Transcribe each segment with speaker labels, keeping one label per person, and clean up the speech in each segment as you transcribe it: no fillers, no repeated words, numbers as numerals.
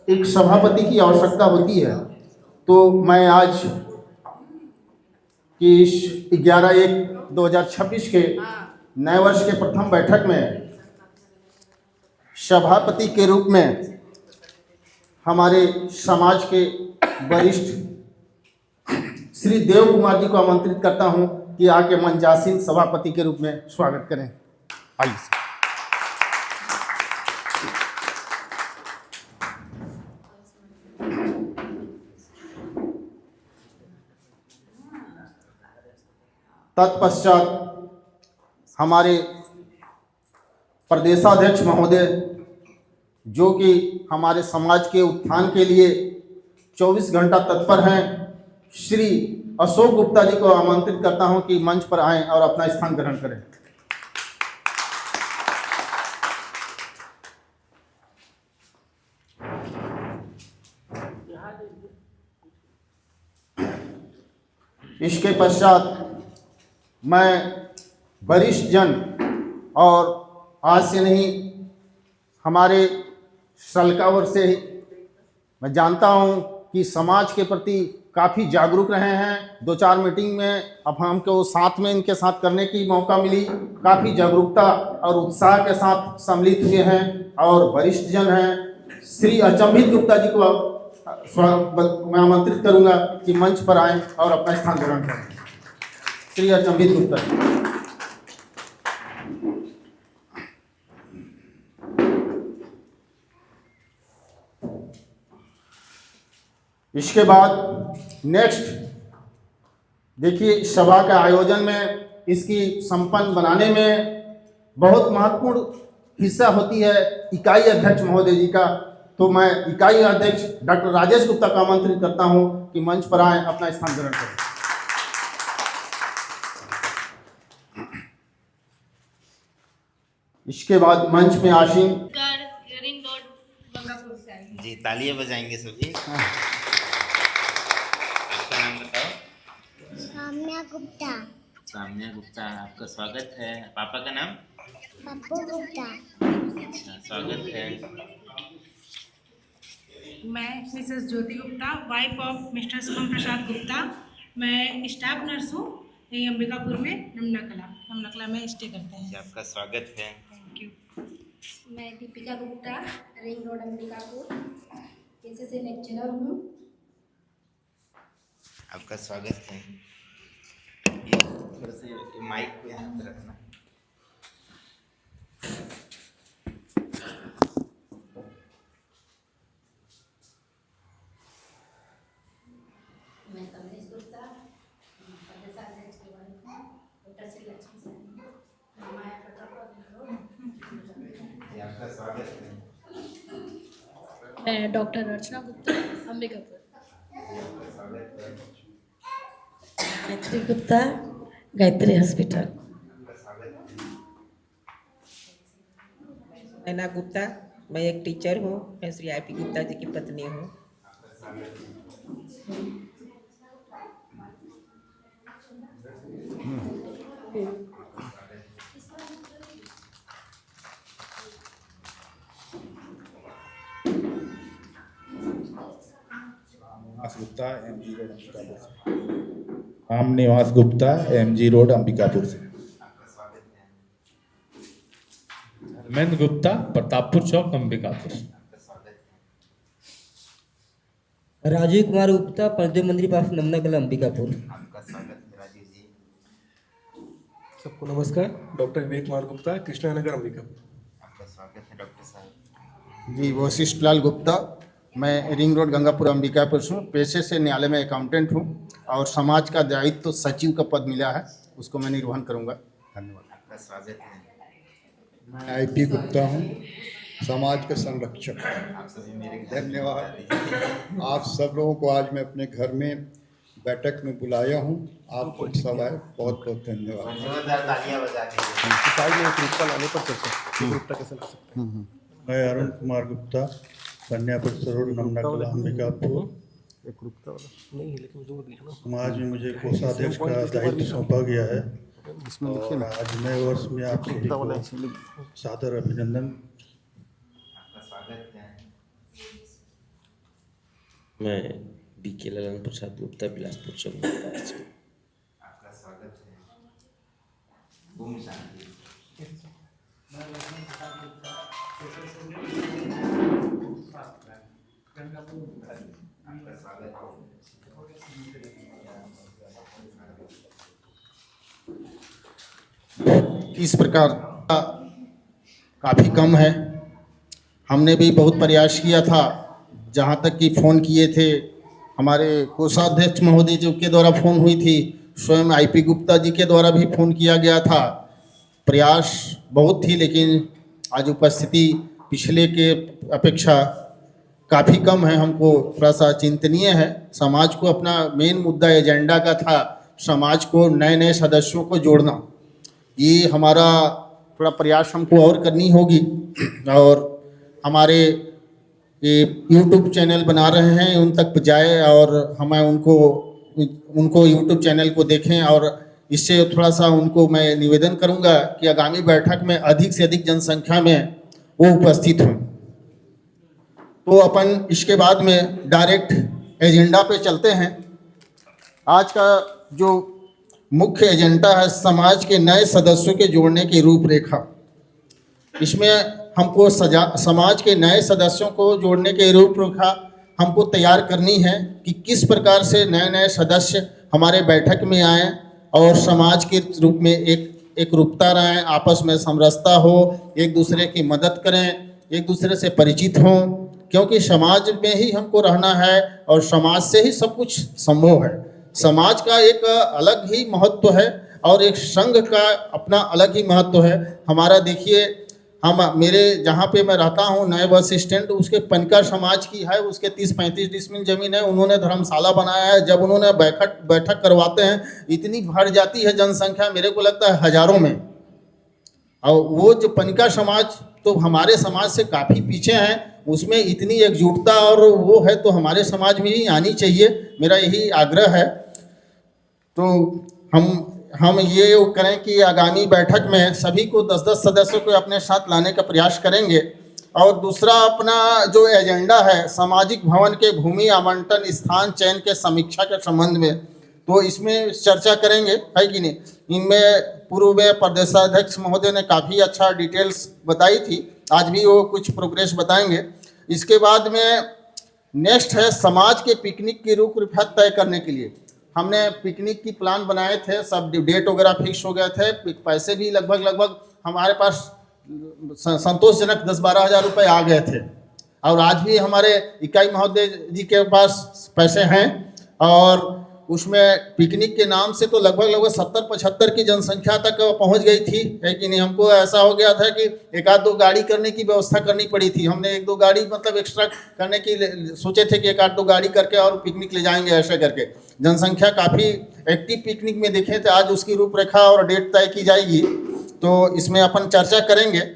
Speaker 1: एक सभापति की आवश्यकता होती है, तो मैं आज की इस 11/1/2026 के नए वर्ष के प्रथम बैठक में सभापति के रूप में हमारे समाज के वरिष्ठ श्री देव कुमार जी को आमंत्रित करता हूं कि आके मंचासीन सभापति के रूप में स्वागत करें। आइए। तत्पश्चात हमारे प्रदेशाध्यक्ष महोदय, जो कि हमारे समाज के उत्थान के लिए 24 घंटा तत्पर हैं, श्री अशोक गुप्ता जी को आमंत्रित करता हूं कि मंच पर आएं और अपना स्थान ग्रहण करें। इसके पश्चात मैं वरिष्ठ जन और आज से नहीं, हमारे सलकावर से ही मैं जानता हूं कि समाज के प्रति काफ़ी जागरूक रहे हैं। 2-4 मीटिंग में अब हमको साथ में इनके साथ करने की मौका मिली, काफ़ी जागरूकता और उत्साह के साथ सम्मिलित हुए हैं और वरिष्ठ जन हैं। श्री अचंभित गुप्ता जी को मैं आमंत्रित करूंगा कि मंच पर आएं और अपना स्थान ग्रहण करें। श्री अचंभित गुप्ता जी। इसके बाद नेक्स्ट देखिए, सभा के आयोजन में, इसकी संपन्न बनाने में बहुत महत्वपूर्ण हिस्सा होती है इकाई अध्यक्ष महोदय जी का। तो मैं इकाई अध्यक्ष डॉक्टर राजेश गुप्ता को आमंत्रित करता हूं कि मंच पर आएं, अपना स्थान ग्रहण करें। इसके बाद मंच में आसीन
Speaker 2: रिंग रोड गंगापुर से आएंगे
Speaker 3: जी, तालियां बजाएंगे सभी। आपका नाम बताओ।
Speaker 4: साम्या गुप्ता।
Speaker 3: साम्या गुप्ता, आपका स्वागत है। पापा का नाम?
Speaker 4: पप्पू गुप्ता।
Speaker 3: अच्छा, स्वागत है।
Speaker 2: मैं Mrs Jyoti Gupta, wife of Mr Shubham Prasad Gupta. मैं स्टाफ नर्स हूँ यही अंबिकापुर में, नमनकला में स्टे करते हैं।
Speaker 3: आपका स्वागत है।
Speaker 2: Thank you.
Speaker 5: मैं Deepika Gupta, ring road Ambikapur, SSC lecturer हूँ।
Speaker 3: आपका स्वागत है। ये थोड़ा से माइक पे हाथ रखना।
Speaker 5: मैं कमलेश गुप्ता, प्रदेशाध्यक्ष के वाइफ हूँ, डॉक्टर श्री लक्ष्मी सैनी, माया प्रताप।
Speaker 3: आपका स्वागत है।
Speaker 6: मैं डॉक्टर अर्चना गुप्ता, अंबिकापुर।
Speaker 7: गायत्री गुप्ता, गायत्री हॉस्पिटल।
Speaker 8: मैना गुप्ता, मैं एक टीचर हूँ। मैं श्री आई पी गुप्ता जी की पत्नी हूँ।
Speaker 9: गुप्ता, एमजी रोड अंबिकापुर से। राम निवास गुप्ता, एमजी रोड अंबिकापुर से।
Speaker 10: धर्मेंद्र गुप्ता, प्रतापपुर चौक, अंबिकापुर।
Speaker 11: राजीव कुमार गुप्ता, परदेव मंदिर पास, नमनकला, अंबिकापुर।
Speaker 3: आपका स्वागत है राजीव जी।
Speaker 12: सबको नमस्कार। डॉक्टर विवेक कुमार गुप्ता, कृष्णानगर, अंबिकापुर।
Speaker 3: आपका स्वागत है डॉक्टर साहब।
Speaker 1: जी, वशिष्ठ लाल गुप्ता, मैं रिंग रोड गंगापुर अंबिकापुर से हूँ। पेशे से न्यायालय में अकाउंटेंट हूँ और समाज का दायित्व तो सचिव का पद मिला है, उसको मैं निर्वहन करूँगा। धन्यवाद।
Speaker 3: आपका स्वागत है।
Speaker 9: मैं आईपी गुप्ता हूँ, समाज का संरक्षक।
Speaker 3: आप सभी मेरे
Speaker 9: धन्यवाद। आप सब लोगों को आज मैं अपने घर में बैठक में बुलाया हूँ। आप सब आए, बहुत बहुत धन्यवाद।
Speaker 3: जोरदार तालियां बजा दीजिए।
Speaker 12: साइड में एकरूपता लाने पर चर्चा, एकरूपता कैसे ला सकते हैं?
Speaker 9: मैं अरुण कुमार गुप्ता, कन्या परिषद रोड, नमना कला, अंबिकापुर।
Speaker 12: एकरूपता वाला नहीं है, लेकिन जोर दिया ना।
Speaker 9: समाज में मुझे कोषाध्यक्ष का दायित्व सौंपा गया है और आज नए वर्ष में आप सभी को सादर अभिनंदन।
Speaker 3: आपका स्वागत है।
Speaker 7: मैं BK ललन प्रसाद गुप्ता, बिलासपुर चौक में।
Speaker 3: आपका स्वागत है। ओम शांति। आपका स्वागत है।
Speaker 1: इस प्रकार काफ़ी कम है। हमने भी बहुत प्रयास किया था, जहाँ तक कि फ़ोन किए थे हमारे कोषाध्यक्ष महोदय जी के द्वारा फ़ोन हुई थी, स्वयं IP गुप्ता जी के द्वारा भी फ़ोन किया गया था। प्रयास बहुत थी, लेकिन आज उपस्थिति पिछले के अपेक्षा काफ़ी कम है। हमको थोड़ा सा चिंतनीय है। समाज को अपना मेन मुद्दा एजेंडा का था समाज को नए नए सदस्यों को जोड़ना। ये हमारा थोड़ा प्रयास हमको और करनी होगी। और हमारे ये YouTube चैनल बना रहे हैं, उन तक जाए और हमें उनको YouTube चैनल को देखें। और इससे थोड़ा सा उनको मैं निवेदन करूंगा कि आगामी बैठक में अधिक से अधिक जनसंख्या में वो उपस्थित हों। तो अपन इसके बाद में डायरेक्ट एजेंडा पे चलते हैं। आज का जो मुख्य एजेंडा है समाज के नए सदस्यों के जोड़ने की रूपरेखा। इसमें हमको समाज के नए सदस्यों को जोड़ने की रूपरेखा हमको तैयार करनी है कि किस प्रकार से नए नए सदस्य हमारे बैठक में आएँ और समाज के रूप में एक रूपता रहें, आपस में समरसता हो, एक दूसरे की मदद करें, एक दूसरे से परिचित हों, क्योंकि समाज में ही हमको रहना है और समाज से ही सब कुछ संभव है। समाज का एक अलग ही महत्व है और एक संघ का अपना अलग ही महत्व है। हमारा देखिए, मेरे जहाँ पे मैं रहता हूँ नए बस स्टैंड, उसके पनका समाज की है, उसके 30-35 डिसमिल जमीन है। उन्होंने धर्मशाला बनाया है। जब उन्होंने बैठक करवाते हैं, इतनी भर जाती है जनसंख्या, मेरे को लगता है हजारों में। और वो जो पनका समाज तो हमारे समाज से काफ़ी पीछे हैं, उसमें इतनी एकजुटता और वो है तो हमारे समाज में ही आनी चाहिए, मेरा यही आग्रह है। तो हम ये करें कि आगामी बैठक में सभी को 10-10 सदस्यों को अपने साथ लाने का प्रयास करेंगे। और दूसरा अपना जो एजेंडा है सामाजिक भवन के भूमि आवंटन स्थान चयन के समीक्षा के संबंध में, तो इसमें चर्चा करेंगे, है कि नहीं। इनमें पूर्व में प्रदेशाध्यक्ष महोदय ने काफ़ी अच्छा डिटेल्स बताई थी, आज भी वो कुछ प्रोग्रेस बताएंगे। इसके बाद में नेक्स्ट है समाज के पिकनिक की रूपरेखा तय करने के लिए। हमने पिकनिक की प्लान बनाए थे, सब डेट वगैरह फिक्स हो गए थे, पैसे भी लगभग हमारे पास संतोषजनक 10-12 हज़ार रुपये आ गए थे। और आज भी हमारे इकाई महोदय जी के पास पैसे हैं और उसमें पिकनिक के नाम से तो लगभग 70-75 की जनसंख्या तक पहुंच गई थी, है कि नहीं। हमको ऐसा हो गया था कि 1-2 गाड़ी करने की व्यवस्था करनी पड़ी थी। हमने 1-2 गाड़ी मतलब एक्स्ट्रा करने की सोचे थे कि 1-8-2 गाड़ी करके और पिकनिक ले जाएंगे, ऐसे करके। जनसंख्या काफ़ी एक्टिव पिकनिक में देखे थे। आज उसकी रूपरेखा और डेट तय की जाएगी, तो इसमें अपन चर्चा करेंगे।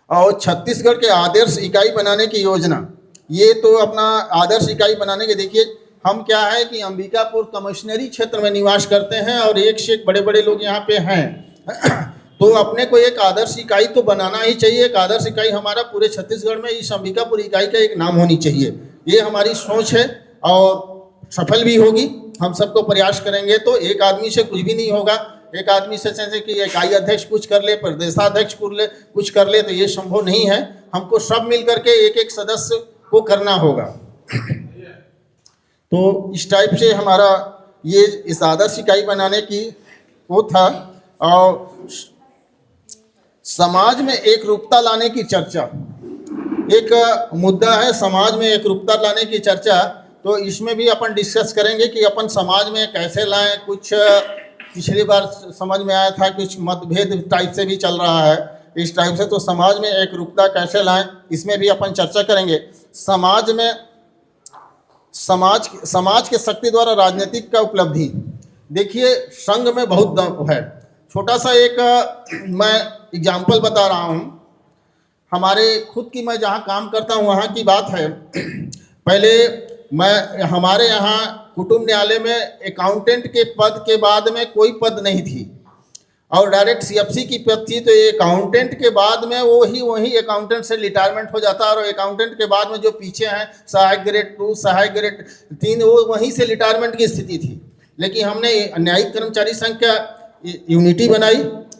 Speaker 1: और छत्तीसगढ़ के आदर्श इकाई बनाने की योजना, ये तो अपना आदर्श इकाई बनाने के, देखिए हम क्या है कि अंबिकापुर कमिश्नरी क्षेत्र में निवास करते हैं और एक से एक बड़े बड़े लोग यहाँ पे हैं। तो अपने को एक आदर्श इकाई तो बनाना ही चाहिए। एक आदर्श इकाई हमारा पूरे छत्तीसगढ़ में इस अंबिकापुर इकाई का एक नाम होनी चाहिए, ये हमारी सोच है और सफल भी होगी। हम सबको प्रयास करेंगे तो एक आदमी से कुछ भी नहीं होगा। एक आदमी से जैसे कि इकाई अध्यक्ष कुछ कर ले, प्रदेशाध्यक्ष कुछ कर ले, तो ये संभव नहीं है। हमको सब मिल करके एक सदस्य को करना होगा। तो इस टाइप से हमारा ये इस आदर्श इकाई बनाने की वो था। और समाज में एक रूपता लाने की चर्चा, एक मुद्दा है समाज में एक रूपता लाने की चर्चा। तो इसमें भी अपन डिस्कस करेंगे कि अपन समाज में कैसे लाएं। कुछ पिछली बार समझ में आया था, कुछ मतभेद टाइप से भी चल रहा है इस टाइप से। तो समाज में एक रूपता कैसे लाएं, इसमें भी अपन चर्चा करेंगे। समाज में समाज के शक्ति द्वारा राजनीतिक का उपलब्धि। देखिए, संघ में बहुत दम है। छोटा सा एक मैं एग्जाम्पल बता रहा हूँ। हमारे खुद की, मैं जहाँ काम करता हूँ वहाँ की बात है। पहले हमारे यहाँ कुटुंब न्यायालय में अकाउंटेंट के पद के बाद में कोई पद नहीं थी और डायरेक्ट सीएफसी की पद थी। तो अकाउंटेंट के बाद में वही अकाउंटेंट से रिटायरमेंट हो जाता और अकाउंटेंट के बाद में जो पीछे हैं सहायक ग्रेड 2, सहायक ग्रेड 3, वो वहीं से रिटायरमेंट की स्थिति थी। लेकिन हमने न्यायिक कर्मचारी संघ का यूनिटी बनाई,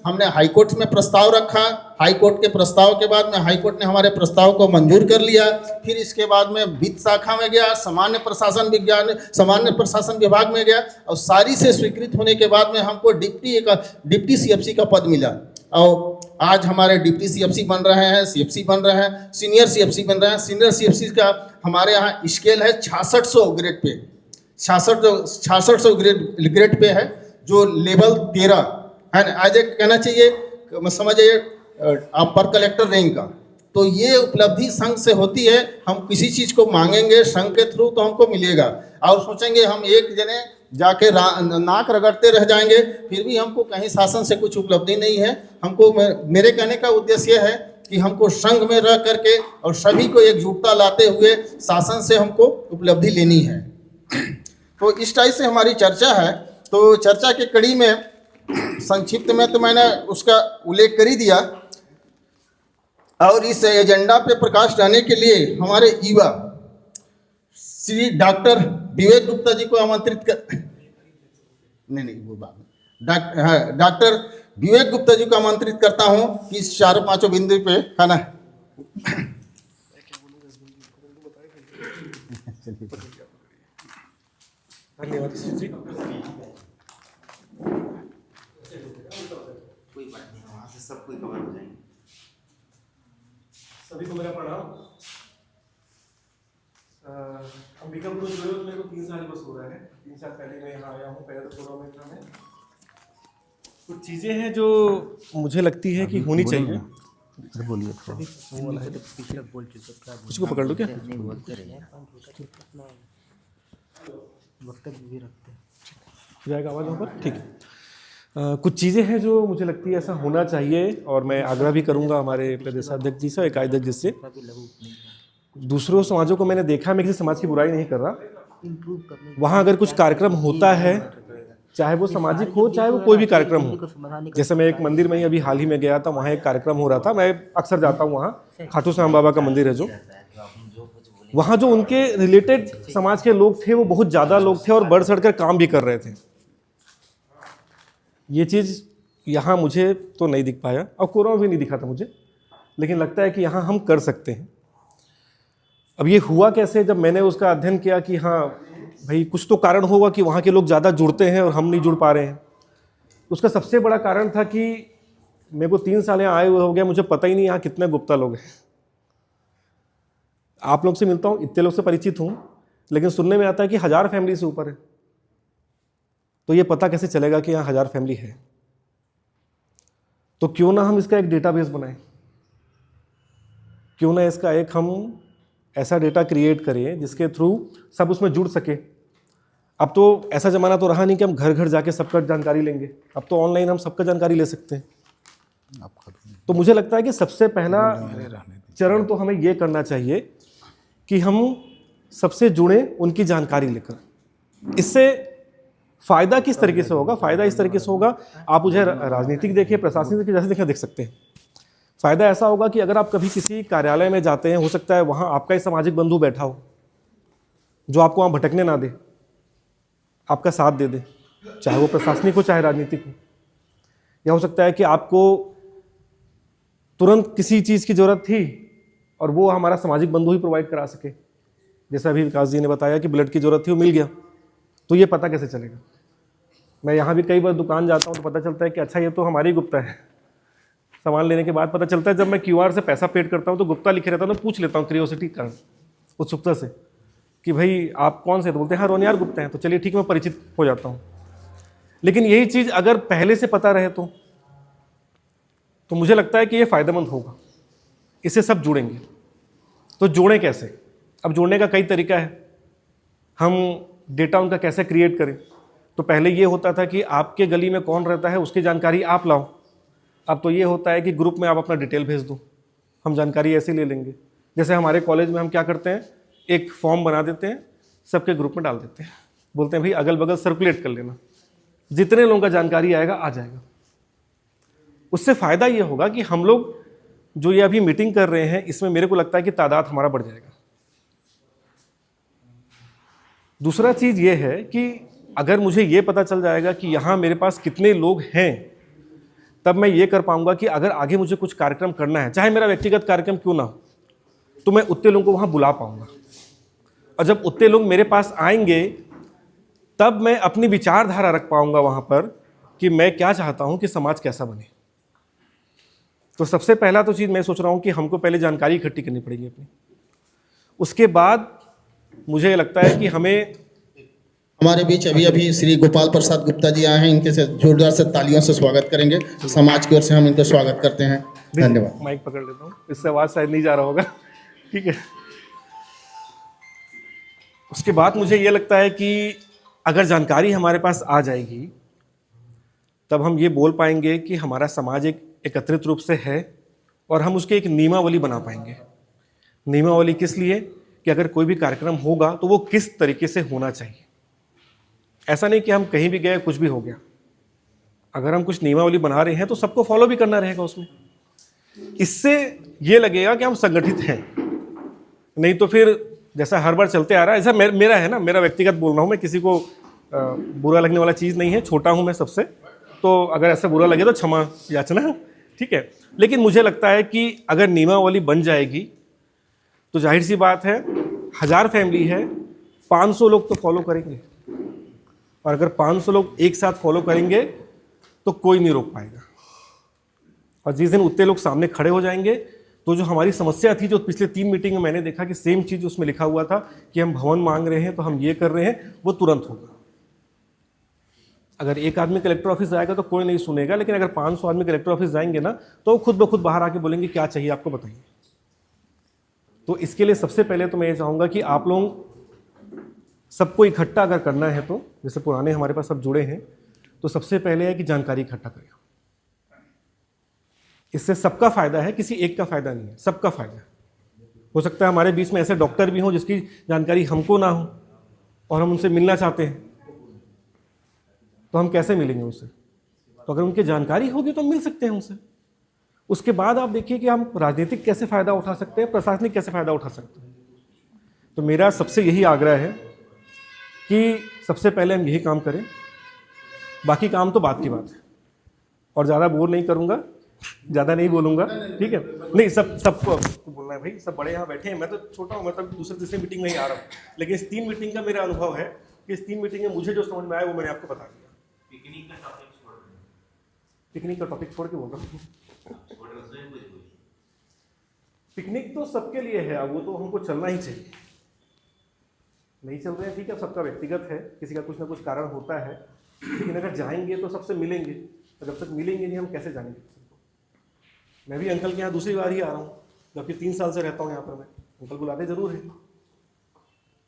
Speaker 1: हमने हाई कोर्ट में प्रस्ताव रखा। हाई कोर्ट के प्रस्ताव के बाद में हाई कोर्ट ने हमारे प्रस्ताव को मंजूर कर लिया। फिर इसके बाद में वित्त शाखा में गया, सामान्य प्रशासन विभाग में गया और सारी से स्वीकृत होने के बाद में हमको डिप्टी सीएफसी का पद मिला। और आज हमारे डिप्टी सीएफसी बन रहे हैं, सीएफसी बन रहे हैं, सीनियर सीएफसी बन रहे हैं। सीनियर सीएफसी का हमारे यहाँ स्केल है 6600 ग्रेड पे, 6600 ग्रेड पे है, जो लेवल 13 है ना। आज एक कहना चाहिए, समझिए आप पर कलेक्टर रैंक का। तो ये उपलब्धि संघ से होती है। हम किसी चीज़ को मांगेंगे संघ के थ्रू तो हमको मिलेगा, और सोचेंगे हम एक जने जाके नाक रगड़ते रह जाएंगे, फिर भी हमको कहीं शासन से कुछ उपलब्धि नहीं है। हमको, मेरे कहने का उद्देश्य ये है कि हमको संघ में रह करके और सभी को एकजुटता लाते हुए शासन से हमको उपलब्धि लेनी है। तो इस टाइप से हमारी चर्चा है। तो चर्चा के कड़ी में संक्षिप्त में तो मैंने उसका उल्लेख कर ही दिया, और इस एजेंडा पे प्रकाश डालने के लिए हमारे युवा श्री डॉक्टर विवेक गुप्ता जी को आमंत्रित कर वो बात डॉक्टर विवेक गुप्ता जी को आमंत्रित करता हूं कि इस 4-5 बिंदु पे, है ना।
Speaker 12: धन्यवाद जी।
Speaker 3: कोई बात नहीं, वहाँ से सब कोई कवर हो जाएंगे।
Speaker 12: सभी को मेरा प्रणाम। अंबिकापुर जो है मेरे को 3 साल बस हो रहा है। 3 साल पहले मैं यहाँ आया हूँ। पहले तो थोड़ा मैं था। कुछ चीज़ें हैं जो मुझे लगती है कि होनी चाहिए।
Speaker 1: बोलिए,
Speaker 12: उसको पकड़ लो क्या? जाएगा आवाज़ वहाँ पर? ठीक है। कुछ चीज़ें हैं जो मुझे लगती है ऐसा होना चाहिए, और मैं आग्रह भी करूँगा हमारे प्रदेशाध्यक्ष जी से, इकाईध्यक्ष जी से। दूसरों समाजों को मैंने देखा, मैं किसी समाज की बुराई नहीं कर रहा। वहाँ अगर कुछ कार्यक्रम होता है, चाहे वो सामाजिक हो चाहे वो कोई भी कार्यक्रम हो, जैसे मैं एक मंदिर में ही अभी हाल ही में गया था, वहाँ एक कार्यक्रम हो रहा था। मैं अक्सर जाता हूँ वहाँ, खाटू श्याम बाबा का मंदिर है जो, वहाँ जो उनके रिलेटेड समाज के लोग थे वो बहुत ज़्यादा लोग थे और बढ़ चढ़ कर काम भी कर रहे थे। ये चीज़ यहाँ मुझे तो नहीं दिख पाया, और कोरोना भी नहीं दिखा था मुझे, लेकिन लगता है कि यहाँ हम कर सकते हैं। अब ये हुआ कैसे? जब मैंने उसका अध्ययन किया कि हाँ भाई कुछ तो कारण होगा कि वहाँ के लोग ज़्यादा जुड़ते हैं और हम नहीं जुड़ पा रहे हैं। उसका सबसे बड़ा कारण था कि मेरे को 3 साल यहाँ आए हुए हो गया, मुझे पता ही नहीं यहाँ कितने गुप्ता लोग हैं। आप लोग से मिलता हूँ, इतने लोग से परिचित हूँ, लेकिन सुनने में आता है कि 1000 फैमिली से ऊपर है। तो ये पता कैसे चलेगा कि यहाँ 1000 फैमिली है? तो क्यों ना हम इसका एक डेटाबेस बनाएं, क्यों ना इसका एक हम ऐसा डेटा क्रिएट करें जिसके थ्रू सब उसमें जुड़ सके। अब तो ऐसा ज़माना तो रहा नहीं कि हम घर घर जाके सबका जानकारी लेंगे, अब तो ऑनलाइन हम सबका जानकारी ले सकते हैं। तो मुझे लगता है कि सबसे पहला चरण तो हमें ये करना चाहिए कि हम सबसे जुड़ें उनकी जानकारी लेकर। इससे फ़ायदा किस तरीके से होगा? फ़ायदा इस तरीके से होगा, आप मुझे राजनीतिक देखिए, प्रशासनिक जैसे देखिए, देख सकते हैं। फ़ायदा ऐसा होगा कि अगर आप कभी किसी कार्यालय में जाते हैं, हो सकता है वहाँ आपका ही सामाजिक बंधु बैठा हो जो आपको वहाँ भटकने ना दे, आपका साथ दे दे, चाहे वो प्रशासनिक हो चाहे राजनीतिक हो। या हो सकता है कि आपको तुरंत किसी चीज़ की ज़रूरत थी और वो हमारा सामाजिक बंधु ही प्रोवाइड करा सके। जैसा अभी विकास जी ने बताया कि ब्लड की ज़रूरत थी, वो मिल गया। तो ये पता कैसे चलेगा? मैं यहाँ भी कई बार दुकान जाता हूँ तो पता चलता है कि अच्छा ये तो हमारी गुप्ता है। सामान लेने के बाद पता चलता है, जब मैं QR से पैसा पेड करता हूँ तो गुप्ता लिखे रहता हूँ, तो पूछ लेता हूँ क्यूरियोसिटी कारण, उत्सुकता से, कि भाई आप कौन से? तो बोलते हैं हाँ रोनियार गुप्ता हैं। तो चलिए ठीक है, मैं परिचित हो जाता हूँ। लेकिन यही चीज़ अगर पहले से पता रहे तो मुझे लगता है कि ये फ़ायदेमंद होगा, इससे सब जुड़ेंगे। तो जोड़ें कैसे? अब जोड़ने का कई तरीका है। हम डेटा उनका कैसे क्रिएट करें। तो पहले ये होता था कि आपके गली में कौन रहता है उसकी जानकारी आप लाओ, अब तो ये होता है कि ग्रुप में आप अपना डिटेल भेज दो, हम जानकारी ऐसे ले लेंगे। जैसे हमारे कॉलेज में हम क्या करते हैं, एक फॉर्म बना देते हैं, सबके ग्रुप में डाल देते हैं, बोलते हैं भाई अगल बगल सर्कुलेट कर लेना, जितने लोगों का जानकारी आएगा आ जाएगा। उससे फ़ायदा ये होगा कि हम लोग जो ये अभी मीटिंग कर रहे हैं इसमें मेरे को लगता है कि तादाद हमारा बढ़ जाएगा। दूसरा चीज़ ये है कि अगर मुझे ये पता चल जाएगा कि यहाँ मेरे पास कितने लोग हैं, तब मैं ये कर पाऊंगा कि अगर आगे मुझे कुछ कार्यक्रम करना है, चाहे मेरा व्यक्तिगत कार्यक्रम क्यों ना हो, तो मैं उतने लोगों को वहाँ बुला पाऊंगा। और जब उतने लोग मेरे पास आएंगे तब मैं अपनी विचारधारा रख पाऊंगा वहाँ पर कि मैं क्या चाहता हूँ कि समाज कैसा बने। तो सबसे पहला तो चीज़ मैं सोच रहा हूँ कि हमको पहले जानकारी इकट्ठी करनी पड़ेगी अपनी, उसके बाद मुझे लगता है कि हमें
Speaker 1: हमारे बीच अभी अभी श्री गोपाल प्रसाद गुप्ता जी आए हैं, इनके से जोरदार से तालियों से स्वागत करेंगे। समाज की ओर से हम इनका स्वागत करते हैं। धन्यवाद।
Speaker 12: माइक पकड़ लेता हूँ, इससे आवाज़ शायद नहीं जा रहा होगा, ठीक है। उसके बाद मुझे ये लगता है कि अगर जानकारी हमारे पास आ जाएगी तब हम ये बोल पाएंगे कि हमारा समाज एक एकत्रित रूप से है और हम उसके एक नियमावली बना पाएंगे। नियमावली किस लिए कि अगर कोई भी कार्यक्रम होगा तो वो किस तरीके से होना चाहिए। ऐसा नहीं कि हम कहीं भी गए कुछ भी हो गया। अगर हम कुछ नियमावली बना रहे हैं तो सबको फॉलो भी करना रहेगा उसमें। इससे ये लगेगा कि हम संगठित हैं। नहीं तो फिर जैसा हर बार चलते आ रहा है, ऐसा मेरा है ना, मेरा व्यक्तिगत बोल रहा हूँ मैं, किसी को बुरा लगने वाला चीज़ नहीं है, छोटा हूँ मैं सबसे, तो अगर ऐसा बुरा लगे तो क्षमा याचना, ठीक है। लेकिन मुझे लगता है कि अगर नियमावली बन जाएगी तो जाहिर सी बात है 1000 फैमिली है, 500 लोग तो फॉलो करेंगे, और अगर 500 लोग एक साथ फॉलो करेंगे तो कोई नहीं रोक पाएगा। और जिस दिन उतने लोग सामने खड़े हो जाएंगे तो जो हमारी समस्या थी, जो पिछले 3 मीटिंग में मैंने देखा कि सेम चीज़ उसमें लिखा हुआ था कि हम भवन मांग रहे हैं तो हम ये कर रहे हैं, वो तुरंत होगा। अगर एक आदमी कलेक्टर ऑफिस जाएगा तो कोई नहीं सुनेगा, लेकिन अगर 500 आदमी कलेक्टर ऑफिस जाएंगे ना तो वो खुद ब खुद बाहर आके बोलेंगे क्या चाहिए आपको बताइए। तो इसके लिए सबसे पहले तो मैं ये चाहूँगा कि आप लोग सबको इकट्ठा अगर करना है तो, जैसे पुराने हमारे पास सब जुड़े हैं, तो सबसे पहले है कि जानकारी इकट्ठा करें। इससे सबका फायदा है, किसी एक का फायदा नहीं है, सबका फायदा है। हो सकता है हमारे बीच में ऐसे डॉक्टर भी हों जिसकी जानकारी हमको ना हो और हम उनसे मिलना चाहते हैं, तो हम कैसे मिलेंगे उनसे? तो अगर उनकी जानकारी होगी तो हम मिल सकते हैं उनसे। उसके बाद आप देखिए कि हम राजनीतिक कैसे फ़ायदा उठा सकते हैं, प्रशासनिक कैसे फ़ायदा उठा सकते हैं। तो मेरा सबसे यही आग्रह है कि सबसे पहले हम यही काम करें, बाकी काम तो बात की बात है। और ज़्यादा बोर नहीं करूँगा, ज़्यादा नहीं बोलूँगा, ठीक है। नहीं, सबको बोलना है भाई, सब बड़े यहाँ बैठे हैं, मैं तो छोटा हूँ, मैं तो दूसरे तीसरे मीटिंग में ही आ रहा हूँ। लेकिन इस 3 मीटिंग का मेरा अनुभव है कि इस 3 मीटिंग में मुझे जो समझ में आया वो मैंने आपको बता दिया। पिकनिक का टॉपिक छोड़ के बोल रहा हूँ। पिकनिक तो सबके लिए है, अब वो तो हमको चलना ही चाहिए। नहीं चल रहे हैं ठीक है, सबका व्यक्तिगत है, किसी का कुछ ना कुछ कारण होता है, लेकिन अगर जाएंगे तो सबसे मिलेंगे, तो जब तक मिलेंगे नहीं हम कैसे जानेंगे सबको। मैं भी अंकल के यहाँ दूसरी बार ही आ रहा हूँ, जबकि 3 साल से रहता हूँ यहाँ पर। मैं अंकल बुलाते ज़रूर है।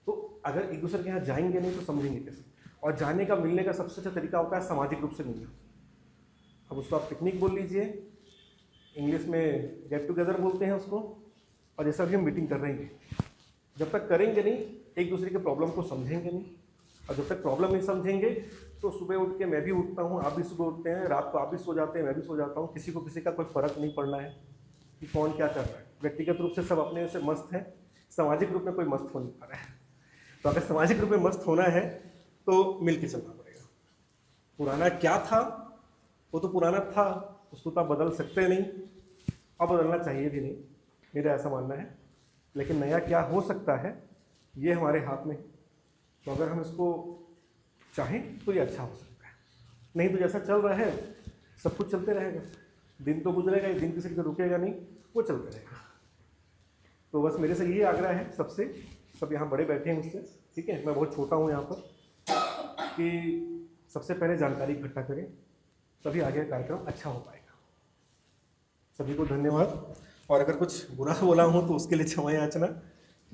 Speaker 12: तो अगर एक दूसरे के यहाँ जाएंगे नहीं तो समझेंगे कैसे। और जाने का, मिलने का सबसे अच्छा तरीका होता है सामाजिक रूप से मिलना। अब उसको आप पिकनिक बोल लीजिए, इंग्लिश में गेट टुगेदर बोलते हैं उसको, और जैसा भी हम मीटिंग कर रहे हैं, जब तक करेंगे नहीं एक दूसरे के प्रॉब्लम को समझेंगे नहीं, और जब तक प्रॉब्लम नहीं समझेंगे तो सुबह उठ के मैं भी उठता हूँ, आप भी सुबह उठते हैं, रात को आप भी सो जाते हैं, मैं भी सो जाता हूँ, किसी को किसी का कोई फ़र्क नहीं पड़ना है कि कौन क्या कर रहा है। व्यक्तिगत रूप से सब अपने से मस्त हैं, सामाजिक रूप में कोई मस्त हो नहीं पा रहा है। तो अगर सामाजिक रूप में मस्त होना है तो मिल के चलना पड़ेगा। पुराना क्या था वो तो पुराना था, उसको तो आप बदल सकते नहीं, अब बदलना चाहिए भी नहीं, मेरा ऐसा मानना है। लेकिन नया क्या हो सकता है ये हमारे हाथ में है। तो अगर हम इसको चाहें तो ये अच्छा हो सकता है, नहीं तो जैसा चल रहा है सब कुछ चलते रहेगा। दिन तो गुजरेगा, ये दिन किसी का रुकेगा नहीं, वो चलते रहेगा। तो बस मेरे से यही आग्रह है सबसे, सब यहाँ बड़े बैठे हैं मुझसे, ठीक है, मैं बहुत छोटा हूँ यहाँ पर, कि सबसे पहले जानकारी इकट्ठा करें, तभी आगे कार्यक्रम अच्छा हो पाएगा। सभी को धन्यवाद। और अगर कुछ बुरा बोला हूँ तो उसके लिए क्षमा याचना,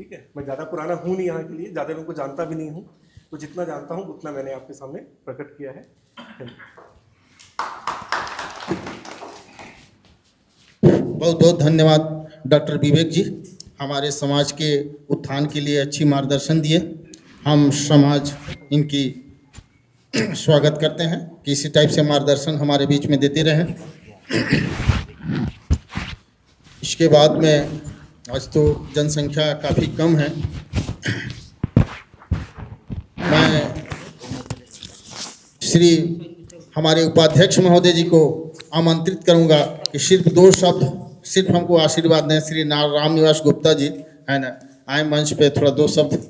Speaker 12: ठीक है, मैं ज़्यादा पुराना हूँ नहीं यहाँ के लिए, ज़्यादा लोगों को जानता भी नहीं हूँ, तो जितना जानता हूँ उतना मैंने आपके सामने प्रकट किया है।
Speaker 1: बहुत बहुत धन्यवाद डॉक्टर विवेक जी, हमारे समाज के उत्थान के लिए अच्छी मार्गदर्शन दिए। हम समाज इनकी स्वागत करते हैं कि इसी टाइप से मार्गदर्शन हमारे बीच में देते रहें। इसके बाद में आज तो जनसंख्या काफ़ी कम है, मैं श्री हमारे उपाध्यक्ष महोदय जी को आमंत्रित करूंगा कि सिर्फ 2 शब्द सिर्फ हमको आशीर्वाद दें। श्री राम निवास गुप्ता जी है ना, आए मंच पे थोड़ा 2 शब्द।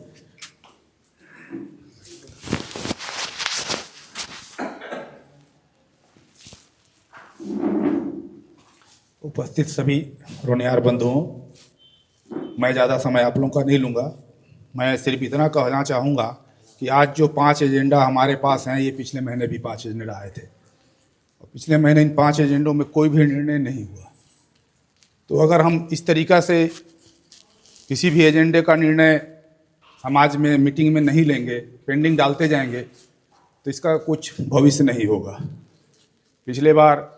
Speaker 13: उपस्थित सभी रोनियार बंधुओं, मैं ज़्यादा समय आप लोगों का नहीं लूँगा। मैं सिर्फ इतना कहना चाहूँगा कि आज जो 5 एजेंडा हमारे पास हैं, ये पिछले महीने भी 5 एजेंडा आए थे और पिछले महीने इन 5 एजेंडों में कोई भी निर्णय नहीं हुआ। तो अगर हम इस तरीक़ा से किसी भी एजेंडे का निर्णय समाज में मीटिंग में नहीं लेंगे, पेंडिंग डालते जाएंगे, तो इसका कुछ भविष्य नहीं होगा। पिछले बार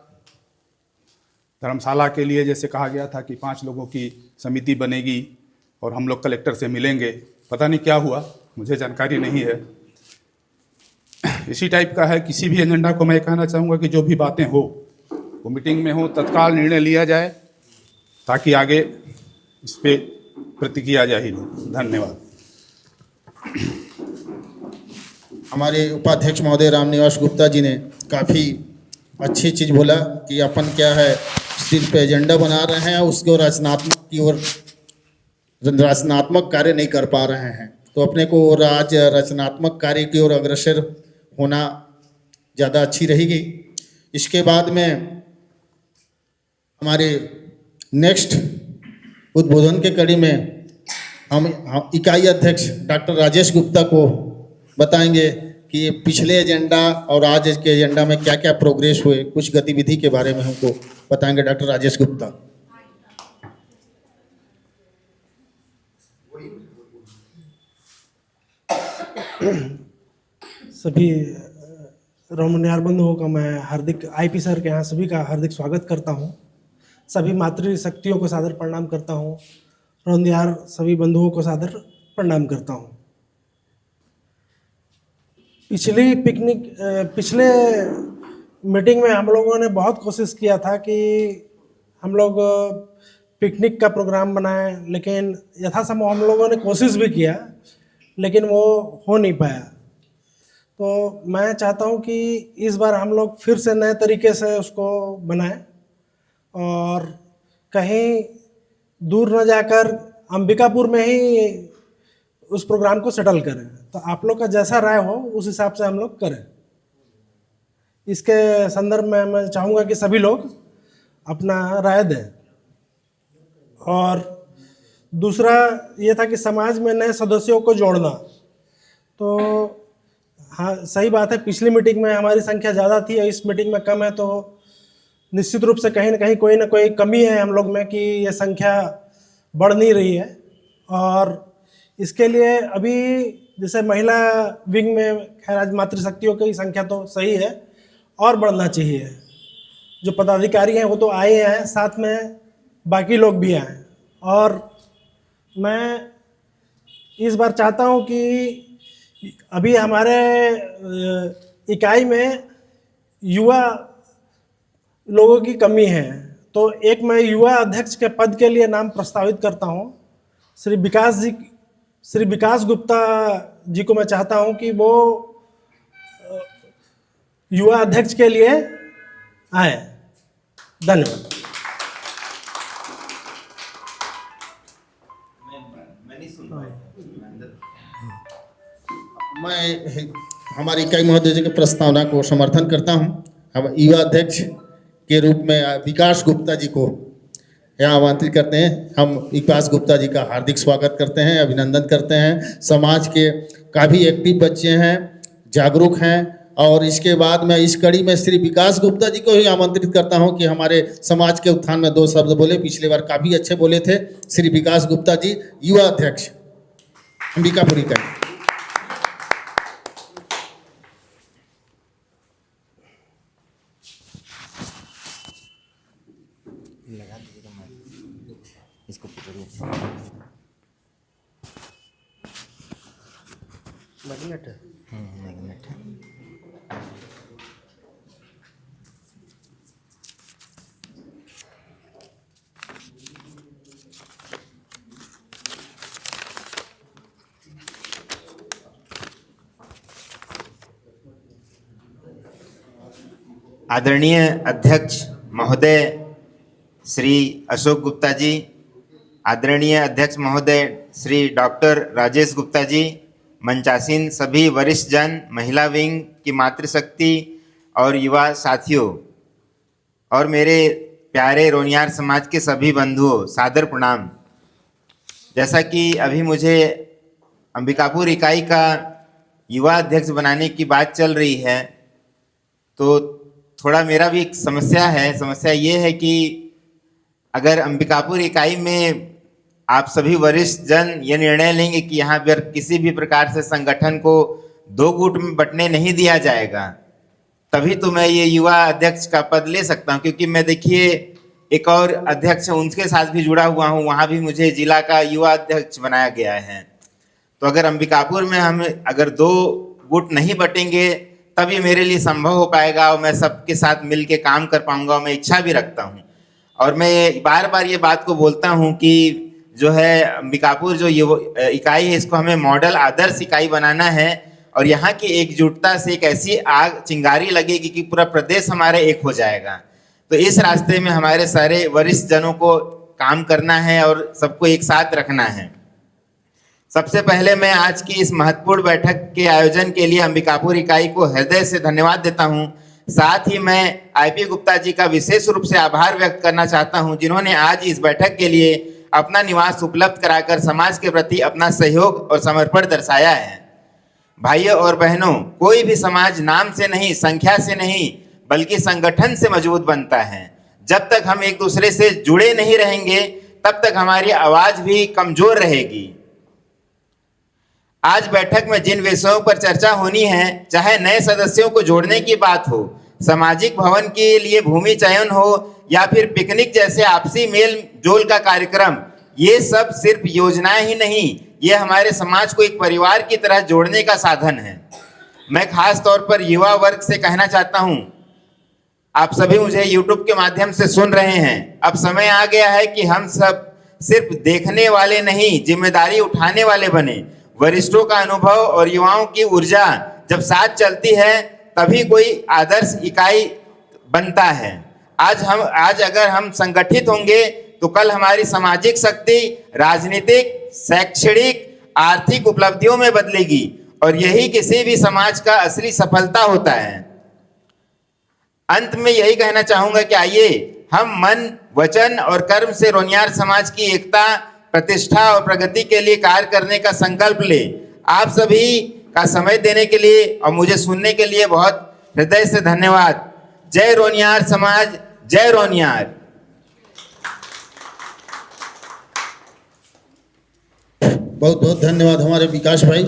Speaker 13: धर्मशाला के लिए जैसे कहा गया था कि 5 लोगों की समिति बनेगी और हम लोग कलेक्टर से मिलेंगे, पता नहीं क्या हुआ, मुझे जानकारी नहीं है। इसी टाइप का है किसी भी एजेंडा को मैं कहना चाहूँगा कि जो भी बातें हो वो मीटिंग में हो, तत्काल निर्णय लिया जाए ताकि आगे इस पर प्रतिक्रिया जाहिर हो। धन्यवाद।
Speaker 1: हमारे उपाध्यक्ष महोदय रामनिवास गुप्ता जी ने काफ़ी अच्छी चीज़ बोला कि अपन क्या है सिर्फ एजेंडा बना रहे हैं, उसको रचनात्मक की ओर रचनात्मक कार्य नहीं कर पा रहे हैं, तो अपने को आज रचनात्मक कार्य की ओर अग्रसर होना ज़्यादा अच्छी रहेगी। इसके बाद में हमारे नेक्स्ट उद्बोधन के कड़ी में हम इकाई अध्यक्ष डॉक्टर राजेश गुप्ता को बताएंगे कि पिछले एजेंडा और आज के एजेंडा में क्या क्या प्रोग्रेस हुए, कुछ गतिविधि के बारे में हमको बताएंगे डॉक्टर राजेश गुप्ता।
Speaker 14: सभी रोनियार बंधुओं का मैं हार्दिक आईपी सर के यहाँ सभी का हार्दिक स्वागत करता हूँ। सभी मातृशक्तियों को सादर प्रणाम करता हूँ। रोनियार सभी बंधुओं को सादर प्रणाम करता हूँ। पिछले मीटिंग में हम लोगों ने बहुत कोशिश किया था कि हम लोग पिकनिक का प्रोग्राम बनाएं, लेकिन यथासंभव हम लोगों ने कोशिश भी किया, लेकिन वो हो नहीं पाया। तो मैं चाहता हूँ कि इस बार हम लोग फिर से नए तरीके से उसको बनाएं और कहीं दूर न जाकर अंबिकापुर में ही उस प्रोग्राम को सेटल करें। तो आप लोग का जैसा राय हो उस हिसाब से हम लोग करें। इसके संदर्भ में मैं चाहूँगा कि सभी लोग अपना राय दें। और दूसरा ये था कि समाज में नए सदस्यों को जोड़ना। तो हाँ, सही बात है, पिछली मीटिंग में हमारी संख्या ज़्यादा थी और इस मीटिंग में कम है, तो निश्चित रूप से कहीं ना कहीं कोई ना कोई कमी है हम लोग में कि ये संख्या बढ़ नहीं रही है। और इसके लिए अभी जैसे महिला विंग में खैर आज मातृशक्तियों की संख्या तो सही है और बढ़ना चाहिए। जो पदाधिकारी हैं वो तो आए हैं, साथ में बाकी लोग भी आए। और मैं इस बार चाहता हूँ कि अभी हमारे इकाई में युवा लोगों की कमी है, तो एक मैं युवा अध्यक्ष के पद के लिए नाम प्रस्तावित करता हूँ। श्री विकास गुप्ता जी को मैं चाहता हूँ कि वो युवा अध्यक्ष के लिए आए। धन्यवाद।
Speaker 1: मैं हमारी इकाई महोदय जी की प्रस्तावना को समर्थन करता हूं। हम युवा अध्यक्ष के रूप में विकास गुप्ता जी को यहाँ आमंत्रित करते हैं। हम विकास गुप्ता जी का हार्दिक स्वागत करते हैं, अभिनंदन करते हैं। समाज के काफ़ी एक्टिव बच्चे हैं, जागरूक हैं। और इसके बाद मैं इस कड़ी में श्री विकास गुप्ता जी को ही आमंत्रित करता हूं कि हमारे समाज के उत्थान में 2 शब्द बोले। पिछली बार काफ़ी अच्छे बोले थे। श्री विकास गुप्ता जी युवा अध्यक्ष। अंबिकापुर इकाई।
Speaker 3: लगा दीजिएगा माइक, इसको पकड़िए।
Speaker 11: मैग्नेट है।
Speaker 3: मैग्नेट है। आदरणीय अध्यक्ष महोदय श्री अशोक गुप्ता जी, आदरणीय अध्यक्ष महोदय श्री डॉक्टर राजेश गुप्ता जी, मंचासीन सभी वरिष्ठ जन, महिला विंग की मातृशक्ति और युवा साथियों और मेरे प्यारे रोनियार समाज के सभी बंधुओं, सादर प्रणाम। जैसा कि अभी मुझे अंबिकापुर इकाई का युवा अध्यक्ष बनाने की बात चल रही है, तो थोड़ा मेरा भी एक समस्या है। समस्या ये है कि अगर अंबिकापुर इकाई में आप सभी वरिष्ठ जन ये निर्णय लेंगे कि यहाँ पर किसी भी प्रकार से संगठन को 2 गुट में बंटने नहीं दिया जाएगा, तभी तो मैं ये युवा अध्यक्ष का पद ले सकता हूँ। क्योंकि मैं देखिए एक और अध्यक्ष उनके साथ भी जुड़ा हुआ हूँ, वहाँ भी मुझे जिला का युवा अध्यक्ष बनाया गया है। तो अगर अंबिकापुर में हम अगर 2 गुट नहीं बटेंगे तब ये मेरे लिए संभव हो पाएगा और मैं सबके साथ मिल के काम कर पाऊंगा। मैं इच्छा भी रखता हूँ और मैं बार बार ये बात को बोलता हूँ कि जो है अंबिकापुर जो ये इकाई है, इसको हमें मॉडल आदर्श इकाई बनाना है और यहाँ की एकजुटता से एक ऐसी आग चिंगारी लगेगी कि पूरा प्रदेश हमारा एक हो जाएगा। तो इस रास्ते में हमारे सारे वरिष्ठ जनों को काम करना है और सबको एक साथ रखना है। सबसे पहले मैं आज की इस महत्वपूर्ण बैठक के आयोजन के लिए अंबिकापुर इकाई को हृदय से धन्यवाद देता हूं। साथ ही मैं आईपी गुप्ता जी का विशेष रूप से आभार व्यक्त करना चाहता हूं, जिन्होंने आज इस बैठक के लिए अपना निवास उपलब्ध कराकर समाज के प्रति अपना सहयोग और समर्पण दर्शाया है। भाइयों और बहनों, कोई भी समाज नाम से नहीं, संख्या से नहीं, बल्कि संगठन से मजबूत बनता है। जब तक हम एक दूसरे से जुड़े नहीं रहेंगे तब तक हमारी आवाज भी कमजोर रहेगी। आज बैठक में जिन विषयों पर चर्चा होनी है, चाहे नए सदस्यों को जोड़ने की बात हो, सामाजिक भवन के लिए भूमि चयन हो या फिर पिकनिक जैसे आपसी मेल जोल का कार्यक्रम, ये सब सिर्फ योजनाएं ही नहीं, ये हमारे समाज को एक परिवार की तरह जोड़ने का साधन है। मैं खास तौर पर युवा वर्ग से कहना चाहता हूं, आप सभी मुझे YouTube के माध्यम से सुन रहे हैं। अब समय आ गया है कि हम सब सिर्फ देखने वाले नहीं, जिम्मेदारी उठाने वाले बने। वरिष्ठों का अनुभव और युवाओं की ऊर्जा जब साथ चलती है तभी कोई आदर्श इकाई बनता है। आज अगर हम संगठित होंगे तो कल हमारी सामाजिक शक्ति राजनीतिक, शैक्षणिक, आर्थिक उपलब्धियों में बदलेगी और यही किसी भी समाज का असली सफलता होता है। अंत में यही कहना चाहूंगा कि आइए हम मन, वचन और कर्म से रोनियार समाज की एकता, प्रतिष्ठा और प्रगति के लिए कार्य करने का संकल्प ले। आप सभी का समय देने के लिए और मुझे सुनने के लिए बहुत हृदय से धन्यवाद। जय रोनियार समाज, जय रोनियार।
Speaker 1: बहुत बहुत धन्यवाद हमारे विकास भाई।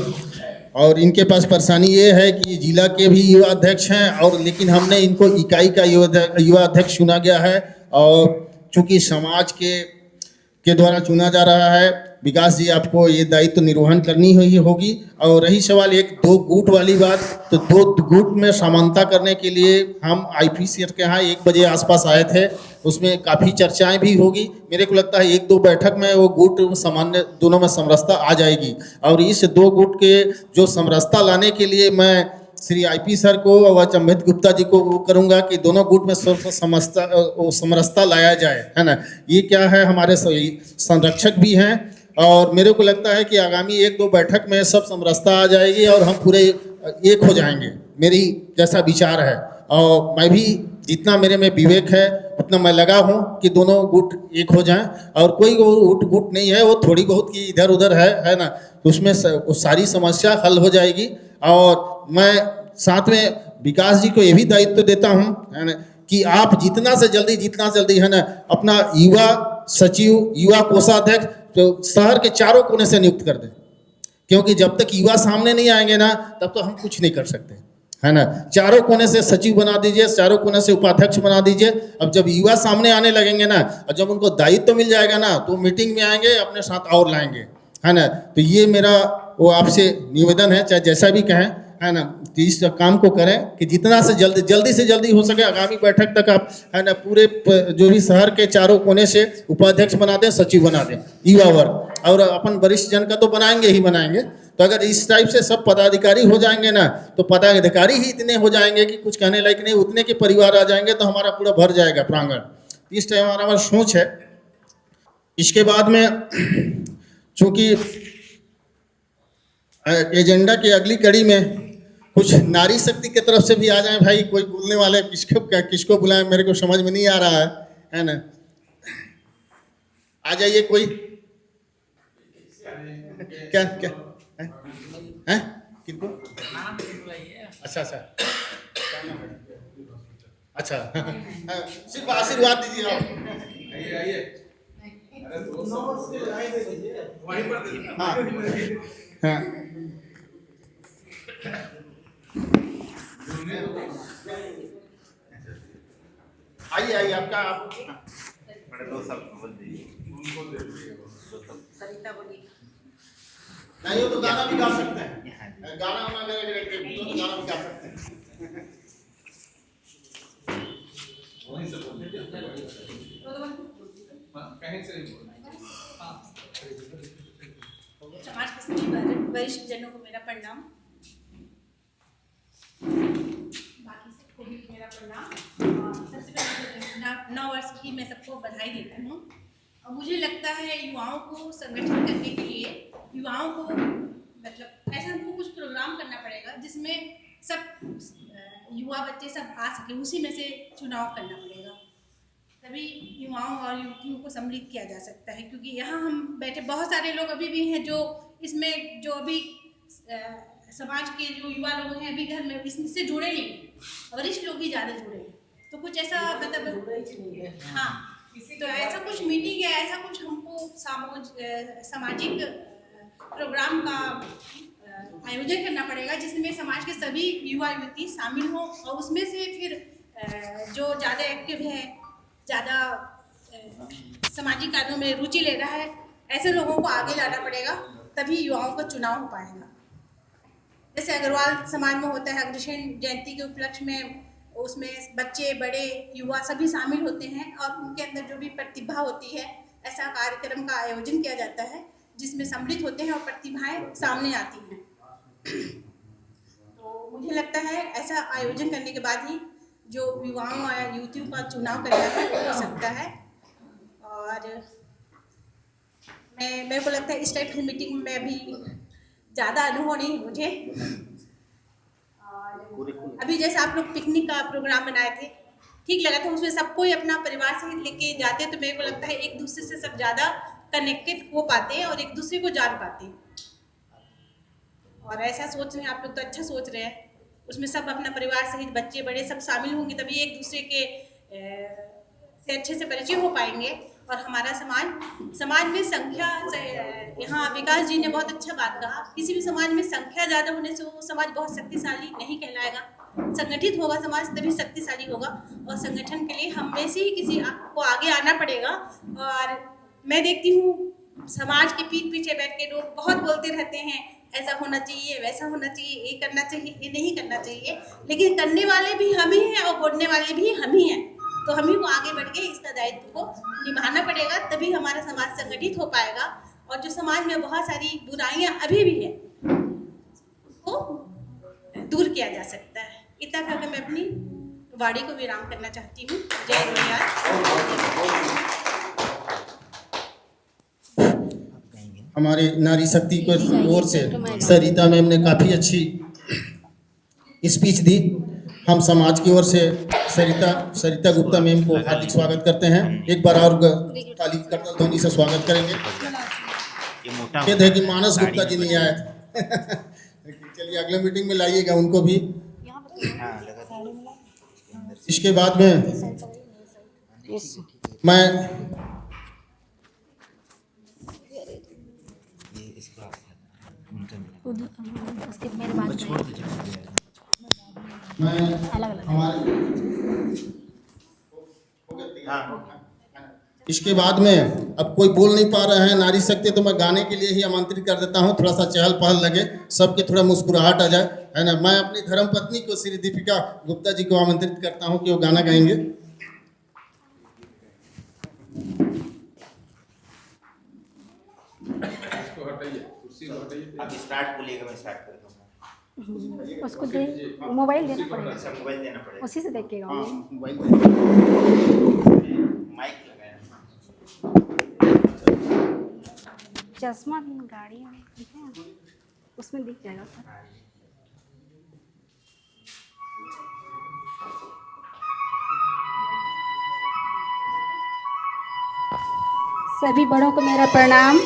Speaker 1: और इनके पास परेशानी ये है कि जिला के भी युवा अध्यक्ष हैं और लेकिन हमने इनको इकाई का युवा अध्यक्ष चुना गया है और चूंकि समाज के द्वारा चुना जा रहा है। विकास जी, आपको ये दायित्व निर्वहन करनी ही होगी। और रही सवाल 1-2 गुट वाली बात, तो 2 गुट में समानता करने के लिए हम आईपी सर के यहाँ 1 बजे आसपास आए थे, उसमें काफ़ी चर्चाएं भी होगी। मेरे को लगता है 1-2 बैठक में वो गुट सामान्य दोनों में समरसता आ जाएगी। और इस 2 गुट के जो समरसता लाने के लिए मैं श्री आईपी सर को और अचंभित गुप्ता जी को वो करूँगा कि दोनों गुट में समरसता लाया जाए, है ना। ये क्या है, हमारे संरक्षक भी हैं और मेरे को लगता है कि आगामी 1-2 बैठक में सब समरसता आ जाएगी और हम पूरे एक हो जाएंगे, मेरी जैसा विचार है। और मैं भी जितना मेरे में विवेक है उतना मैं लगा हूँ कि दोनों गुट एक हो जाएं। और कोई गुट नहीं है, वो थोड़ी बहुत की इधर उधर है ना, तो उसमें सारी समस्या हल हो जाएगी। और मैं साथ में विकास जी को ये भी दायित्व देता हूँ, है ना, कि आप जितना जल्दी है ना अपना युवा सचिव, युवा कोषाध्यक्ष तो शहर के चारों कोने से नियुक्त कर दें। क्योंकि जब तक युवा सामने नहीं आएंगे ना तब तो हम कुछ नहीं कर सकते, है ना। चारों कोने से सचिव बना दीजिए, चारों कोने से उपाध्यक्ष बना दीजिए। अब जब युवा सामने आने लगेंगे ना और जब उनको दायित्व मिल जाएगा ना तो मीटिंग में आएंगे, अपने साथ और लाएंगे, है ना। तो ये मेरा वो आपसे निवेदन है, चाहे जैसा भी कहें, है ना, कि इस काम को करें कि जितना से जल्दी से जल्दी हो सके आगामी बैठक तक आप, है ना, पूरे जो भी शहर के चारों कोने से उपाध्यक्ष बना दें, सचिव बना दें, युवा वर्ग, और अपन वरिष्ठ जन का तो बनाएंगे ही बनाएंगे। तो अगर इस टाइप से सब पदाधिकारी हो जाएंगे ना तो पदाधिकारी ही इतने हो जाएंगे कि कुछ कहने लायक नहीं, उतने के परिवार आ जाएंगे तो हमारा पूरा भर जाएगा प्रांगण। इस टाइम हमारा सोच है। इसके बाद में चूंकि एजेंडा की अगली कड़ी में कुछ नारी शक्ति की तरफ से भी आ जाए भाई, कोई बोलने वाले किसको बुलाएं मेरे को समझ में नहीं आ रहा है ना। आ जाइए कोई, क्या क्या हैं किनको, अच्छा सिर्फ आशीर्वाद दीजिए आप। हाँ आइए आपका नहीं हो तो गाना भी गा सकते हैं, गाना गाना भी गा सकते हैं।
Speaker 5: समाज के सभी वरिष्ठ जनों को मेरा प्रणाम, बाकी सबको भी मेरा प्रणाम। सबसे पहले 9 वर्ष की मैं सबको बधाई देता हूँ। और मुझे लगता है युवाओं को संगठित करने के लिए युवाओं को मतलब ऐसा हमको कुछ प्रोग्राम करना पड़ेगा जिसमें सब युवा बच्चे सब आ सके, उसी में से चुनाव करना पड़ेगा, तभी युवाओं और युवतियों को सम्मिलित किया जा सकता है। क्योंकि यहाँ हम बैठे बहुत सारे लोग अभी भी हैं जो इसमें जो अभी समाज के जो युवा लोग हैं अभी घर में इससे जुड़े नहीं, वरिष्ठ लोग ही ज़्यादा जुड़े हैं। तो कुछ ऐसा मतलब हाँ, तो ऐसा कुछ मीटिंग है, ऐसा कुछ हमको सामाजिक प्रोग्राम का आयोजन करना पड़ेगा जिसमें समाज के सभी युवा युवती शामिल हों और उसमें से फिर जो ज़्यादा एक्टिव है, ज़्यादा सामाजिक कार्यों में रुचि ले रहा है, ऐसे लोगों को आगे लाना पड़ेगा, तभी युवाओं का चुनाव हो पाएगा। जैसे अग्रवाल समाज में होता है अग्रसेन जयंती के उपलक्ष्य में, उसमें बच्चे बड़े युवा सभी शामिल होते हैं और उनके अंदर जो भी प्रतिभा होती है ऐसा कार्यक्रम का आयोजन किया जाता है जिसमें सम्मिलित होते हैं और प्रतिभाएं सामने आती हैं। तो मुझे लगता है ऐसा आयोजन करने के बाद ही जो युवाओं और युवतियों का चुनाव करना है वो हो सकता है। और मेरे को लगता है इस टाइप की मीटिंग में भी ज़्यादा अनुभव नहीं मुझे। और अभी जैसे आप लोग पिकनिक का प्रोग्राम बनाए थे, ठीक लगा था, उसमें सबको ही अपना परिवार से लेके जाते, तो मेरे को लगता है एक दूसरे से सब ज़्यादा कनेक्टेड हो पाते हैं और एक दूसरे को जान पाते हैं। और ऐसा सोच रहे हैं आप लोग, तो अच्छा सोच रहे हैं, उसमें सब अपना परिवार सहित बच्चे बड़े सब शामिल होंगे, तभी एक दूसरे के से अच्छे से परिचय हो पाएंगे। और हमारा समाज में संख्या, यहाँ विकास जी ने बहुत अच्छा बात कहा, किसी भी समाज में संख्या ज़्यादा होने से वो समाज बहुत शक्तिशाली नहीं कहलाएगा। संगठित होगा समाज तभी शक्तिशाली होगा, और संगठन के लिए हमें से ही किसी को आगे आना पड़ेगा। और मैं देखती हूँ समाज के पीठ पीछे बैठ के लोग बहुत बोलते रहते हैं, ऐसा होना चाहिए, वैसा होना चाहिए, ये करना चाहिए, ये नहीं करना चाहिए, लेकिन करने वाले भी हम ही हैं और बोलने वाले भी हम ही हैं। तो हम ही को आगे बढ़ के इसका दायित्व को निभाना पड़ेगा, तभी हमारा समाज संगठित हो पाएगा। और जो समाज में बहुत सारी बुराइयां अभी भी है उसको दूर किया जा सकता है। इतना करके मैं अपनी वाणी को विराम करना चाहती हूँ। जय गुरुराज।
Speaker 1: हमारे नारी शक्ति की ओर से सरिता मैम ने काफ़ी अच्छी स्पीच दी। हम समाज की ओर से सरिता गुप्ता मैम को हार्दिक स्वागत करते हैं। एक बार और ताली करतल ध्वनि से स्वागत करेंगे। खेद है कि मानस गुप्ता जी नहीं आए थे। चलिए अगले मीटिंग में लाइएगा उनको भी। इसके बाद में मैं
Speaker 4: उसके मेरे बाद
Speaker 1: मैं
Speaker 4: अलग अलग
Speaker 1: हमारे इसके बाद में अब कोई बोल नहीं पा रहे हैं नारी शक्ति, तो मैं गाने के लिए ही आमंत्रित कर देता हूं, थोड़ा सा चहल पहल लगे, सबके थोड़ा मुस्कुराहट आ जाए, है ना। मैं अपनी धर्म पत्नी को श्री दीपिका गुप्ता जी को आमंत्रित करता हूं कि वो गाना गाएंगे।
Speaker 3: अब स्टार्ट बोलिएगा, मैं स्टार्ट कर दूंगा।
Speaker 4: उसको दे मोबाइल देना पड़ेगा,
Speaker 3: अच्छा, मोबाइल देना पड़ेगा,
Speaker 4: उसी से देख के गाऊंगी।
Speaker 1: मोबाइल
Speaker 3: माइक लगाया।
Speaker 4: चश्मा भी गाड़ी में दिखे ना, उसमें दिख जाएगा सर। सभी बड़ों को मेरा प्रणाम।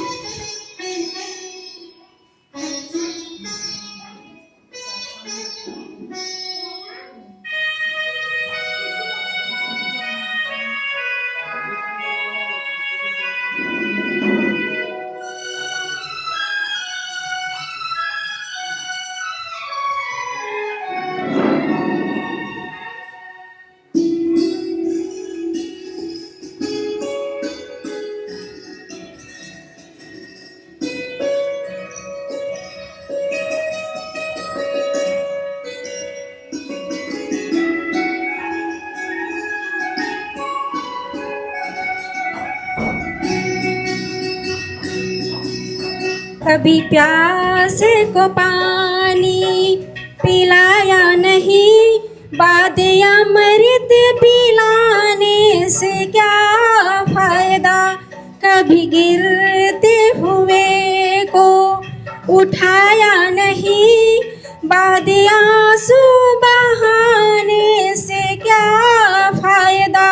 Speaker 4: कभी प्यास को पानी पिलाया नहीं, बाद अमृत पिलाने से क्या फायदा। कभी गिरते हुए को उठाया नहीं, बाद आंसू बहाने से क्या फायदा।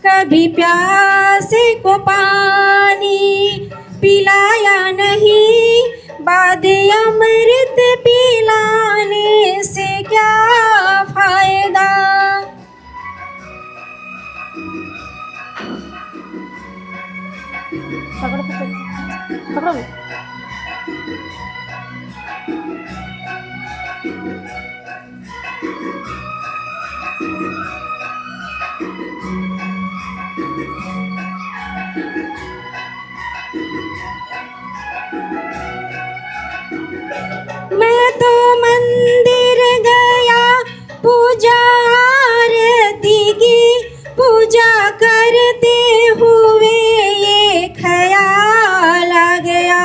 Speaker 4: कभी प्यास को पानी पिलाया नहीं, बाद अमृत पिलाने से क्या फायदा। पकड़ो मैं तो मंदिर गया पूजा आरती की, पूजा करते हुए ये ख्याल आ गया।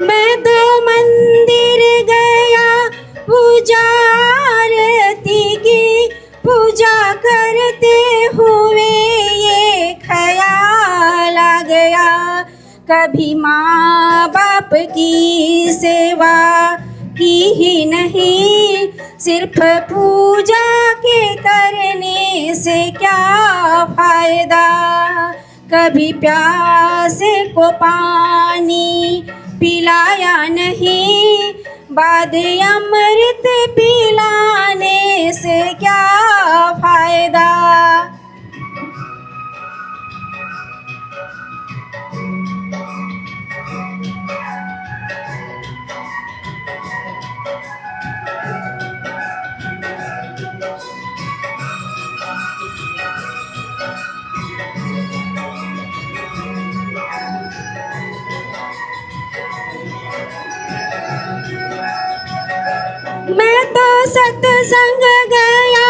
Speaker 4: मैं तो मंदिर गया पूजा आरती की, पूजा करते हुए ये ख्याल आ गया। कभी माँ बाप की सेवा की ही नहीं, सिर्फ पूजा के करने से क्या फायदा। कभी प्यास को पानी पिलाया नहीं, बाद अमृत पिलाने से क्या फायदा। मैं तो सत्संग गया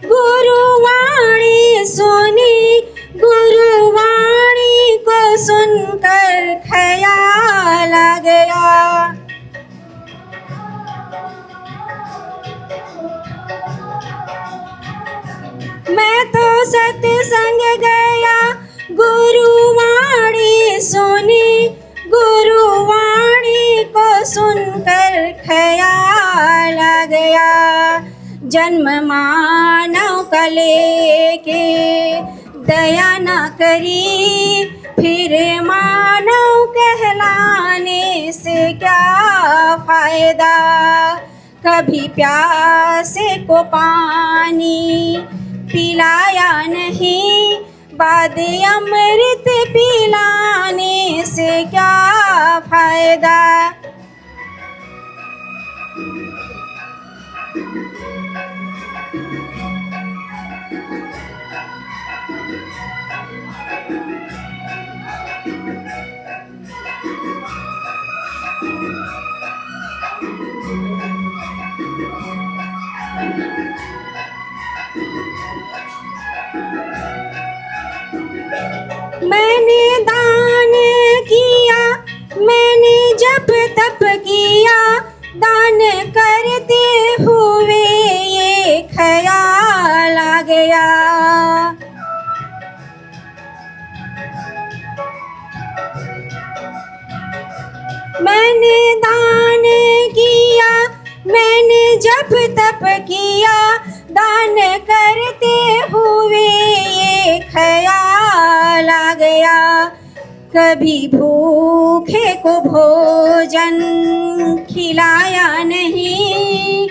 Speaker 4: गुरुवाणी सुनी, गुरुवाणी को सुनकर ख्याल आ गया। मैं तो सत्संग गया गुरुवाणी सुनी, गुरुवाणी को सुनकर ख्याल आ गया। जन्म मानव का लेके दया न करी, फिर मानव कहलाने से क्या फायदा। कभी प्यासे को पानी पिलाया नहीं, बाद अमृत पिलाने से क्या फायदा। मैंने दान किया, मैंने जप तप किया, दान करते हुए ये ख्याल आ गया। मैंने दान किया, मैंने जप तप किया, दान करते हुए ये ख्याल आ गया। कभी भूखे को भोजन खिलाया नहीं,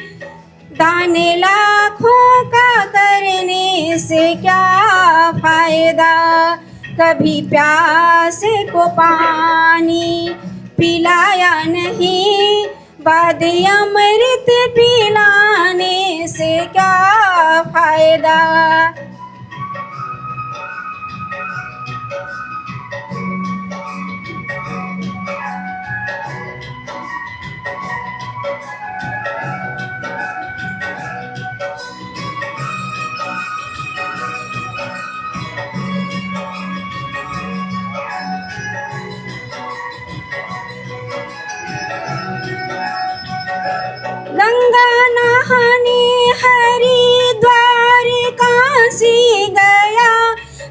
Speaker 4: दान लाखों का करने से क्या फायदा। कभी प्यासे को पानी पिलाया नहीं, बाद अमृत पिलाने से क्या फायदा। गंगा नहाने हरिद्वार काशी गया,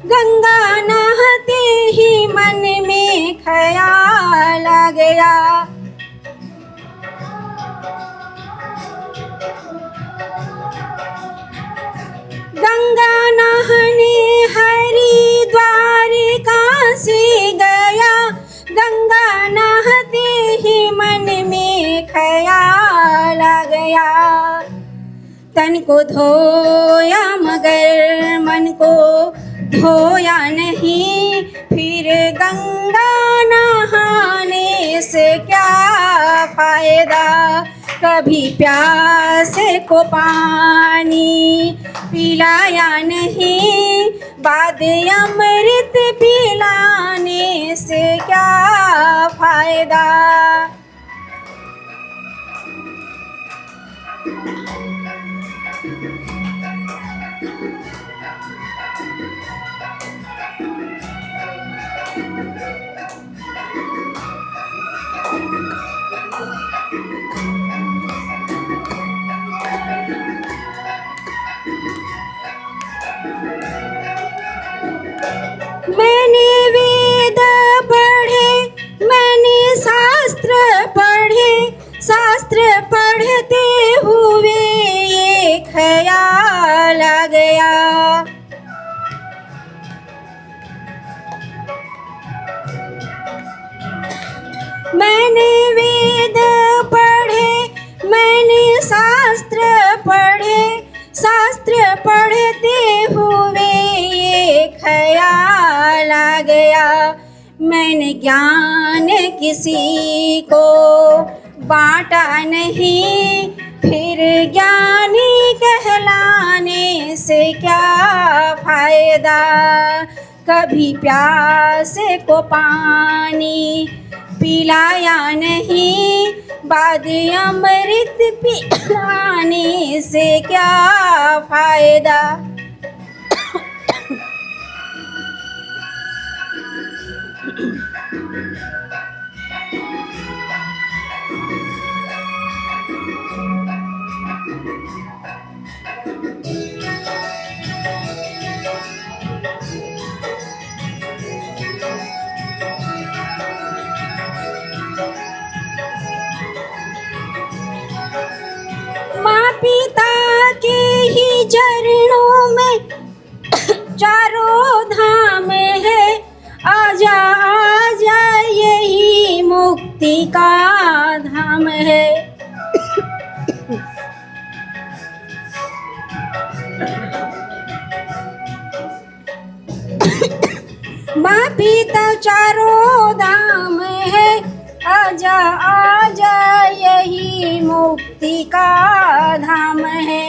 Speaker 4: गंगा नहाते ही मन में ख्याल आ गया। गंगा नहाने हरिद्वार काशी गया, गंगा नहाते ही मन में ख्याल आ गया। तन को धोया मगर मन को धोया नहीं, फिर गंगा नहाने से क्या फायदा। कभी प्यासे को पानी पिलाया नहीं, बाद अमृत पिलाने से क्या फायदा। मैंने वेद पढ़े, मैंने शास्त्र पढ़े, शास्त्र पढ़ते हुए ये ख्याल आ गया। मैंने वेद पढ़े, मैंने शास्त्र पढ़े, शास्त्र पढ़ते हुए ये ख्याल आ गया। मैंने ज्ञान किसी को बांटा नहीं, फिर ज्ञानी कहलाने से क्या फायदा। कभी प्यासे को पानी पिलाया नहीं, बाद अमृत पिलाने से क्या फायदा। माँ पिता के ही चरणों में चारों धाम है, आजा आजा यही मुक्ति का धाम है। माँ पिता चारों धाम है, आजा आजा यही मुक्ति का धाम है।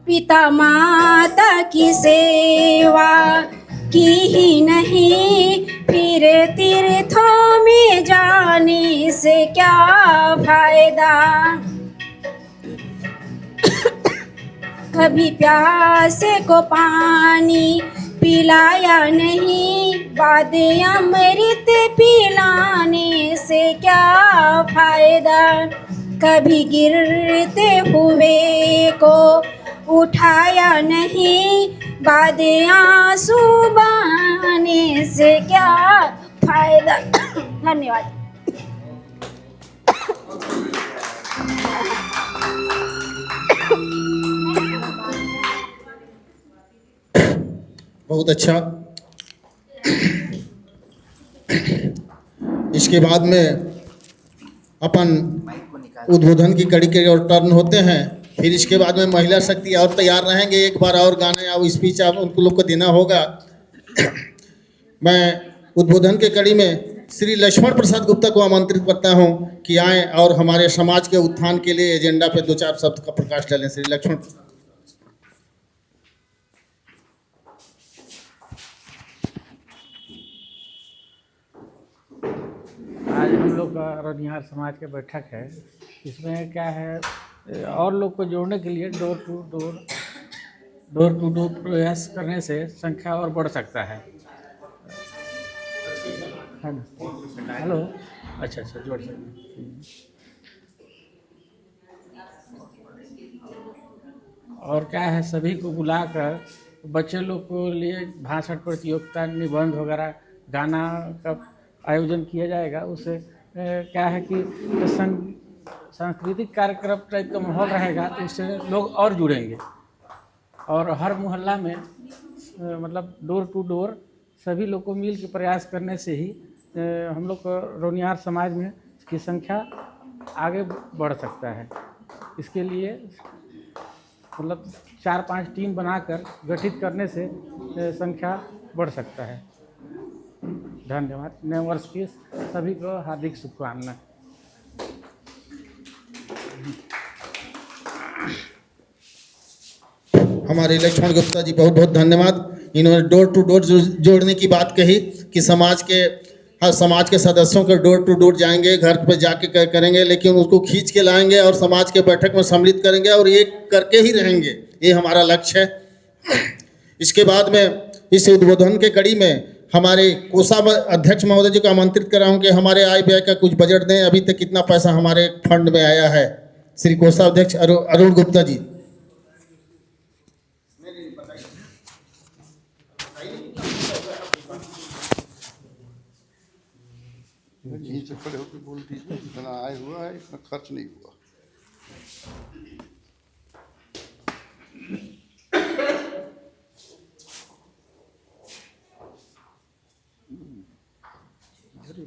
Speaker 4: पिता माता की सेवा की ही नहीं, फिर तीर्थों में जाने से क्या फायदा। कभी प्यासे को पानी पिलाया नहीं, बाद अमृत पिलाने से क्या फायदा। कभी गिरते हुए को उठाया नहीं, बाद आंसू बहाने से क्या फायदा। धन्यवाद।
Speaker 1: बहुत अच्छा। इसके बाद में अपन उद्बोधन की कड़ी के और टर्न होते हैं। फिर इसके बाद में महिला शक्ति और तैयार रहेंगे, एक बार और गाने और स्पीच आप उनको लोग को देना होगा। मैं उद्बोधन के कड़ी में श्री लक्ष्मण प्रसाद गुप्ता को आमंत्रित करता हूं कि आएँ और हमारे समाज के उत्थान के लिए एजेंडा पे 2-4 शब्द का प्रकाश डालें। श्री लक्ष्मण प्रसाद।
Speaker 15: आज हम लोग का रोनिहार समाज का बैठक है। इसमें क्या है, और लोग को जोड़ने के लिए डोर टू डोर प्रयास करने से संख्या और बढ़ सकता है ना। हेलो, अच्छा जोड़ सकते। और क्या है, सभी को बुलाकर बच्चे लोग को लिए भाषण प्रतियोगिता, निबंध वगैरह, गाना का आयोजन किया जाएगा। उससे क्या है कि सांस्कृतिक कार्यक्रम टाइप का माहौल रहेगा, तो उससे लोग और जुड़ेंगे। और हर मोहल्ला में मतलब डोर टू डोर सभी लोग को मिल के प्रयास करने से ही हम लोग को रोनिहार समाज में की संख्या आगे बढ़ सकता है। इसके लिए मतलब 4-5 टीम बनाकर गठित करने से संख्या बढ़ सकता है। धन्यवाद। नए वर्ष की सभी को हार्दिक शुभकामनाएं।
Speaker 1: हमारे लक्ष्मण गुप्ता जी बहुत बहुत धन्यवाद। इन्होंने डोर टू डोर जोड़ने की बात कही कि समाज के सदस्यों के डोर टू डोर जाएंगे, घर पे जाके करेंगे, लेकिन उसको खींच के लाएंगे और समाज के बैठक में सम्मिलित करेंगे और एक करके ही रहेंगे। ये हमारा लक्ष्य है। इसके बाद में इस उद्बोधन के कड़ी में हमारे कोषा अध्यक्ष महोदय जी को आमंत्रित कर रहा हूँ कि हमारे आय व्यय का कुछ बजट दें। अभी तक कितना पैसा हमारे फंड में आया है। श्री कोषाध्यक्ष अरुण गुप्ता जी।
Speaker 16: नीचे खड़े होकर बोल दीजिए, इतना आय हुआ है, इतना खर्च नहीं हुआ।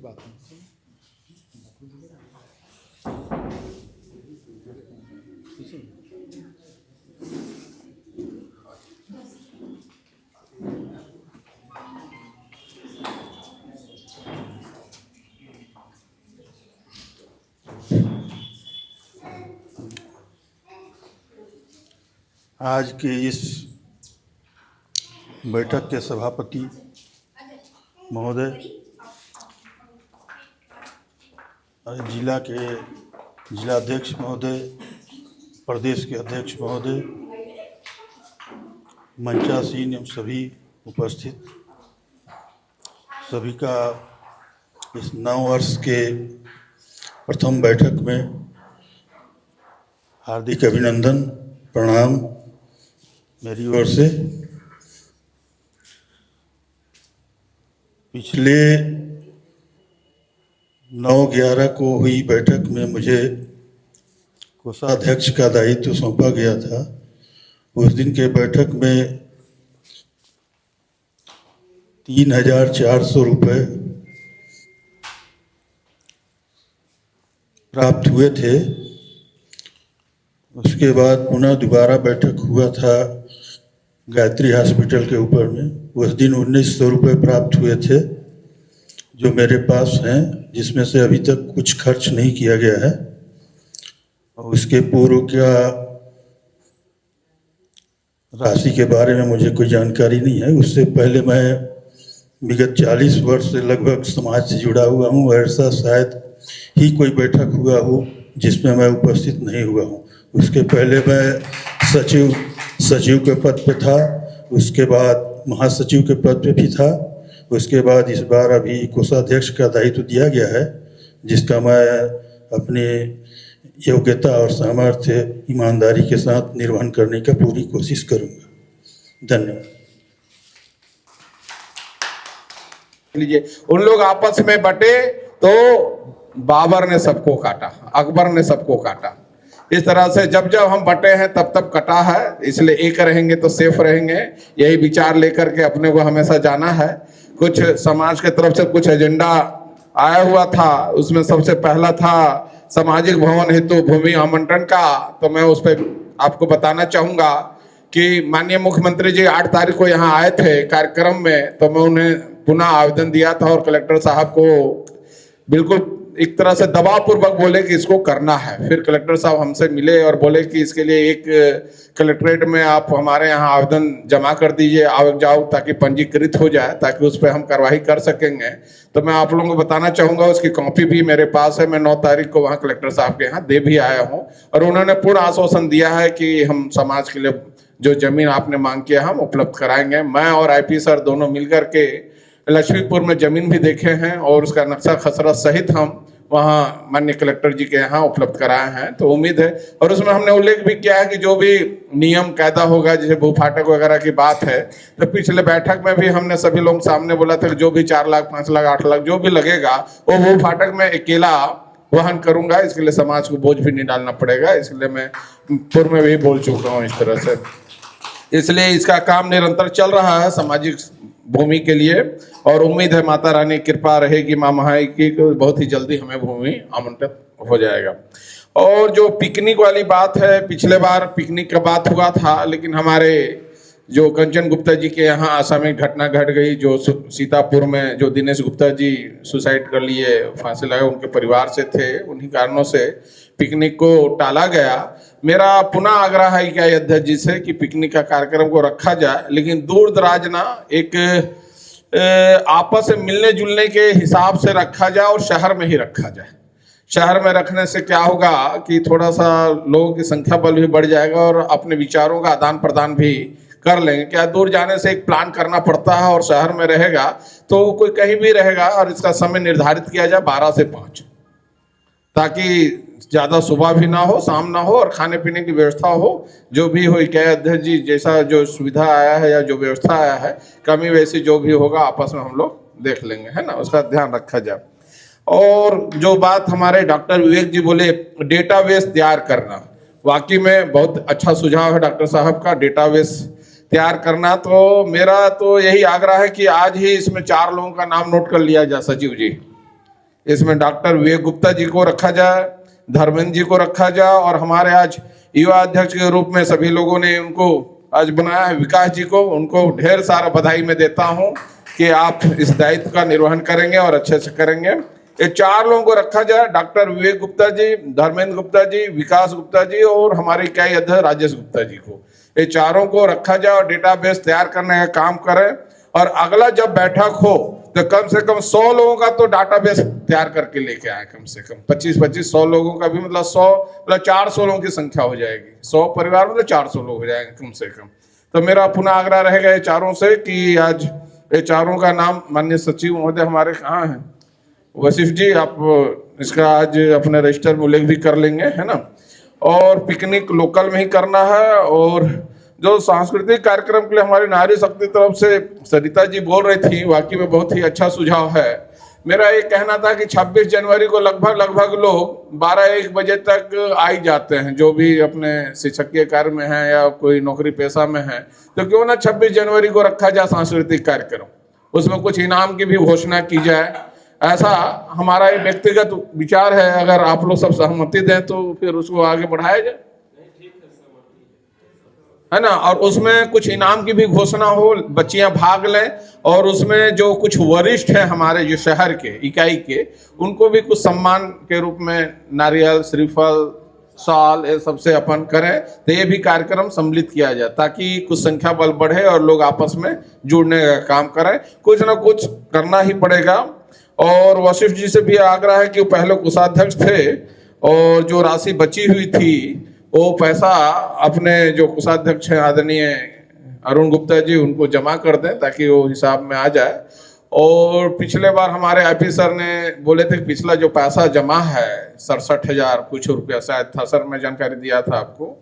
Speaker 16: बात
Speaker 9: आज के इस बैठक के सभापति महोदय, जिला के जिलाध्यक्ष महोदय, प्रदेश के अध्यक्ष महोदय, मंचासीन एवं सभी उपस्थित, सभी का इस नव वर्ष के प्रथम बैठक में हार्दिक अभिनंदन, प्रणाम मेरी ओर से। पिछले 9/11 को हुई बैठक में मुझे कोषाध्यक्ष का दायित्व सौंपा गया था। उस दिन के बैठक में 3,400 रुपये प्राप्त हुए थे। उसके बाद पुनः दोबारा बैठक हुआ था गायत्री हॉस्पिटल के ऊपर में। उस दिन 1900 रुपये प्राप्त हुए थे जो मेरे पास हैं, जिसमें से अभी तक कुछ खर्च नहीं किया गया है। और उसके पूर्व क्या राशि के बारे में मुझे कोई जानकारी नहीं है। उससे पहले मैं विगत 40 वर्ष से लगभग समाज से जुड़ा हुआ हूँ। ऐसा शायद ही कोई बैठक हुआ हो जिसमें मैं उपस्थित नहीं हुआ हूँ। उसके पहले मैं सचिव के पद पे था, उसके बाद महासचिव के पद पे भी था। उसके बाद इस बार अभी कोषाध्यक्ष का दायित्व दिया गया है, जिसका मैं अपने योग्यता और सामर्थ्य ईमानदारी के साथ निर्वहन करने का पूरी कोशिश करूंगा। धन्यवाद।
Speaker 17: लीजिए, उन लोग आपस में बटे तो बाबर ने सबको काटा, अकबर ने सबको काटा। इस तरह से जब जब हम बटे हैं तब तब कटा है, इसलिए एक रहेंगे तो सेफ रहेंगे। यही विचार लेकर के अपने को हमेशा जाना है। कुछ समाज के तरफ से कुछ एजेंडा आया हुआ था, उसमें सबसे पहला था सामाजिक भवन हेतु भूमि आवंटन का। तो मैं उस पर आपको बताना चाहूँगा कि माननीय मुख्यमंत्री जी 8 तारीख को यहाँ आए थे कार्यक्रम में, तो मैं उन्हें पुनः आवेदन दिया था और कलेक्टर साहब को बिल्कुल एक तरह से दबाव पूर्वक बोले कि इसको करना है। फिर कलेक्टर साहब हमसे मिले और बोले कि इसके लिए एक कलेक्ट्रेट में आप हमारे यहाँ आवेदन जमा कर दीजिए, आवक जाओ, ताकि पंजीकृत हो जाए, ताकि उस पर हम कार्रवाई कर सकेंगे। तो मैं आप लोगों को बताना चाहूँगा, उसकी कॉपी भी मेरे पास है। मैं 9 तारीख को वहाँ कलेक्टर साहब के यहाँ दे भी आया हूँ और उन्होंने पूर्ण आश्वासन दिया है कि हम समाज के लिए जो जमीन आपने मांग किया हम उपलब्ध कराएंगे। मैं और आईपी सर दोनों मिलकर के लक्ष्मीपुर में जमीन भी देखे हैं और उसका नक्शा खसरा सहित हम वहाँ माननीय कलेक्टर जी के यहाँ उपलब्ध कराए हैं। तो उम्मीद है, और उसमें हमने उल्लेख भी किया है कि जो भी नियम कायदा होगा, जैसे भू फाटक वगैरह की बात है, तो पिछले बैठक में भी हमने सभी लोग सामने बोला था कि जो भी 4 लाख 5 लाख 8 लाख जो भी लगेगा वो भू फाटक में अकेला वहन करूंगा। इसके लिए समाज को बोझ भी नहीं डालना पड़ेगा, इसलिए मैं पूर्व में भी बोल चुका हूँ इस तरह से। इसलिए इसका काम निरंतर चल रहा है सामाजिक भूमि के लिए, और उम्मीद है माता रानी कृपा रहेगी, माँ महाई की, बहुत ही जल्दी हमें भूमि आवंटित हो जाएगा। और जो पिकनिक वाली बात है, पिछले बार पिकनिक का बात हुआ था, लेकिन हमारे जो कंचन गुप्ता जी के यहाँ असामयिक घटना घट गई, जो सीतापुर में जो दिनेश गुप्ता जी सुसाइड कर लिए, फांसी लगा, उनके परिवार से थे, उन्हीं कारणों से पिकनिक को टाला गया। मेरा पुनः आग्रह है कि अध्यक्ष जी से कि पिकनिक का कार्यक्रम को रखा जाए, लेकिन दूर दराज ना, एक आपस में मिलने जुलने के हिसाब से रखा जाए और शहर में ही रखा जाए। शहर में रखने से क्या होगा कि थोड़ा सा लोगों की संख्या बल भी बढ़ जाएगा और अपने विचारों का आदान प्रदान भी कर लेंगे। क्या दूर जाने से एक प्लान करना पड़ता है, और शहर में रहेगा तो कोई कहीं भी रहेगा। और इसका समय निर्धारित किया जाए 12 से 5, ताकि ज़्यादा सुबह भी ना हो, शाम ना हो, और खाने पीने की व्यवस्था हो। जो भी हो, क्या अध्यक्ष जी जैसा जो सुविधा आया है या जो व्यवस्था आया है, कमी वैसी जो भी होगा आपस में हम लोग देख लेंगे, है ना, उसका ध्यान रखा जाए। और जो बात हमारे डॉक्टर विवेक जी बोले, डेटाबेस तैयार करना, वाकई में बहुत अच्छा सुझाव है डॉक्टर साहब का, डेटाबेस तैयार करना। तो मेरा तो यही आग्रह है कि आज ही इसमें 4 लोगों का नाम नोट कर लिया जाए सचिव जी। इसमें डॉक्टर विवेक गुप्ता जी को रखा जाए, धर्मेंद्र जी को रखा जाए, और हमारे आज युवा अध्यक्ष के रूप में सभी लोगों ने उनको आज बनाया है, विकास जी को, उनको ढेर सारा बधाई मैं देता हूं कि आप इस दायित्व का निर्वहन करेंगे और अच्छे से करेंगे। ये 4 लोगों को रखा जाए, डॉक्टर विवेक गुप्ता जी, धर्मेंद्र गुप्ता जी, विकास गुप्ता जी और हमारे इकाई अध्यक्ष राजेश गुप्ता जी को, ये 4 को रखा जाए और डेटाबेस तैयार करने का काम करें। और अगला जब बैठक हो तो कम से कम 100 लोगों का तो डाटाबेस तैयार करके लेके आए, कम से कम 25-100 लोगों का भी, मतलब 100 मतलब 400 लोगों की संख्या हो जाएगी। 100 परिवार मतलब 400 लोग हो जाएंगे कम से कम। तो मेरा पुनः आग्रह रहेगा ये 4 से कि आज ये 4 का नाम माननीय सचिव महोदय हमारे कहाँ हैं, वसीफ जी, आप इसका आज अपने रजिस्टर में उल्लेख भी कर लेंगे, है ना। और पिकनिक लोकल में ही करना है। और जो सांस्कृतिक कार्यक्रम के लिए हमारी नारी शक्ति तरफ से सरिता जी बोल रही थी, वाकई में बहुत ही अच्छा सुझाव है। मेरा ये कहना था कि 26 जनवरी को लगभग लोग 12-1 बजे तक आ ही जाते हैं, जो भी अपने शिक्षकीय कार्य में हैं या कोई नौकरी पेशा में है, तो क्यों ना 26 जनवरी को रखा जाए सांस्कृतिक कार्यक्रम, उसमें कुछ इनाम की भी घोषणा की जाए। ऐसा हमारा एक व्यक्तिगत विचार है, अगर आप लोग सब सहमति दें तो फिर उसको आगे बढ़ाया जाए। है ना, और उसमें कुछ इनाम की भी घोषणा हो, बच्चियां भाग लें, और उसमें जो कुछ वरिष्ठ हैं हमारे जो शहर के इकाई के, उनको भी कुछ सम्मान के रूप में नारियल, श्रीफल, साल, ये सबसे अपन करें, तो ये भी कार्यक्रम सम्मिलित किया जाए ताकि कुछ संख्या बल बढ़े और लोग आपस में जुड़ने का काम करें। कुछ ना कुछ करना ही पड़ेगा। और वशिष्ठ जी से भी आग्रह है कि वो पहले कोषाध्यक्ष थे और जो राशि बची हुई थी वो पैसा अपने जो कोषाध्यक्ष हैं आदरणीय अरुण गुप्ता जी, उनको जमा कर दें ताकि वो हिसाब में आ जाए। और पिछले बार हमारे आईपी सर ने बोले थे कि पिछला जो पैसा जमा है 67,000 कुछ रुपया शायद था सर, मैं जानकारी दिया था आपको,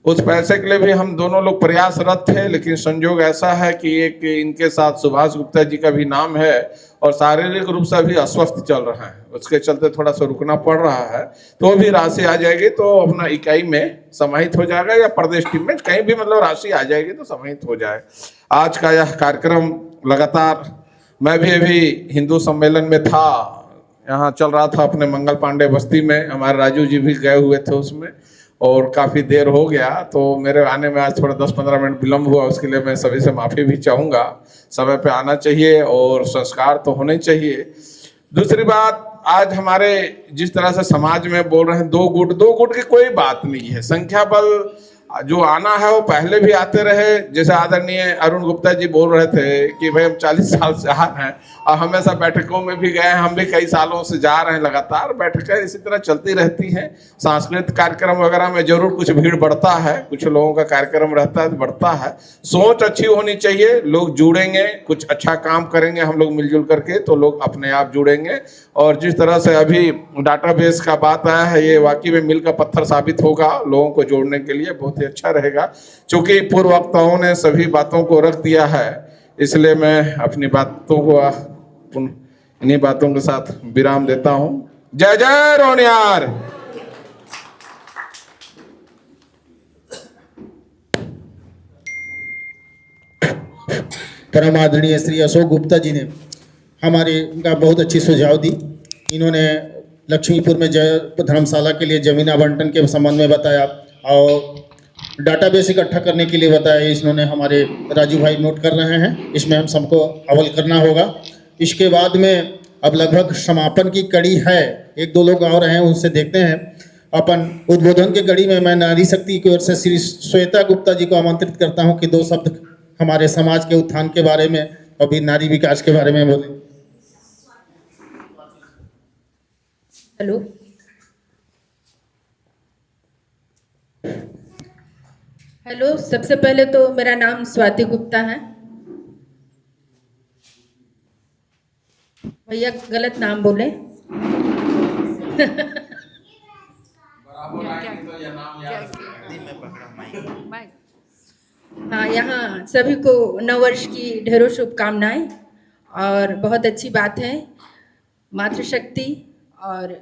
Speaker 17: उस पैसे के लिए भी हम दोनों लोग प्रयासरत थे, लेकिन संजोग ऐसा है कि एक इनके साथ सुभाष गुप्ता जी का भी नाम है और शारीरिक रूप से भी अस्वस्थ चल रहा है, उसके चलते थोड़ा सा रुकना पड़ रहा है। तो भी राशि आ जाएगी तो अपना इकाई में समाहित हो जाएगा या प्रदेश टीम में कहीं भी, मतलब राशि आ जाएगी तो समाहित हो जाए। आज का यह कार्यक्रम लगातार, मैं भी अभी हिंदू सम्मेलन में था, यहाँ चल रहा था अपने मंगल पांडे बस्ती में, हमारे राजू जी भी गए हुए थे उसमें, और काफ़ी देर हो गया तो मेरे आने में आज थोड़ा 10-15 मिनट विलम्ब हुआ, उसके लिए मैं सभी से माफ़ी भी चाहूँगा। समय पे आना चाहिए और संस्कार तो होने चाहिए। दूसरी बात, आज हमारे जिस तरह से समाज में बोल रहे हैं दो गुट की कोई बात नहीं है। संख्या बल जो आना है वो पहले भी आते रहे, जैसे आदरणीय अरुण गुप्ता जी बोल रहे थे कि भाई हम 40 साल से आ रहे हैं और हमेशा बैठकों में भी गए, हम भी कई सालों से जा रहे हैं, लगातार बैठकें इसी तरह चलती रहती हैं। सांस्कृतिक कार्यक्रम वगैरह में जरूर कुछ भीड़ बढ़ता है, कुछ लोगों का कार्यक्रम रहता है तो बढ़ता है। सोच अच्छी होनी चाहिए, लोग जुड़ेंगे, कुछ अच्छा काम करेंगे हम लोग मिलजुल करके तो लोग अपने आप जुड़ेंगे। और जिस तरह से अभी डाटाबेस का बात आया है, ये वाकई में मील का पत्थर साबित होगा लोगों को जोड़ने के लिए, बहुत ही अच्छा रहेगा। चूंकि पूर्व वक्ताओं ने सभी बातों को रख दिया है, इसलिए मैं अपनी बातों को इन्हीं बातों के साथ विराम देता हूं। जय जय रोनियार।
Speaker 1: परम आदरणीय श्री अशोक गुप्ता जी ने हमारे का बहुत अच्छी सुझाव दी। इन्होंने लक्ष्मीपुर में धर्मशाला के लिए जमीन आवंटन के संबंध में बताया और डाटाबेस इकट्ठा करने के लिए बताया। इन्होंने हमारे राजू भाई नोट कर रहे हैं, इसमें हम सबको अमल करना होगा। इसके बाद में अब लगभग समापन की कड़ी है, 1-2 लोग और हैं उनसे देखते हैं। अपन उद्बोधन के कड़ी में मैं नारी शक्ति की ओर से श्री श्वेता गुप्ता जी को आमंत्रित करता हूं कि 2 शब्द हमारे समाज के उत्थान के बारे में और भी नारी विकास के बारे में बोले।
Speaker 5: हेलो, हेलो, सबसे पहले तो मेरा नाम स्वाति गुप्ता है। भैया गलत नाम बोले। हाँ, यहाँ सभी को नववर्ष की ढेरों शुभकामनाएं और बहुत अच्छी बात है। मातृशक्ति और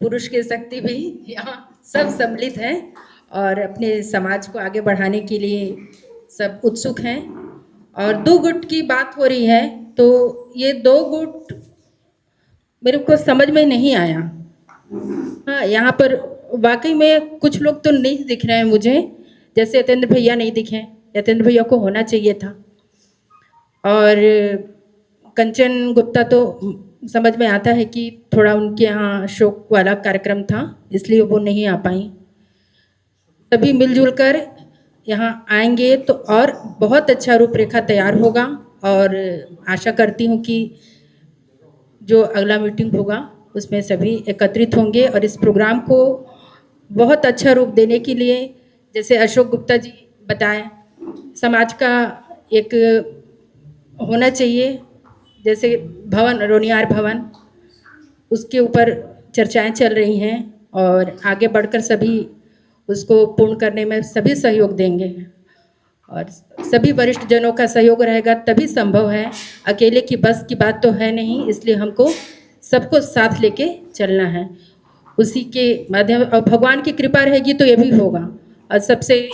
Speaker 5: पुरुष की शक्ति भी यहाँ सब सम्मिलित हैं और अपने समाज को आगे बढ़ाने के लिए सब उत्सुक हैं। और 2 गुट की बात हो रही है तो ये 2 गुट मेरे को समझ में नहीं आया। हाँ, यहाँ पर वाकई में कुछ लोग तो नहीं दिख रहे हैं मुझे, जैसे यतेंद्र भैया नहीं दिखे, यतेंद्र भैया को होना चाहिए था। और कंचन गुप्ता तो समझ में आता है कि थोड़ा उनके यहाँ शोक वाला कार्यक्रम था इसलिए वो नहीं आ पाई। सभी मिलजुल कर यहाँ आएंगे तो और बहुत अच्छा रूपरेखा तैयार होगा और आशा करती हूँ कि जो अगला मीटिंग होगा उसमें सभी एकत्रित होंगे और इस प्रोग्राम को बहुत अच्छा रूप देने के लिए, जैसे अशोक गुप्ता जी बताएं, समाज का एक होना चाहिए, जैसे भवन, रोनियार भवन, उसके ऊपर चर्चाएं चल रही हैं और आगे बढ़कर सभी उसको पूर्ण करने में सभी सहयोग देंगे और सभी वरिष्ठ जनों का सहयोग रहेगा तभी संभव है। अकेले की बस की बात तो है नहीं, इसलिए हमको सबको साथ लेके चलना है। उसी के माध्यम और भगवान की कृपा रहेगी तो ये भी होगा। और सबसे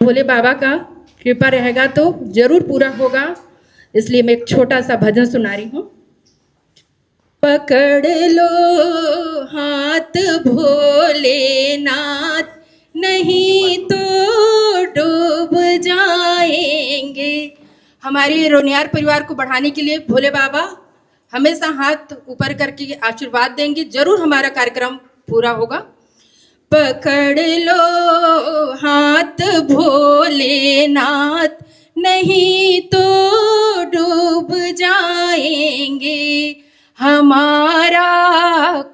Speaker 5: भोले बाबा का कृपा रहेगा तो जरूर पूरा होगा, इसलिए मैं एक छोटा सा भजन सुना रही हूँ। पकड़ लो हाथ भोलेनाथ, नहीं तो डूब जाएंगे। हमारे रोनियार परिवार को बढ़ाने के लिए भोले बाबा हमेशा हाथ ऊपर करके आशीर्वाद देंगे, जरूर हमारा कार्यक्रम पूरा होगा। पकड़ लो हाथ भोलेनाथ, नहीं तो डूब जाएंगे। हमारा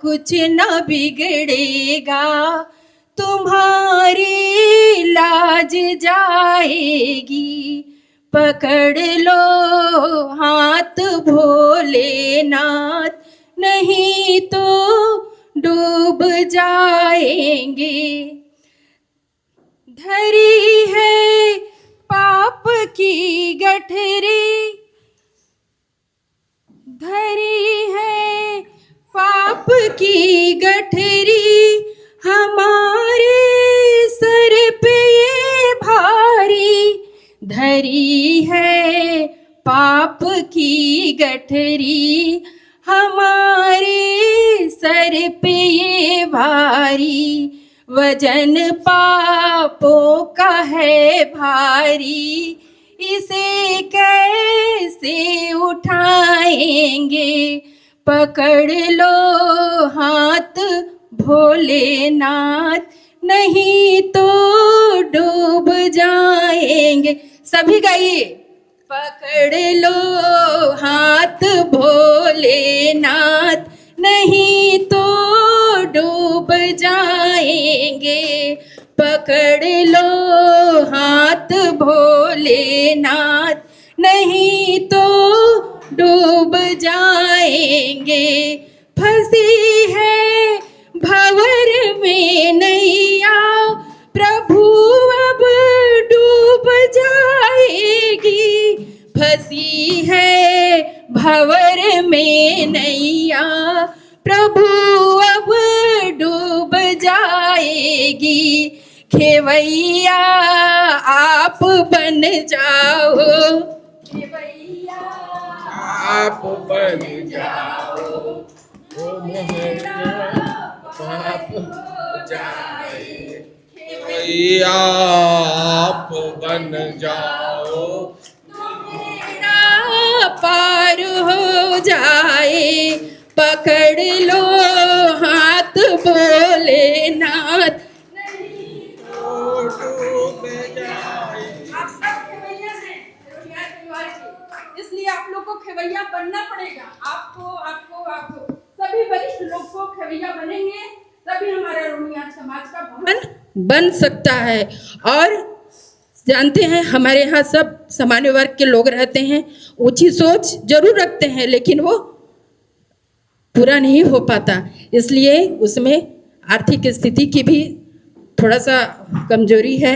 Speaker 5: कुछ न बिगड़ेगा, तुम्हारी लाज जाएगी। पकड़ लो हाथ भोलेनाथ, नहीं तो डूब जाएंगे। धरी है पाप की गठरी, धरी है पाप की गठरी, हमारे सर पे ये भारी। धरी है पाप की गठरी, हमारे सर पे ये भारी। वजन पापों का है भारी, इसे कैसे उठाएंगे। पकड़ लो हाथ भोलेनाथ, नहीं तो डूब जाएंगे। सभी गाइए। पकड़ लो हाथ भोलेनाथ, नहीं तो डूब जाएंगे। पकड़ लो हाथ भोलेनाथ, नहीं तो डूब जाएंगे। फंसी है भंवर में नैया, प्रभु अब डूब जाएगी। फंसी है भंवर में नैया, प्रभु अब डूब जाएगी। खेवैया आप बन जाओ, खेवैया
Speaker 17: आप बन जाओ, ओ मेरा पाप जाए। खेवैया आप बन जाओ,
Speaker 5: मेरा पार हो जाए। पकड़ लो हाथ भोलेनाथ, नहीं तो डूब जाए। आप सब खेवैया हैं रोनियार परिवार के, इसलिए आप लोग को खेवैया बनना पड़ेगा। आपको आपको आपको सभी वरिष्ठ लोग को खेवैया बनेंगे, तभी हमारा रोनियार समाज का भवन बन सकता है। और जानते हैं हमारे यहाँ सब सामान्य वर्ग के लोग रहते हैं, ऊंची सोच जरूर रखते हैं, लेकिन वो पूरा नहीं हो पाता। इसलिए उसमें आर्थिक स्थिति की भी थोड़ा सा कमजोरी है।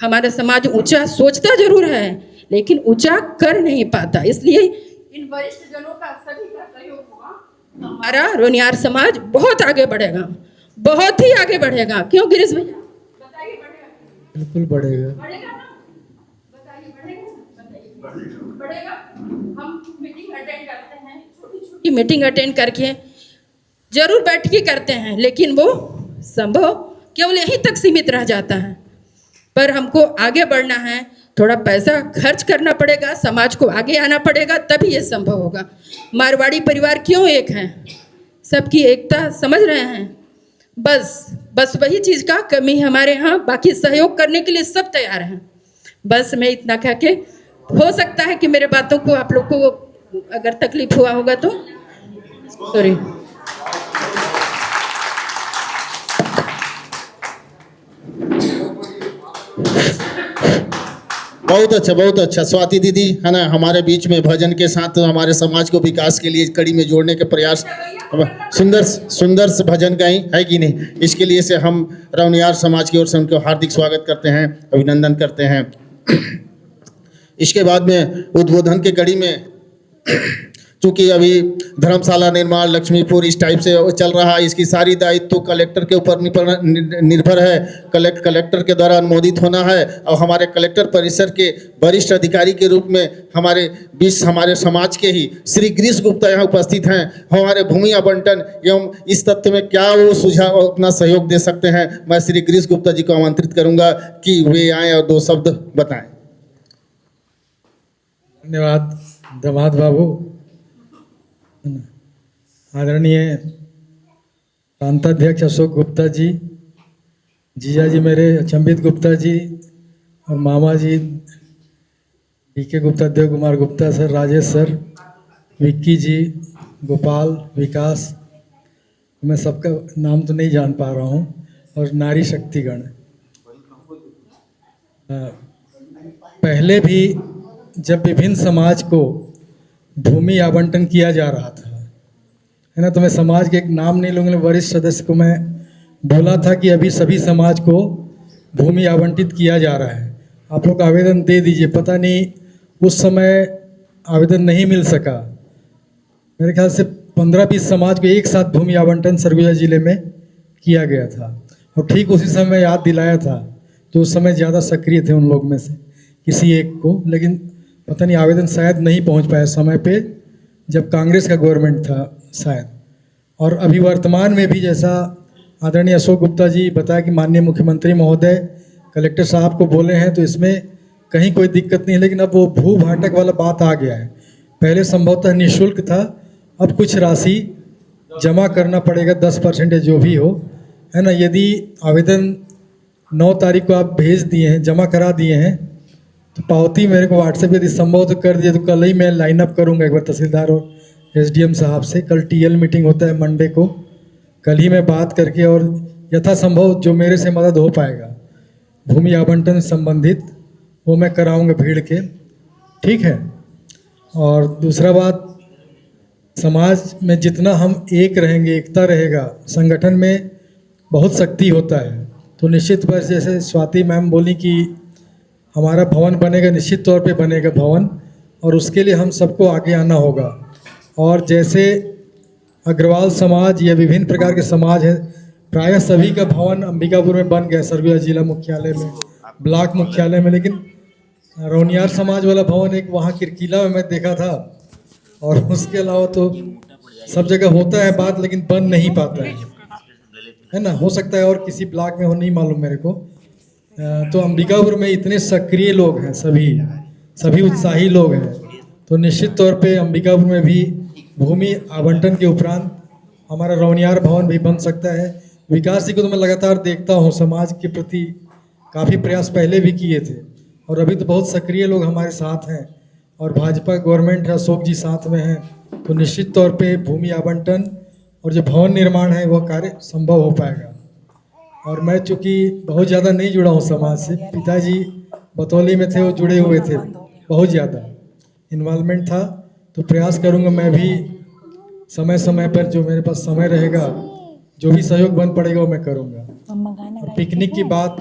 Speaker 5: हमारा समाज ऊंचा सोचता जरूर है, लेकिन ऊंचा कर नहीं पाता। इसलिए इन वरिष्ठ जनों का सभी का सहयोग होगा, हमारा रोनियार समाज बहुत आगे बढ़ेगा, बहुत ही आगे बढ़ेगा। क्यों गिरीश भैया बताइए? बढ़ेगा,
Speaker 11: बिल्कुल बढ़ेगा।
Speaker 5: बढ़ेगा ना? बताइए बढ़ेगा? बताइए बढ़ेगा। हम मीटिंग अटेंड करते हैं, छोटी मीटिंग अटेंड करके जरूर बैठ के करते हैं, लेकिन वो संभव केवल यहीं तक सीमित रह जाता है। पर हमको आगे बढ़ना है, थोड़ा पैसा खर्च करना पड़ेगा, समाज को आगे आना पड़ेगा, तभी ये संभव होगा। मारवाड़ी परिवार क्यों एक है? सबकी एकता समझ रहे हैं। बस वही चीज़ का कमी है हमारे यहाँ, बाकी सहयोग करने के लिए सब तैयार हैं। बस मैं इतना कह के, हो सकता है कि मेरे बातों को आप लोग को अगर तकलीफ हुआ होगा तो सॉरी।
Speaker 1: बहुत अच्छा स्वाति दीदी है ना, हमारे बीच में भजन के साथ हमारे समाज को विकास के लिए कड़ी में जोड़ने के प्रयास, सुंदर से भजन गाई है कि नहीं। इसके लिए से हम रोनियार समाज की ओर से उनको हार्दिक स्वागत करते हैं, अभिनंदन करते हैं। इसके बाद में उद्बोधन के कड़ी में चूँकि अभी धर्मशाला निर्माण लक्ष्मीपुर इस टाइप से चल रहा है, इसकी सारी दायित्व कलेक्टर के ऊपर निर्भर है। कलेक्टर के द्वारा अनुमोदित होना है और हमारे कलेक्टर परिसर के वरिष्ठ अधिकारी के रूप में हमारे बीच हमारे समाज के ही श्री गिरीश गुप्ता यहाँ उपस्थित हैं। हमारे भूमि आवंटन एवं इस तथ्य में क्या वो सुझाव अपना सहयोग दे सकते हैं, मैं श्री गिरीश गुप्ता जी को आमंत्रित करूंगा कि वे आएँ और 2 शब्द बताएं।
Speaker 18: धन्यवाद दामाद बाबू। आदरणीय प्रांताध्यक्ष अशोक गुप्ता जी, जीजा जी मेरे अचंबित गुप्ता जी और मामा जी DK Gupta, Dev Kumar Gupta sir, Rajesh sir, Vicky जी, गोपाल, विकास, मैं सबका नाम तो नहीं जान पा रहा हूँ, और नारी शक्तिगण। पहले भी जब विभिन्न समाज को भूमि आवंटन किया जा रहा था, है ना, तो मैं समाज के एक नाम नहीं लूँगा, वरिष्ठ सदस्य को मैं बोला था कि अभी सभी समाज को भूमि आवंटित किया जा रहा है, आप लोग आवेदन दे दीजिए। पता नहीं उस समय आवेदन नहीं मिल सका, मेरे ख्याल से 15-20 समाज को एक साथ भूमि आवंटन सरगुजा जिले में किया गया था, और ठीक उसी समय याद दिलाया था, तो उस समय ज़्यादा सक्रिय थे उन लोग में से किसी एक को, लेकिन पता नहीं आवेदन शायद नहीं पहुंच पाया समय पे, जब कांग्रेस का गवर्नमेंट था शायद। और अभी वर्तमान में भी जैसा आदरणीय अशोक गुप्ता जी बताया कि माननीय मुख्यमंत्री महोदय कलेक्टर साहब को बोले हैं, तो इसमें कहीं कोई दिक्कत नहीं है, लेकिन अब वो भू भाटक वाला बात आ गया है। पहले संभवतः निःशुल्क था, अब कुछ राशि जमा करना पड़ेगा, 10% जो भी हो, है ना। यदि आवेदन 9 तारीख को आप भेज दिए हैं, जमा करा दिए हैं, तो पावती मेरे को व्हाट्सएप यदि संभव तो कर दिए, तो कल ही मैं लाइन अप करूँगा एक बार तहसीलदार और एसडीएम साहब से। कल टीएल मीटिंग होता है मंडे को, कल ही मैं बात करके और यथासंभव जो मेरे से मदद हो पाएगा भूमि आवंटन संबंधित वो मैं कराऊंगा भीड़ के, ठीक है। और दूसरा बात, समाज में जितना हम एक रहेंगे, एकता रहेगा, संगठन में बहुत शक्ति होता है, तो निश्चित पर जैसे स्वाति मैम बोली कि हमारा भवन बनेगा, निश्चित तौर पे बनेगा भवन, और उसके लिए हम सबको आगे आना होगा। और जैसे अग्रवाल समाज या विभिन्न प्रकार के समाज हैं, प्रायः सभी का भवन अंबिकापुर में बन गया, सरगुजा जिला मुख्यालय में, ब्लॉक मुख्यालय में, लेकिन रौनियार समाज वाला भवन एक वहाँ किरकिला में मैं देखा था, और उसके अलावा तो सब जगह होता है बात, लेकिन बन नहीं पाता है ना। हो सकता है और किसी ब्लॉक में हो, नहीं मालूम मेरे को। तो अंबिकापुर में इतने सक्रिय लोग हैं, सभी उत्साही लोग हैं, तो निश्चित तौर पे अंबिकापुर में भी भूमि आवंटन के उपरांत हमारा रौनियार भवन भी बन सकता है। विकास जी को तो मैं लगातार देखता हूँ, समाज के प्रति काफ़ी प्रयास पहले भी किए थे, और अभी तो बहुत सक्रिय लोग हमारे साथ हैं, और भाजपा गवर्नमेंट है, अशोक जी साथ में हैं, तो निश्चित तौर पे भूमि आवंटन और जो भवन निर्माण है वह कार्य संभव हो पाएगा। और मैं चूँकि बहुत ज़्यादा नहीं जुड़ा हूँ समाज से, पिताजी बतौली में थे, वो जुड़े हुए थे, बहुत ज़्यादा इन्वॉल्वमेंट था, तो प्रयास करूँगा मैं भी समय समय पर जो मेरे पास समय रहेगा, जो भी सहयोग बन पड़ेगा वो मैं करूँगा। और पिकनिक की बात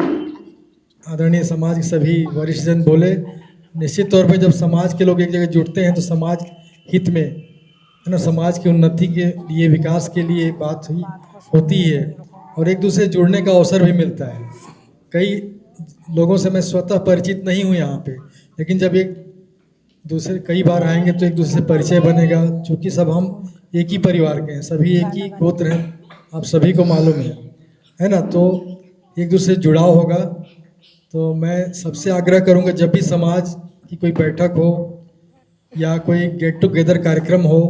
Speaker 18: आदरणीय समाज के सभी वरिष्ठ जन बोले, निश्चित तौर पे जब समाज के लोग एक जगह जुटते हैं तो समाज हित में, है ना, समाज की उन्नति के लिए, विकास के लिए बात होती है, और एक दूसरे जुड़ने का अवसर भी मिलता है। कई लोगों से मैं स्वतः परिचित नहीं हूँ यहाँ पे, लेकिन जब एक दूसरे कई बार आएंगे तो एक दूसरे से परिचय बनेगा, क्योंकि सब हम एक ही परिवार के हैं, सभी एक ही गोत्र हैं, आप सभी को मालूम है ना, तो एक दूसरे से जुड़ाव होगा। तो मैं सबसे आग्रह करूँगा, जब भी समाज की कोई बैठक हो या कोई गेट टुगेदर कार्यक्रम हो,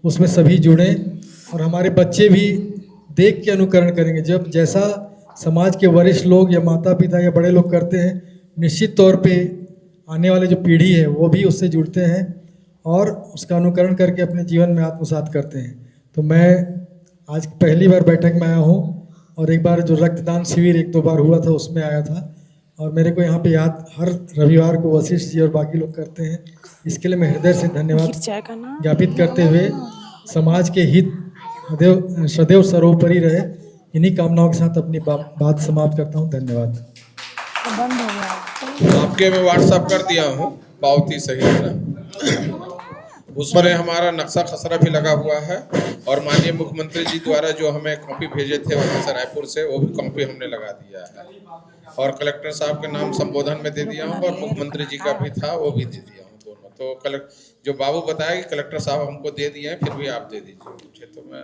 Speaker 18: उसमें सभी जुड़ें, और हमारे बच्चे भी देख के अनुकरण करेंगे। जब जैसा समाज के वरिष्ठ लोग या माता पिता या बड़े लोग करते हैं, निश्चित तौर पे आने वाले जो पीढ़ी है वो भी उससे जुड़ते हैं और उसका अनुकरण करके अपने जीवन में आत्मसात करते हैं। तो मैं आज पहली बार बैठक में आया हूँ, और एक बार जो रक्तदान शिविर 1-2 बार हुआ था उसमें आया था, और मेरे को यहाँ पे याद हर रविवार को वशिष्ठ जी और बाकी लोग करते हैं। इसके लिए मैं हृदय से धन्यवाद ज्ञापित करते हुए समाज के हित सदैव सर्वोपरि रहे, इन्हीं कामनाओं के साथ अपनी बात समाप्त करता हूँ। धन्यवाद।
Speaker 17: आपके मैं व्हाट्सएप कर दिया हूँ पावती सही है। उसमें हमारा नक्शा खसरा भी लगा हुआ है और माननीय मुख्यमंत्री जी द्वारा जो हमें कॉपी भेजे थे वहाँ से रायपुर से, वो भी कॉपी हमने लगा दिया है और कलेक्टर साहब के नाम संबोधन में दे दिया हूँ और मुख्यमंत्री जी का भी था वो भी दे दिया हूँ दोनों। तो जो बाबू बताया कि कलेक्टर साहब हमको दे दिए हैं, फिर भी आप दे दीजिए मुझे, तो मैं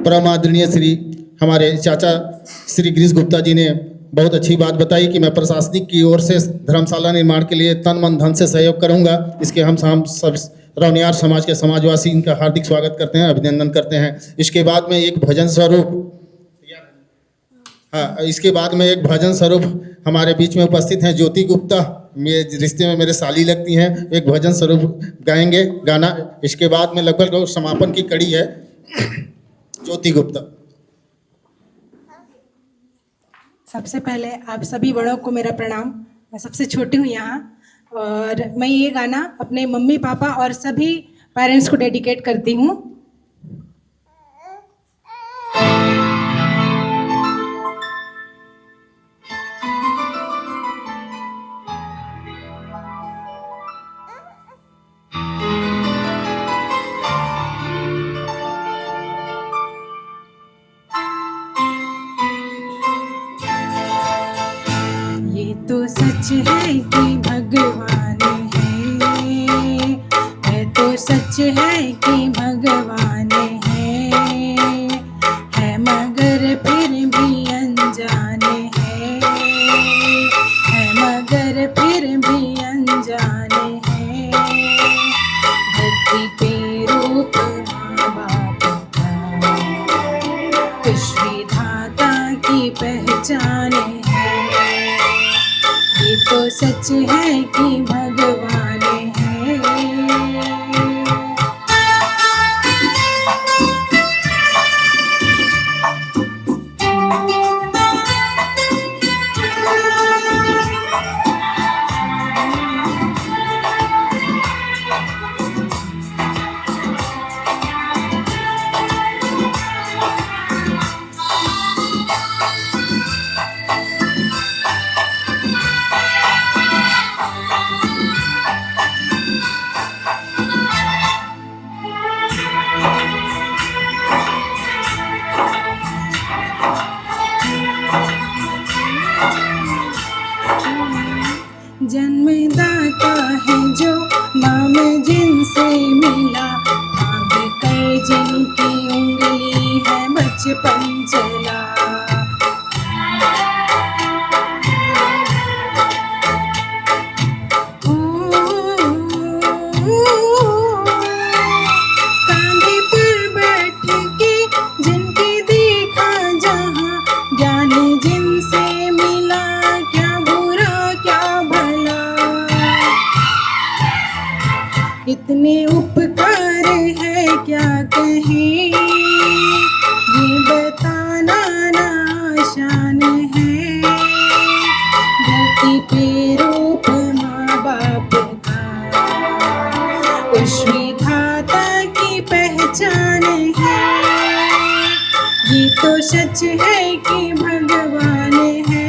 Speaker 1: परम आदरणीय श्री हमारे चाचा श्री गिरीश गुप्ता जी ने बहुत अच्छी बात बताई कि मैं प्रशासनिक की ओर से धर्मशाला निर्माण के लिए तन मन धन से सहयोग करूंगा। इसके हम सब रौनियार समाज के समाजवासी इनका हार्दिक स्वागत करते हैं, अभिनंदन करते हैं। इसके बाद में एक भजन स्वरूप हमारे बीच में उपस्थित हैं ज्योति गुप्ता, मेरे रिश्ते में मेरे साली लगती हैं, एक भजन स्वरूप गाएंगे गाना। इसके बाद में लगभग समापन की कड़ी है ज्योति गुप्ता।
Speaker 2: सबसे पहले आप सभी बड़ों को मेरा प्रणाम। मैं सबसे छोटी हूँ यहाँ और मैं ये गाना अपने मम्मी पापा और सभी पेरेंट्स को डेडिकेट करती हूँ। तो सच है कि भगवान है तो सच है कि भगवान है मगर फिर भी अनजान है मगर फिर भी अनजान है। धरती पे रूप माँ बाप का, विश्व विधाता की पहचान है। ये तो सच है कि भगवान है। जन्मदाता है जो नाम जिनसे मिला, भाग कर जिनकी उंगली है बचपन चला। कांधे पर बैठ के जिनकी देखा जहाँ, ज्ञान जिनसे मिला, क्या बुरा क्या भला। इतने उपकार है क्या कहें, ये बताना ना आसान है। धरती पे रूप माँ बाप का, विश्व विधाता की पहचान है। ये तो सच है कि भगवान है।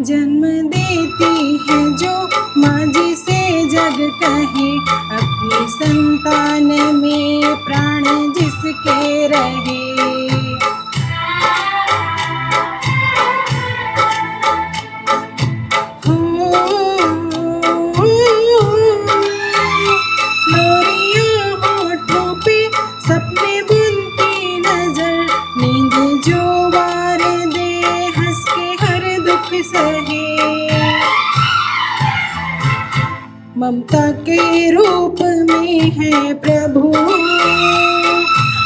Speaker 2: जन्म देती है जो माँ जी से जग कहे, अपनी संतान में प्राण जिसके रहे। लोरियों होठों पे सपने बुनती नजर, नींद जो वार दे हंस के हर दुख सहे। ममता के रूप में है प्रभु,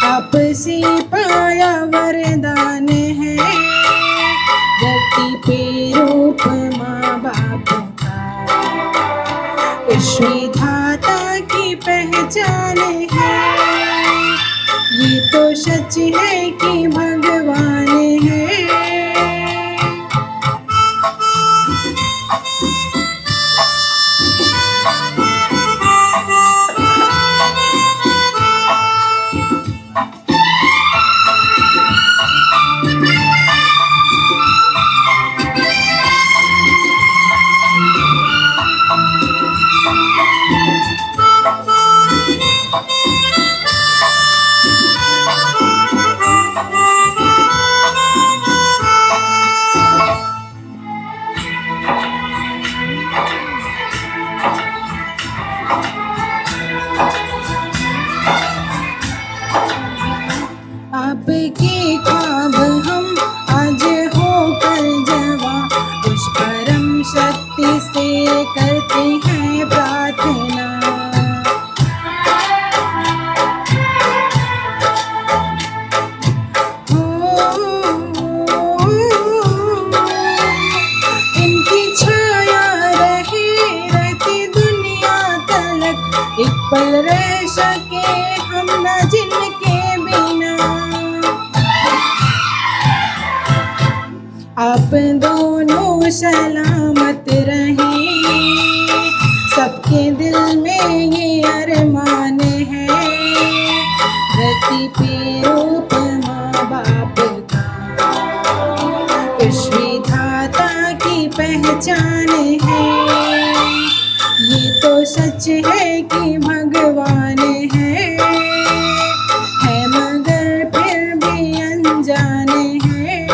Speaker 2: आपसे पाया वरदान है, धरती पे रूप माँ बाप का, विश्व धाता की पहचान है। ये तो सच है कि भगवान है। आपके ख्वाब हम आज होकर जवां, उस परम शक्ति से करते हैं प्रार्थना। इनकी छाया रहे रहती दुनिया तलक, एक पल रह सके हम न जिनके बिना। आप दोनों सलामत रहें, सबके दिल में ये अरमान है, धरती पे रूप माँ बाप का, विश्व धाता की पहचान है। ये तो सच है कि भगवान है मगर फिर भी अनजान है,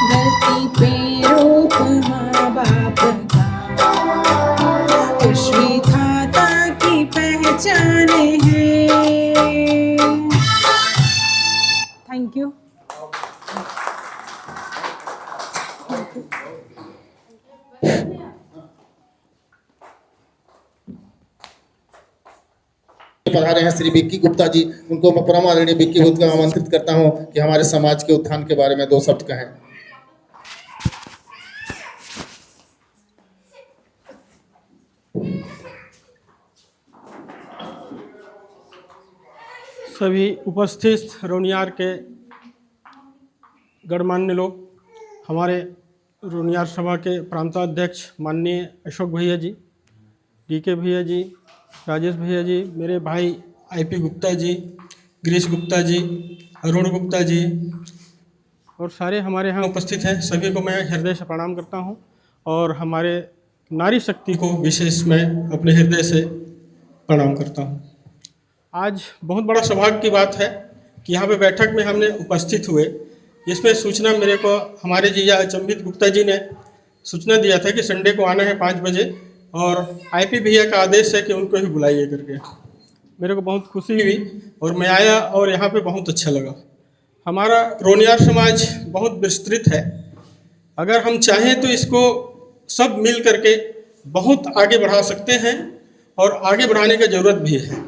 Speaker 2: धरती पे रूप माँ बाप का, विश्व धाता की पहचान है। Thank you.
Speaker 1: पधारे हैं श्री विक्की गुप्ता जी, उनको मैं परम आदरणीय विक्की भूत का आमंत्रित करता हूं कि हमारे समाज के उत्थान के बारे में दो शब्द कहें।
Speaker 14: सभी उपस्थित रोनियार के गणमान्य लोग, हमारे रोनियार सभा के प्रांताध्यक्ष माननीय अशोक भैया जी, डीके भैया जी, राजेश भैया जी, मेरे भाई आईपी गुप्ता जी, गिरीश गुप्ता जी, अरुण गुप्ता जी और सारे हमारे यहाँ उपस्थित हैं, सभी को मैं हृदय से प्रणाम करता हूँ। और हमारे नारी शक्ति को विशेष मैं अपने हृदय से प्रणाम करता हूँ। आज बहुत बड़ा सौभाग्य की बात है कि यहाँ पे बैठक में हमने उपस्थित हुए, जिसमें सूचना मेरे को हमारे जीजा अचंभित गुप्ता जी ने सूचना दिया था कि संडे को आना है 5 बजे, और आईपी भैया का आदेश है कि उनको ही बुलाइए करके। मेरे को बहुत खुशी हुई और मैं आया और यहाँ पे बहुत अच्छा लगा। हमारा रोनियार समाज बहुत विस्तृत है, अगर हम चाहें तो इसको सब मिल करके बहुत आगे बढ़ा सकते हैं और आगे बढ़ाने की ज़रूरत भी है।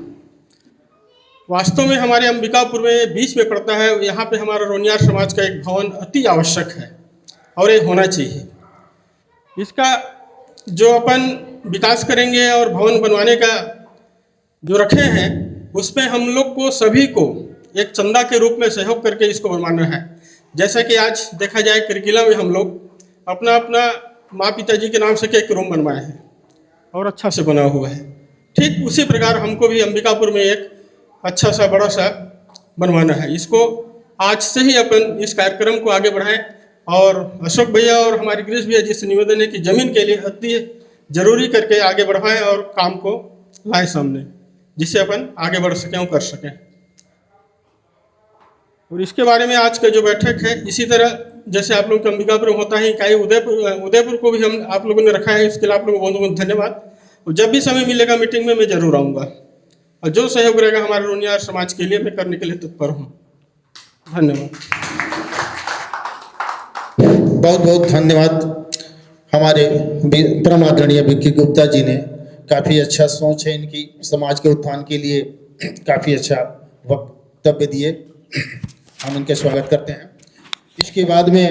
Speaker 14: वास्तव में हमारे अंबिकापुर में बीच में पड़ता है, यहाँ पे हमारा रोनियार समाज का एक भवन अति आवश्यक है और ये होना चाहिए। इसका जो अपन विकास करेंगे और भवन बनवाने का जो रखे हैं, उसमें हम लोग को सभी को एक चंदा के रूप में सहयोग करके इसको बनवाना है। जैसा कि आज देखा जाए किरकिला में हम लोग अपना अपना माँ पिताजी के नाम से एक रूम बनवाए हैं और अच्छा से बना हुआ है। ठीक उसी प्रकार हमको भी अंबिकापुर में एक अच्छा सा बड़ा सा बनवाना है। इसको आज से ही अपन इस कार्यक्रम को आगे बढ़ाएं और अशोक भैया और हमारे गिरीश भैया जी से निवेदन है कि ज़मीन के लिए अति जरूरी करके आगे बढ़ाएं और काम को लाएं सामने, जिससे अपन आगे बढ़ सकें और कर सकें। और इसके बारे में आज का जो बैठक है, इसी तरह जैसे आप लोगों का अंबिकापुर में होता है, इकाई उदयपुर को भी हम आप लोगों ने रखा है, इसके लिए आप लोगों को बहुत बहुत धन्यवाद। और जब भी समय मिलेगा मीटिंग में मैं जरूर आऊँगा और जो सहयोग रहेगा हमारे रोनियार समाज के लिए मैं करने के लिए तत्पर हूँ। धन्यवाद।
Speaker 1: बहुत बहुत धन्यवाद। हमारे परम आदरणीय विक्की गुप्ता जी ने काफ़ी अच्छा सोच है इनकी, समाज के उत्थान के लिए काफ़ी अच्छा वक्तव्य दिए, हम इनके स्वागत करते हैं। इसके बाद में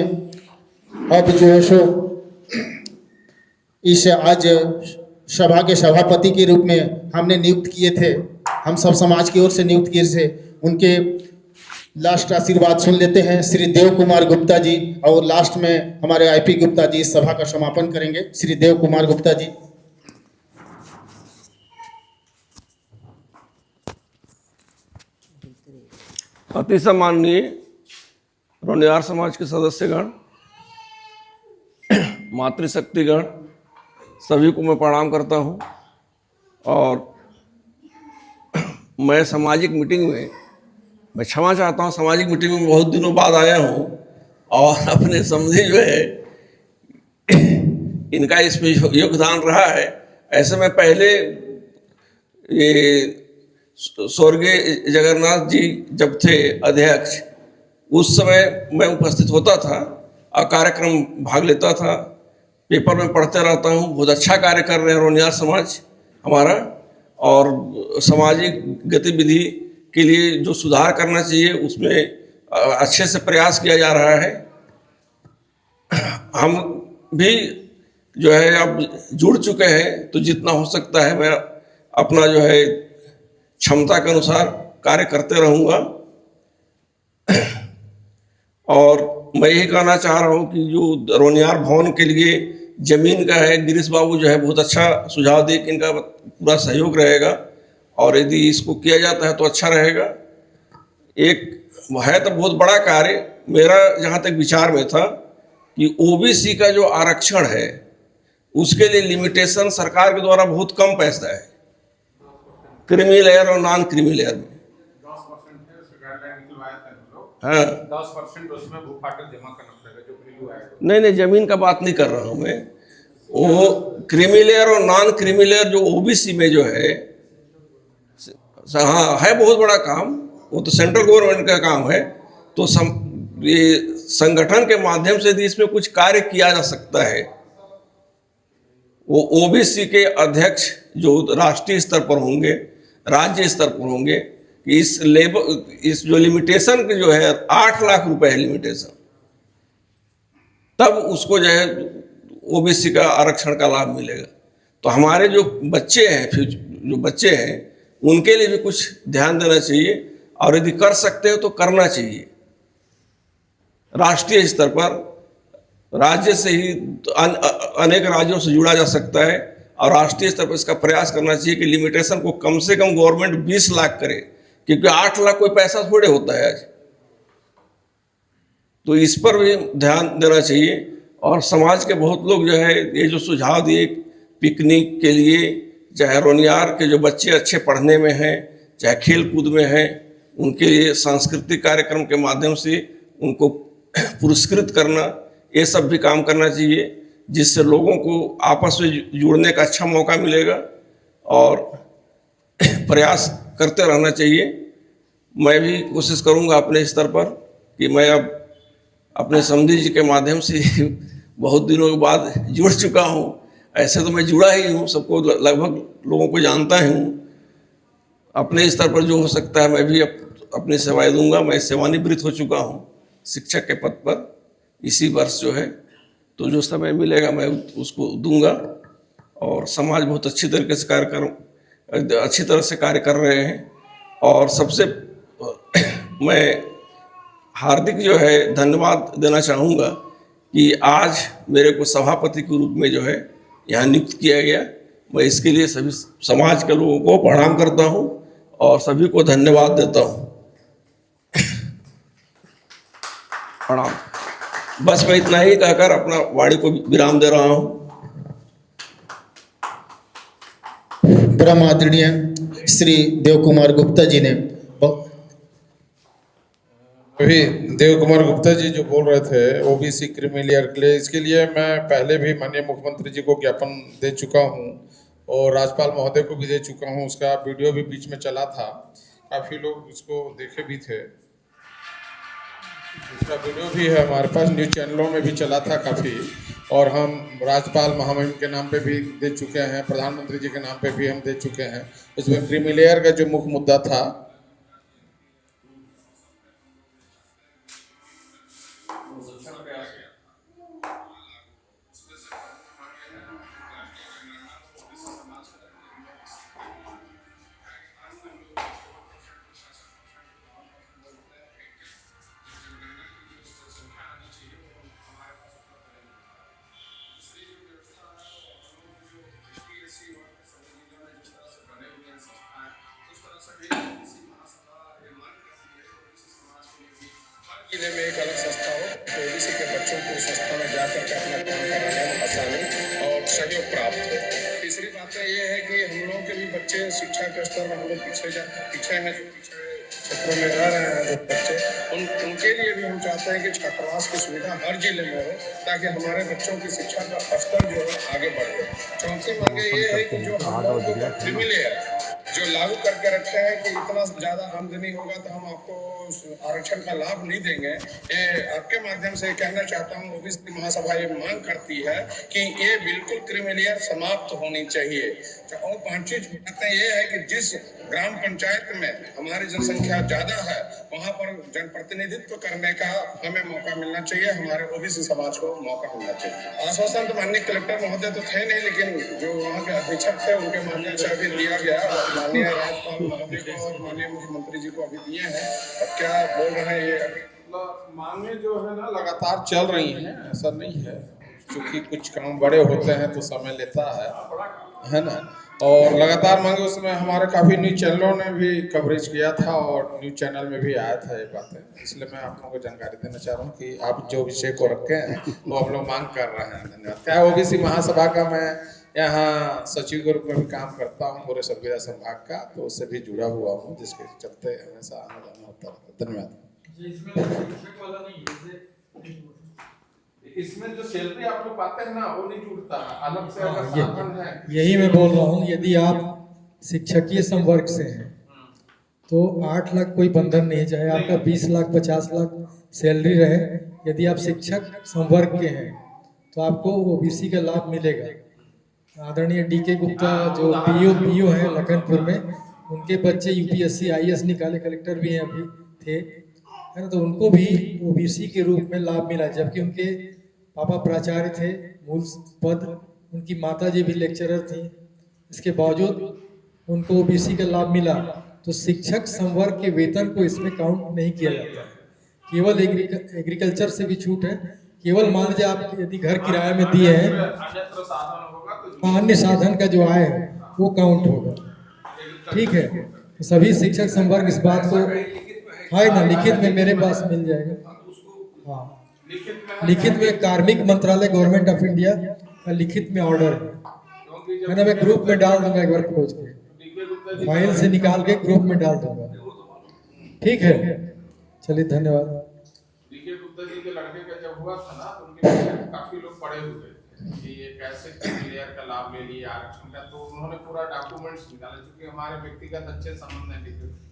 Speaker 1: अब जो है सो इस आज सभा के सभापति के रूप में हमने नियुक्त किए थे, हम सब समाज की ओर से नियुक्त किए थे, उनके लास्ट आशीर्वाद सुन लेते हैं श्री देव कुमार गुप्ता जी, और लास्ट में हमारे आईपी गुप्ता जी इस सभा का समापन करेंगे। श्री देव कुमार गुप्ता जी।
Speaker 19: अति सम्माननीय रोनियार समाज के सदस्यगण, मातृशक्तिगण, सभी को मैं प्रणाम करता हूं। और मैं सामाजिक मीटिंग में, मैं क्षमा चाहता हूं, सामाजिक मीटिंग में बहुत दिनों बाद आया हूं और अपने समझे जो है इनका इसमें योगदान रहा है। ऐसे में पहले ये स्वर्गीय जगन्नाथ जी जब थे अध्यक्ष, उस समय मैं उपस्थित होता था और कार्यक्रम भाग लेता था, पेपर में पढ़ते रहता हूँ। बहुत अच्छा कार्य कर रहे हैं रोनियार समाज हमारा, और सामाजिक गतिविधि के लिए जो सुधार करना चाहिए उसमें अच्छे से प्रयास किया जा रहा है। हम भी जो है अब जुड़ चुके हैं, तो जितना हो सकता है मैं अपना जो है क्षमता के अनुसार कार्य करते रहूँगा। और मैं यही कहना चाह रहा हूँ कि जो रोनियार भवन के लिए जमीन का है, गिरीश बाबू जो है बहुत अच्छा सुझाव दे कि इनका पूरा सहयोग रहेगा, और यदि इसको किया जाता है तो अच्छा रहेगा। एक है तो बहुत बड़ा कार्य, मेरा जहाँ तक विचार में था कि ओबीसी का जो आरक्षण है उसके लिए लिमिटेशन सरकार के द्वारा बहुत कम पैसा है, क्रीमी लेयर और नॉन क्रीमी लेयर में 10% हाँ
Speaker 17: 10% उसमें भूफाटक जमा करना पड़ेगा जो वैल्यू आएगा।
Speaker 19: नहीं, जमीन का बात नहीं कर रहा हूँ मैं, वो क्रीमी लेयर और नॉन क्रीमी लेयर जो ओबीसी में जो है, हाँ है बहुत बड़ा काम, वो तो सेंट्रल गवर्नमेंट का काम है। तो ये संगठन के माध्यम से यदि इसमें कुछ कार्य किया जा सकता है, वो ओबीसी के अध्यक्ष जो राष्ट्रीय स्तर पर होंगे, राज्य स्तर पर होंगे, इस जो लिमिटेशन की जो है 8 लाख रुपए है लिमिटेशन, तब उसको जो है ओबीसी का आरक्षण का लाभ मिलेगा। तो हमारे जो बच्चे हैं, जो बच्चे हैं उनके लिए भी कुछ ध्यान देना चाहिए, और यदि कर सकते हो तो करना चाहिए। राष्ट्रीय स्तर पर राज्य से ही अनेक राज्यों से जुड़ा जा सकता है, और राष्ट्रीय स्तर पर इसका प्रयास करना चाहिए कि लिमिटेशन को कम से कम गवर्नमेंट 20 लाख करे, क्योंकि 8 लाख कोई पैसा थोड़े होता है आज। तो इस पर भी ध्यान देना चाहिए। और समाज के बहुत लोग जो है ये जो सुझाव दिए पिकनिक के लिए, चाहे रोनियार के जो बच्चे अच्छे पढ़ने में हैं, चाहे खेल कूद में हैं, उनके लिए सांस्कृतिक कार्यक्रम के माध्यम से उनको पुरस्कृत करना, ये सब भी काम करना चाहिए, जिससे लोगों को आपस में जुड़ने का अच्छा मौका मिलेगा, और प्रयास करते रहना चाहिए। मैं भी कोशिश करूंगा अपने स्तर पर कि मैं अब अपने समधी जी के माध्यम से बहुत दिनों के बाद जुड़ चुका हूं। ऐसे तो मैं जुड़ा ही हूं, सबको लगभग लोगों को जानता ही हूं। अपने स्तर पर जो हो सकता है मैं भी अपनी सेवाएं दूंगा। मैं सेवानिवृत्त हो चुका हूं शिक्षक के पद पर इसी वर्ष जो है, तो जो समय मिलेगा मैं उसको दूंगा। और समाज बहुत अच्छी तरीके से अच्छी तरह से कार्य कर रहे हैं। और सबसे मैं हार्दिक जो है धन्यवाद देना चाहूँगा कि आज मेरे को सभापति के रूप में जो है यहाँ नियुक्त किया गया। मैं इसके लिए सभी समाज के लोगों को प्रणाम करता हूँ और सभी को धन्यवाद देता हूँ। प्रणाम। बस मैं इतना ही कहकर अपना वाणी को विराम दे रहा हूँ।
Speaker 1: परम आदरणीय श्री देव कुमार गुप्ता जी ने
Speaker 17: अभी देव कुमार गुप्ता जी जो बोल रहे थे ओबीसी क्रीमी लेयर के लिए, इसके लिए मैं पहले भी माननीय मुख्यमंत्री जी को ज्ञापन दे चुका हूं और राज्यपाल महोदय को भी दे चुका हूं। उसका वीडियो भी बीच में चला था, काफ़ी लोग उसको देखे भी थे। उसका वीडियो भी है हमारे पास, न्यूज़ चैनलों में भी चला था काफ़ी। और हम राज्यपाल महामहिम के नाम पे भी दे चुके हैं, प्रधानमंत्री जी के नाम पे भी हम दे चुके हैं। इसमें क्रीमी लेयर का जो मुख्य मुद्दा था भीषण प्रयास किया। जिले में एक अलग संस्था हो तो ओबीसी के बच्चों को संस्था में जाकर के अपना काम कराने में आसानी और सहयोग प्राप्त हो। तीसरी बात ये है कि हम लोग के भी बच्चे शिक्षा के स्तर में हम लोग पीछे हैं, जो पिछड़े क्षेत्रों में रह रहे हैं जो बच्चे, उनके लिए भी हम चाहते हैं कि छात्रावास की सुविधा हर जिले में हो ताकि हमारे बच्चों की शिक्षा का स्तर जो है आगे बढ़े। चौथी मांगे ये है कि जो हम लोग क्रीमी लेयर जो लागू करके रखे हैं कि इतना ज़्यादा आमदनी होगा तो हम आपको आरक्षण का लाभ नहीं देंगे। ये आपके माध्यम से कहना चाहता हूँ, ओबीसी महासभा ये मांग करती है कि ये बिल्कुल क्रीमी लेयर समाप्त होनी चाहिए। और पांचवी बातें ये है कि जिस ग्राम पंचायत में हमारी जनसंख्या ज़्यादा है वहाँ पर जनप्रतिनिधित्व करने का हमें मौका मिलना चाहिए, हमारे ओबीसी समाज को मौका मिलना चाहिए। आश्वासन तो माननीय कलेक्टर महोदय तो थे नहीं, लेकिन जो वहाँ के अधीक्षक थे उनके माध्यम से अभी दिया गया, माननीय राज्यपाल महोदय को और माननीय मुख्यमंत्री जी को अभी दिए हैं। अब क्या बोल रहे हैं ये मांगे जो है ना लगातार चल रही हैं, ऐसा नहीं है, क्योंकि कुछ काम बड़े होते हैं तो समय लेता है ना। और लगातार मांगे उसमें हमारे काफ़ी न्यूज़ चैनलों ने भी कवरेज किया था और न्यूज़ चैनल में भी आया था ये बातें, इसलिए मैं आप लोगों को जानकारी देना चाह रहा हूँ कि आप जो विषय को रखे हैं वो हम लोग मांग कर रहे हैं। धन्यवाद। क्या ओबीसी महासभा का मैं यहाँ सचिव के रूप में भी काम करता हूँ पूरे सरगुजा संभाग का, तो उससे भी जुड़ा हुआ हूँ, जिसके चलते हमेशा आना जाना होता है। धन्यवाद। इसमें जो सैलरी आप लोग पाते हैं ना वो नहीं जुड़ता, अलग से अगर साधन है।
Speaker 18: यही मैं बोल रहा हूँ, यदि आप शिक्षकीय संवर्ग से हैं तो 8 लाख कोई बंधन नहीं है, चाहे आपका 20 लाख 50 लाख सैलरी रहे। यदि आप शिक्षक संवर्ग के हैं तो आपको ओबीसी का लाभ मिलेगा। आदरणीय डीके गुप्ता जो पीओ हैं लखनपुर में, उनके बच्चे यूपीएससी आईएएस निकाले, कलेक्टर भी हैं अभी थे, है ना, तो उनको भी ओबीसी के रूप में लाभ मिला, जबकि उनके पापा प्राचार्य थे मूल पद, उनकी माता जी भी लेक्चरर थी, इसके बावजूद उनको ओबीसी का लाभ मिला। तो शिक्षक संवर्ग के वेतन को इसमें काउंट नहीं किया जाता है, केवल एग्रीकल्चर से भी छूट है। केवल मान लीजिए आप यदि घर किराए में दिए हैं, अन्य साधन का जो आय है वो काउंट होगा। ठीक है, तो सभी शिक्षक संवर्ग इस बात को है ना, लिखित में मेरे पास मिल जाएगा। हाँ, लिखित में कार्मिक मंत्रालय गवर्नमेंट ऑफ इंडिया का लिखित में ऑर्डर है ना, मैं ग्रुप में डाल दूंगा, एक बार खोज के फाइल से निकाल के ग्रुप में डाल दूंगा। ठीक है, चलिए धन्यवाद।
Speaker 17: डीके गुप्ता जी के लड़के का जब हुआ था ना तो उनके पीछे काफी लोग पड़े हुए कि ये कैसे क्लियर का लाभ ले लिया आरक्षण का, तो उन्होंने पूरा डॉक्यूमेंट्स निकाले, क्योंकि हमारे व्यक्तिगत अच्छे संबंध है।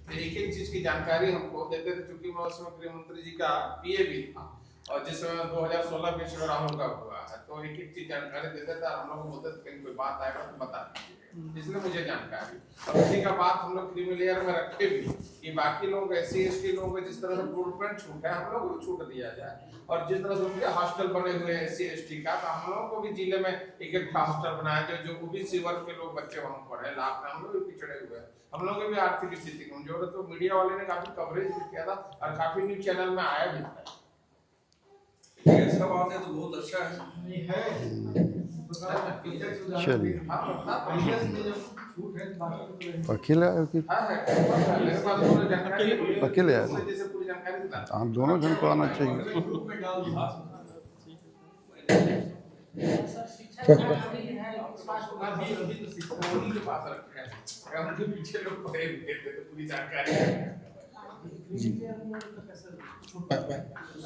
Speaker 17: तो एक चीज की जानकारी हमको देते थे, क्योंकि मैं उसमें गृह मंत्री जी का पीए भी था और जिस समय 2016 में श्री राहुल का हुआ है, तो एक चीज जानकारी देते थे, हम लोग बोलते थे कहीं कोई बात आएगा तो बता दीजिए, इसलिए मुझे जानकारी। और उसी का बात हम लोग क्रीमी लेयर में रखे भी कि बाकी लोग SC ST लोगों को जिस तरह से प्रूवमेंट छूट है हम लोग को छूट दिया जाए, और जिस तरह से उनके हॉस्टल बने हुए हैं SC ST का, तो हम लोगों को भी जिले में एक हॉस्टल बनाया जाए जो ओबीसी वर्ग के लोग बच्चे वहाँ पढ़े, लाभ में हम लोग भी पिछड़े हुए हैं, हम लोग की भी आर्थिक स्थिति कमजोर है। तो मीडिया वाले ने काफी कवरेज भी किया था और काफी न्यूज चैनल में आया भी था। सब आपने तो बहुत अच्छा है।
Speaker 16: चलिए अकेले आए कि अकेले आए? हम दोनों जन को आना चाहिए।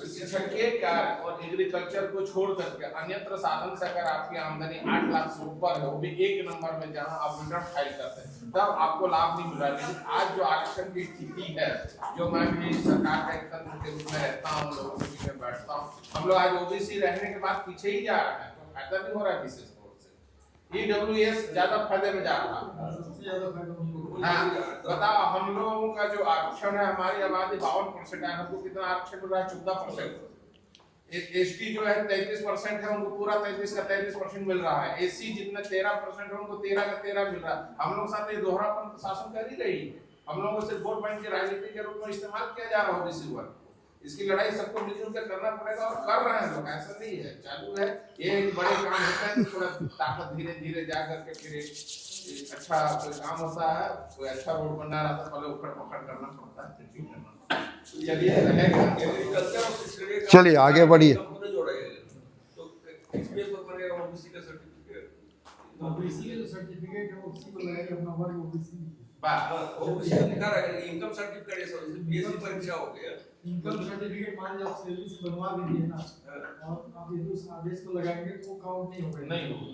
Speaker 17: शिक्षकीय कार्य और एग्रीकल्चर को छोड़ करके अन्यत्र साधन से अगर आपकी आमदनी 8 लाख से ऊपर है, वो भी एक नंबर में जहां आप रिटर्न फाइल करते हैं, तब आपको लाभ नहीं मिल रहा। लेकिन आज जो आरक्षण की स्थिति है, जो मैं भी सरकार का एक तंत्र के रूप में रहता हूँ, लोगों के बीच में बैठता हूँ, हम लोग आज ओबीसी रहने के बाद पीछे ही जा रहे हैं, तो फायदा नहीं हो रहा है विशेष तौर से। EWS ज्यादा फायदे में जा रहा है। हाँ, बताओ हम लोगों का जो आरक्षण है, हमारी आबादी 52% है, हमको कितना आरक्षण मिल रहा है? 14%। एसटी जो है 33% है, उनको पूरा 33 का 33% मिल रहा है। एससी जितने 13% है, उनको 13 का 13 मिल रहा है। हम लोग साथ ये दोहरापन शासन कर ही रही है। हम लोगों को सिर्फ वोट बैंक की राजनीति के रूप में इस्तेमाल किया जा रहा है ओबीसी वर्ग। इसकी लड़ाई सबको मिलजुल कर करना पड़ेगा और कर रहे हैं लोग, ऐसा नहीं है, चालू है। ये एक बड़े काम होता है, थोड़ा ताकत धीरे धीरे जा करके फिर एक अच्छा कोई काम होता है, कोई अच्छा रोड बनना रहा था, पहले उखड़ पकड़ करना पड़ता है, ठीक है। चलिए रहेगा,
Speaker 16: चलिए आगे बढ़िए।
Speaker 19: इनकम सर्टिफिकेट परीक्षा हो गया,
Speaker 18: इनकम सर्टिफिकेट मान लीजिए आप सैलरी से बनवा दीजिए ना, और आप इस आदेश को लगाएंगे तो काउंट नहीं होगा।
Speaker 19: नहीं होगा,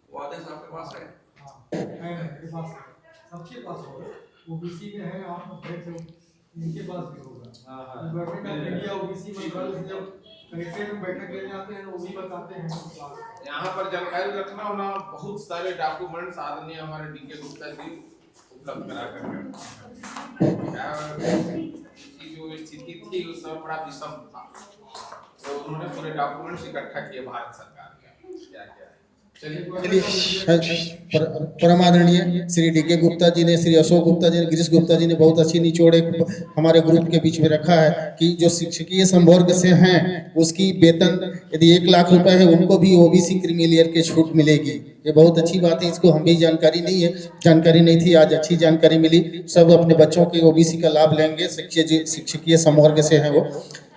Speaker 19: वो आदेश आपके पास है?
Speaker 18: हाँ है, मेरे पास है, सबके पास होगा। ओबीसी में है, आप इनके पास भी होगा। गवर्नमेंट ऑफ इंडिया ओबीसी मंत्रालय से जब कलेक्ट्रेट में बैठक लेने आते हैं वो भी बताते हैं।
Speaker 17: यहाँ पर जानकारी रखना होना, बहुत सारे डॉक्यूमेंट्स आदरणीय हमारे डीके गुप्ता जी उपलब्ध करा करके जो स्थिति थी उस समय बड़ा विषम था, तो उन्होंने पूरे डॉक्यूमेंट्स इकट्ठा किए भारत सरकार के क्या क्या है।
Speaker 1: चलिए परमादरणीय श्री डीके गुप्ता जी ने, श्री अशोक गुप्ता जी ने, गिरीश गुप्ता जी ने बहुत अच्छी निचोड़ एक हमारे ग्रुप के बीच में रखा है कि जो शिक्षकीय संवर्ग से हैं उसकी वेतन यदि 1 लाख रुपए है, उनको भी ओबीसी क्रीमी लेयर के छूट मिलेगी। ये बहुत अच्छी बात है, इसको हम भी जानकारी नहीं थी, आज अच्छी जानकारी मिली। सब अपने बच्चों के ओबीसी का लाभ लेंगे, शिक्षकीय संवर्ग से हैं वो।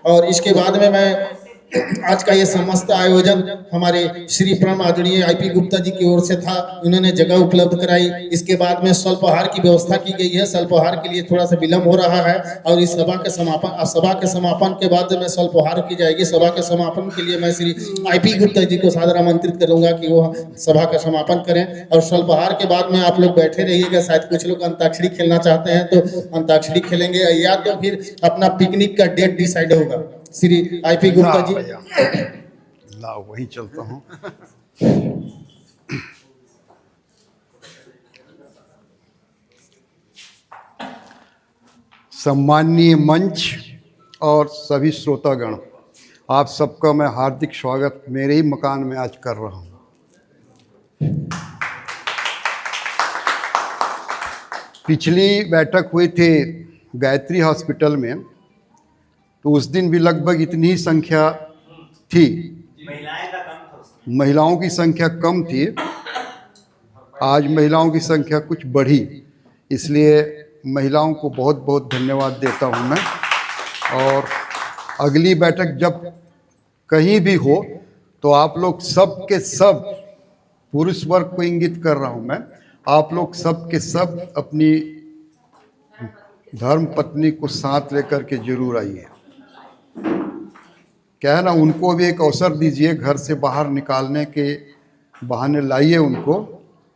Speaker 1: और इसके बाद में मैं आज का ये समस्त आयोजन हमारे श्री परम आदरणीय आईपी गुप्ता जी की ओर से था, उन्होंने जगह उपलब्ध कराई। इसके बाद में स्वल्पाहार की व्यवस्था की गई है, स्वल्पाहार के लिए थोड़ा सा विलम्ब हो रहा है और इस सभा के समापन के बाद में स्वल्पाहार की जाएगी। सभा के समापन के लिए मैं श्री आईपी गुप्ता जी को सादर आमंत्रित करूंगा कि वो सभा का समापन करें। और स्वल्पाहार के बाद में आप लोग बैठे रहिएगा, शायद कुछ लोग अंताक्षरी खेलना चाहते हैं तो अंताक्षरी खेलेंगे, या तो फिर अपना पिकनिक का डेट डिसाइड होगा। श्री आईपी गुप्ता जी
Speaker 16: लाओ वहीं चलता हूँ। सम्माननीय मंच और सभी श्रोतागण, आप सबका मैं हार्दिक स्वागत मेरे ही मकान में आज कर रहा हूँ। पिछली बैठक हुई थी गायत्री हॉस्पिटल में, तो उस दिन भी लगभग इतनी ही संख्या थी, महिलाओं की संख्या कम थी। आज महिलाओं की संख्या कुछ बढ़ी, इसलिए महिलाओं को बहुत बहुत धन्यवाद देता हूं मैं। और अगली बैठक जब कहीं भी हो तो आप लोग सब के सब, पुरुष वर्ग को इंगित कर रहा हूं मैं, आप लोग सब के सब अपनी धर्म पत्नी को साथ लेकर के जरूर आइए। क्या है ना, उनको भी एक अवसर दीजिए, घर से बाहर निकालने के बहाने लाइए, उनको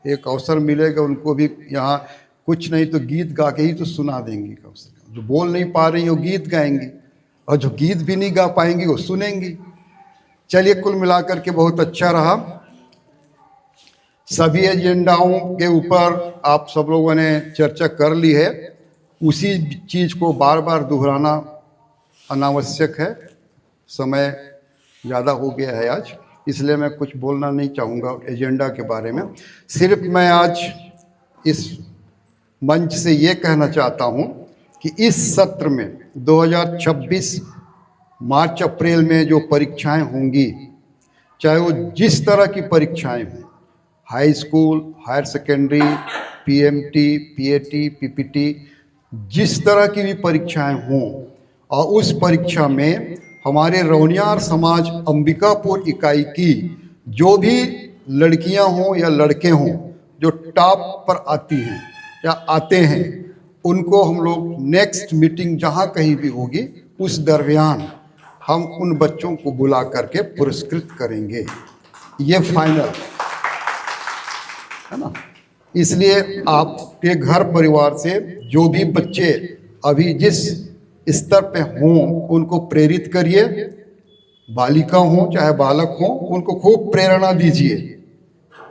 Speaker 16: एक अवसर मिलेगा। उनको भी यहाँ कुछ नहीं तो गीत गा के ही तो सुना देंगी, कम से कम जो बोल नहीं पा रही हो गीत गाएंगी, और जो गीत भी नहीं गा पाएंगी वो सुनेंगी। चलिए, कुल मिलाकर के बहुत अच्छा रहा। सभी एजेंडाओं के ऊपर आप सब लोगों ने चर्चा कर ली है, उसी चीज़ को बार बार दोहराना अनावश्यक है। समय ज़्यादा हो गया है आज, इसलिए मैं कुछ बोलना नहीं चाहूँगा एजेंडा के बारे में। सिर्फ मैं आज इस मंच से ये कहना चाहता हूँ कि इस सत्र में 2026 मार्च अप्रैल में जो परीक्षाएं होंगी, चाहे वो जिस तरह की परीक्षाएं हों, high school, higher secondary, PMT, PAT, PPT, जिस तरह की भी परीक्षाएं हों, और उस परीक्षा में हमारे रौनियार समाज अंबिकापुर इकाई की जो भी लड़कियां हों या लड़के हों जो टॉप पर आती हैं या आते हैं, उनको हम लोग नेक्स्ट मीटिंग जहां कहीं भी होगी उस दरमियान हम उन बच्चों को बुला करके पुरस्कृत करेंगे। ये फाइनल है ना। इसलिए आपके घर परिवार से जो भी बच्चे अभी जिस स्तर पे हों उनको प्रेरित करिए, बालिका हों चाहे बालक हों, उनको खूब प्रेरणा दीजिए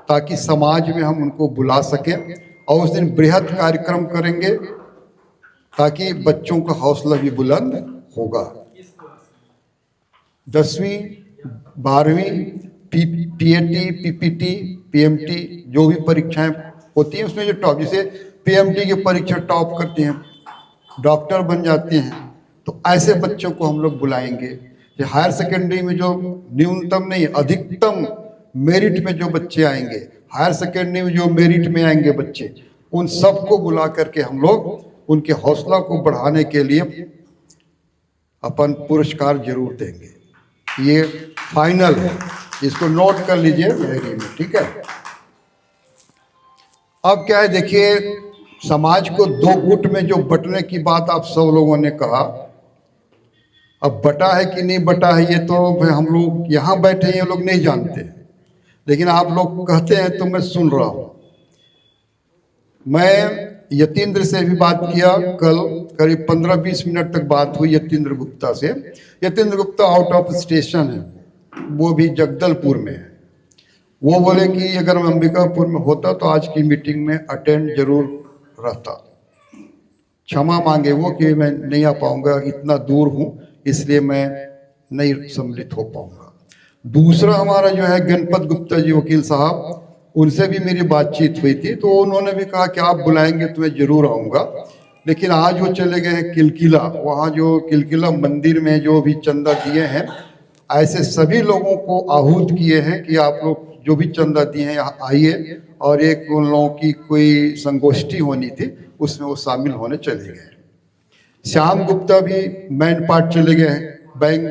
Speaker 16: ताकि समाज में हम उनको बुला सकें। और उस दिन बृहद कार्यक्रम करेंगे ताकि बच्चों का हौसला भी बुलंद होगा। 10वीं 12वीं पीएटी, पीपीटी, पीएमटी जो भी परीक्षाएं होती हैं उसमें जो टॉप, जैसे पीएमटी की परीक्षा टॉप करते हैं, डॉक्टर बन जाते हैं, तो ऐसे बच्चों को हम लोग बुलाएंगे। कि हायर सेकेंडरी में जो न्यूनतम नहीं अधिकतम मेरिट में जो बच्चे आएंगे, हायर सेकेंडरी में जो मेरिट में आएंगे बच्चे, उन सबको बुला करके हम लोग उनके हौसला को बढ़ाने के लिए अपन पुरस्कार जरूर देंगे। ये फाइनल है, इसको नोट कर लीजिए डायरी में, ठीक है। अब क्या है, देखिए समाज को दो गुट में जो बंटने की बात आप सब लोगों ने कहा, अब बटा है कि नहीं बटा है ये तो हम लोग यहाँ बैठे ये लोग नहीं जानते, लेकिन आप लोग कहते हैं तो मैं सुन रहा हूँ। मैं यतीन्द्र से भी बात किया, कल करीब 15-20 मिनट तक बात हुई यतीन्द्र गुप्ता से। Yatindra Gupta out of station है, वो भी जगदलपुर में है। वो बोले कि अगर मैं अंबिकापुर में होता तो आज की मीटिंग में अटेंड जरूर रहता। क्षमा मांगे वो कि मैं नहीं आ पाऊंगा, इतना दूर हूँ, इसलिए मैं नहीं सम्मिलित हो पाऊंगा। दूसरा हमारा जो है गणपत गुप्ता जी वकील साहब, उनसे भी मेरी बातचीत हुई थी, तो उन्होंने भी कहा कि आप बुलाएंगे तो मैं जरूर आऊँगा। लेकिन आज वो चले गए हैं किलकिला, वहाँ जो किलकिला मंदिर में जो भी चंदा दिए हैं, ऐसे सभी लोगों को आहूत किए हैं कि आप लोग जो भी चंदा दिए हैं यहाँ आइए, और एक उन लोगों की कोई संगोष्ठी होनी थी उसमें वो शामिल होने चले गए। श्याम गुप्ता भी मैन पार्ट चले गए हैं, बैंक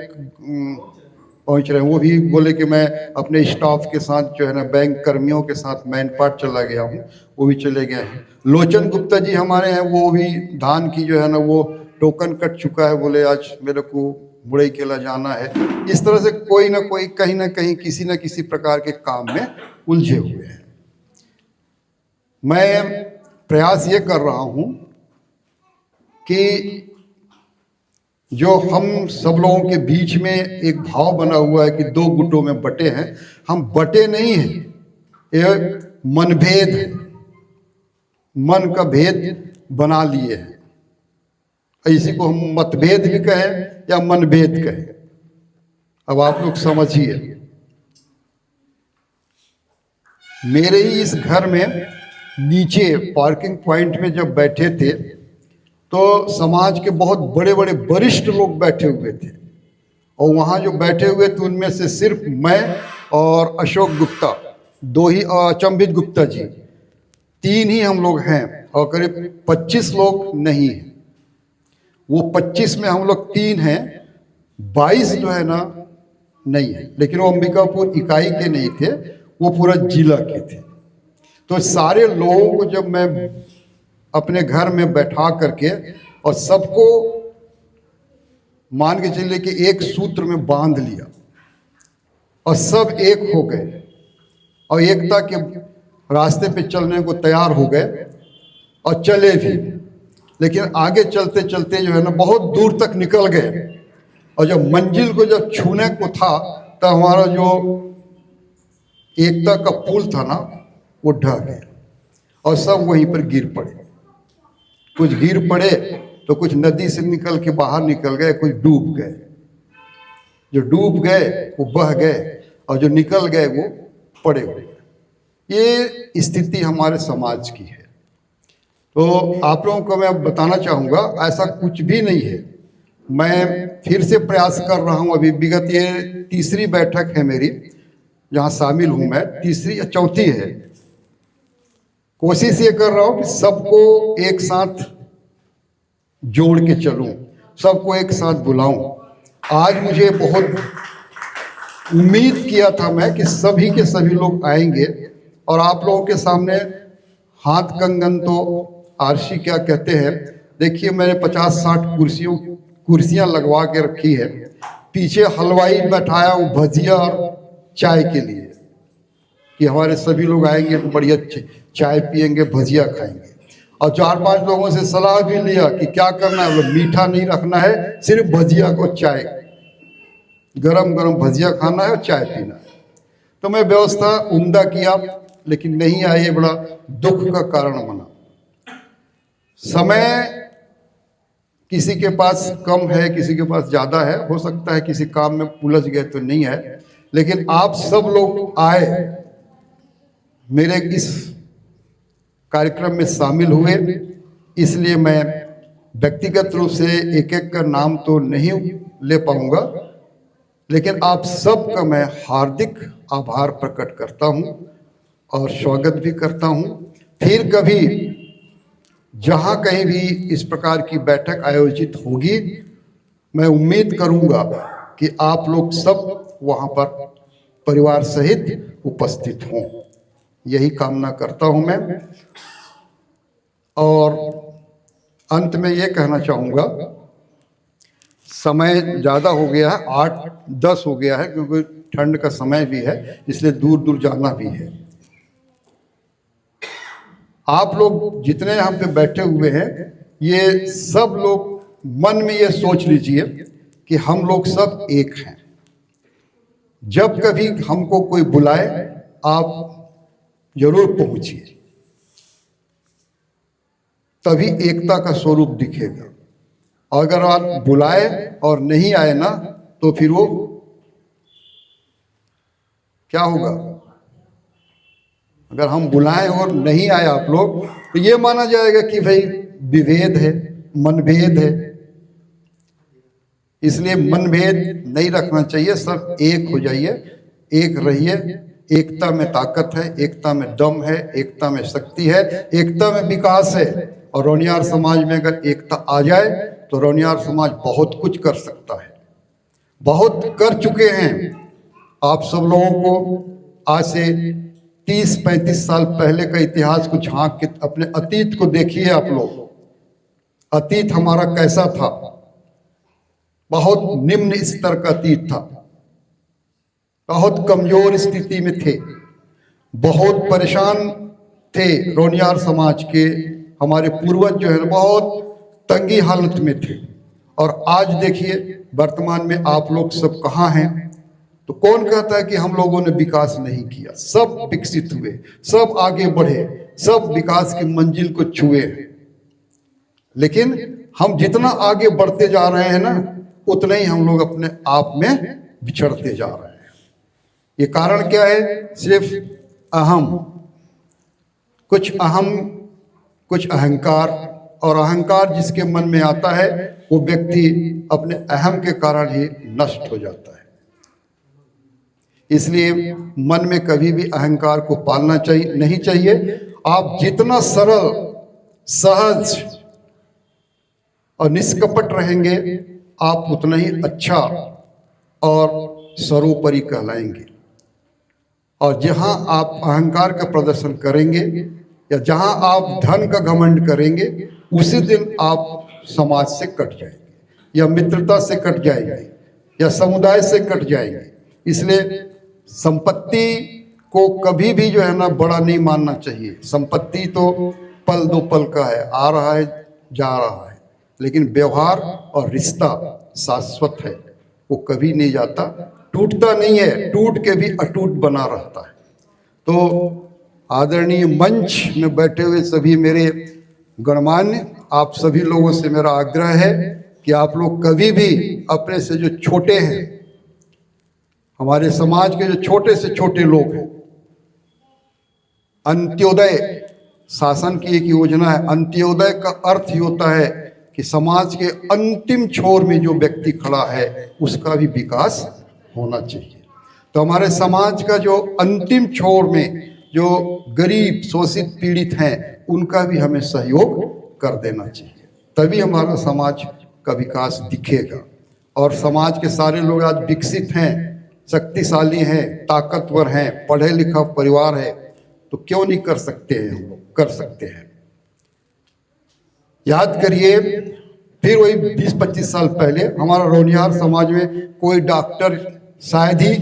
Speaker 16: पहुंच रहे हैं। वो भी बोले कि मैं अपने स्टाफ के साथ जो है ना बैंक कर्मियों के साथ मैन पार्ट चला गया हूँ, वो भी चले गए हैं। लोचन गुप्ता जी हमारे हैं, वो भी धान की जो है ना वो टोकन कट चुका है, बोले आज मेरे को बुढ़ई केला जाना है। इस तरह से कोई ना कोई कहीं ना कहीं किसी न किसी प्रकार के काम में उलझे हुए हैं। मैं प्रयास ये कर रहा हूँ कि जो हम सब लोगों के बीच में एक भाव बना हुआ है कि दो गुटों में बटे हैं, हम बटे नहीं हैं, ये मनभेद है, मन का भेद बना लिए हैं। इसी को हम मतभेद भी कहें या मनभेद कहें, अब आप लोग समझिए। मेरे ही इस घर में नीचे पार्किंग पॉइंट में जब बैठे थे तो समाज के बहुत बड़े बड़े वरिष्ठ लोग बैठे हुए थे, और वहाँ जो बैठे हुए थे उनमें से सिर्फ मैं और अशोक गुप्ता, दो ही, अचंभित गुप्ता जी, 3 ही हम लोग हैं, और करीब 25 लोग नहीं हैं। वो 25 में हम लोग 3 हैं, 22 जो है ना नहीं है, लेकिन वो अंबिकापुर इकाई के नहीं थे, वो पूरा जिला के थे। तो सारे लोगों को जब मैं अपने घर में बैठा करके और सबको मान के चलिए कि एक सूत्र में बांध लिया और सब एक हो गए और एकता के रास्ते पे चलने को तैयार हो गए और चले भी। लेकिन आगे चलते चलते जो है ना बहुत दूर तक निकल गए, और जब मंजिल को जब छूने को था तो हमारा जो एकता का पुल था ना वो ढह गया और सब वहीं पर गिर पड़े। कुछ गिर पड़े तो कुछ नदी से निकल के बाहर निकल गए, कुछ डूब गए। जो डूब गए वो बह गए और जो निकल गए वो पड़े हुए। ये स्थिति हमारे समाज की है। तो आप लोगों को मैं अब बताना चाहूँगा ऐसा कुछ भी नहीं है। मैं फिर से प्रयास कर रहा हूँ, अभी विगत ये 3री बैठक है मेरी जहाँ शामिल हूँ मैं, 3री या 4थी है। कोशिश ये कर रहा हूँ कि सबको एक साथ जोड़ के चलूं, सबको एक साथ बुलाऊं। आज मुझे बहुत उम्मीद किया था मैं कि सभी के सभी लोग आएंगे और आप लोगों के सामने हाथ कंगन तो आरसी क्या कहते हैं, देखिए मैंने 50-60 कुर्सियां लगवा के रखी है। पीछे हलवाई बैठाया हूँ भजिया और चाय के लिए कि हमारे सभी लोग आएंगे तो बढ़िया चाय पियेंगे, भजिया खाएंगे। और 4-5 लोगों से सलाह भी लिया कि क्या करना है, वो मीठा नहीं रखना है, सिर्फ भजिया को चाय, गरम गरम भजिया खाना है और चाय पीना है। तो मैं व्यवस्था उम्दा किया, लेकिन नहीं आए, ये बड़ा दुख का कारण बना। समय किसी के पास कम है, किसी के पास ज़्यादा है, हो सकता है किसी काम में उलझ गए तो नहीं है, लेकिन आप सब लोग आए, मेरे इस कार्यक्रम में शामिल हुए, इसलिए मैं व्यक्तिगत रूप से एक एक का नाम तो नहीं ले पाऊंगा, लेकिन आप सबका मैं हार्दिक आभार प्रकट करता हूं और स्वागत भी करता हूं। फिर कभी जहां कहीं भी इस प्रकार की बैठक आयोजित होगी, मैं उम्मीद करूंगा कि आप लोग सब वहां पर परिवार सहित उपस्थित हों, यही कामना करता हूं मैं। और अंत में ये कहना चाहूँगा, समय ज़्यादा हो गया है, 8-10 हो गया है, क्योंकि ठंड का समय भी है, इसलिए दूर दूर जाना भी है। आप लोग जितने यहाँ पे बैठे हुए हैं, ये सब लोग मन में ये सोच लीजिए कि हम लोग सब एक हैं। जब कभी हमको कोई बुलाए, आप जरूर पहुंचिए, तभी एकता का स्वरूप दिखेगा। अगर आप बुलाए और नहीं आए ना, तो फिर वो क्या होगा? अगर हम बुलाएं और नहीं आए आप लोग, तो ये माना जाएगा कि भाई विभेद है, मनभेद है। इसलिए मनभेद नहीं रखना चाहिए, सब एक हो जाइए, एक रहिए। एकता में ताकत है, एकता में दम है, एकता में शक्ति है, एकता में विकास है। और रोनियार समाज में अगर एकता आ जाए तो रोनियार समाज बहुत कुछ कर सकता है, बहुत कर चुके हैं। आप सब लोगों को आज से 30-35 साल पहले का इतिहास को झांक के अपने अतीत को देखिए। आप लोग अतीत हमारा कैसा था? बहुत निम्न स्तर का अतीत था, बहुत कमजोर स्थिति में थे, बहुत परेशान थे। रोनियार समाज के हमारे पूर्वज जो है बहुत तंगी हालत में थे। और आज देखिए वर्तमान में आप लोग सब कहाँ हैं? तो कौन कहता है कि हम लोगों ने विकास नहीं किया? सब विकसित हुए, सब आगे बढ़े, सब विकास की मंजिल को छुए। लेकिन हम जितना आगे बढ़ते जा रहे हैं ना, उतना ही हम लोग अपने आप में बिछड़ते जा रहे हैं। ये कारण क्या है? सिर्फ अहम, कुछ अहंकार। और अहंकार जिसके मन में आता है, वो व्यक्ति अपने अहम के कारण ही नष्ट हो जाता है। इसलिए मन में कभी भी अहंकार को पालना नहीं चाहिए। आप जितना सरल, सहज और निष्कपट रहेंगे, आप उतना ही अच्छा और सर्वोपरि कहलाएंगे। और जहां आप अहंकार का प्रदर्शन करेंगे या जहां आप धन का घमंड करेंगे, उसी दिन आप समाज से कट जाएंगे, या मित्रता से कट जाएंगे, या समुदाय से कट जाएंगे। इसलिए संपत्ति को कभी भी जो है ना बड़ा नहीं मानना चाहिए। संपत्ति तो पल दो पल का है, आ रहा है जा रहा है, लेकिन व्यवहार और रिश्ता शाश्वत है, वो कभी नहीं जाता, टूटता नहीं है, टूट के भी अटूट बना रहता है। तो आदरणीय मंच में बैठे हुए सभी मेरे गणमान्य, आप सभी लोगों से मेरा आग्रह है कि आप लोग कभी भी अपने से जो छोटे हैं, हमारे समाज के जो छोटे से छोटे लोग हैं, अंत्योदय शासन की एक योजना है। अंत्योदय का अर्थ ही होता है कि समाज के अंतिम छोर में जो व्यक्ति खड़ा है, उसका भी विकास होना चाहिए। तो हमारे समाज का जो अंतिम छोर में जो गरीब, शोषित, पीड़ित हैं, उनका भी हमें सहयोग कर देना चाहिए, तभी हमारा समाज का विकास दिखेगा। और समाज के सारे लोग आज विकसित हैं, शक्तिशाली हैं, ताकतवर हैं, पढ़े लिखा परिवार है, तो क्यों नहीं कर सकते हैं? हम लोग कर सकते हैं। याद करिए, फिर वही 20-25 साल पहले हमारा रोनियार समाज में कोई डॉक्टर शायद ही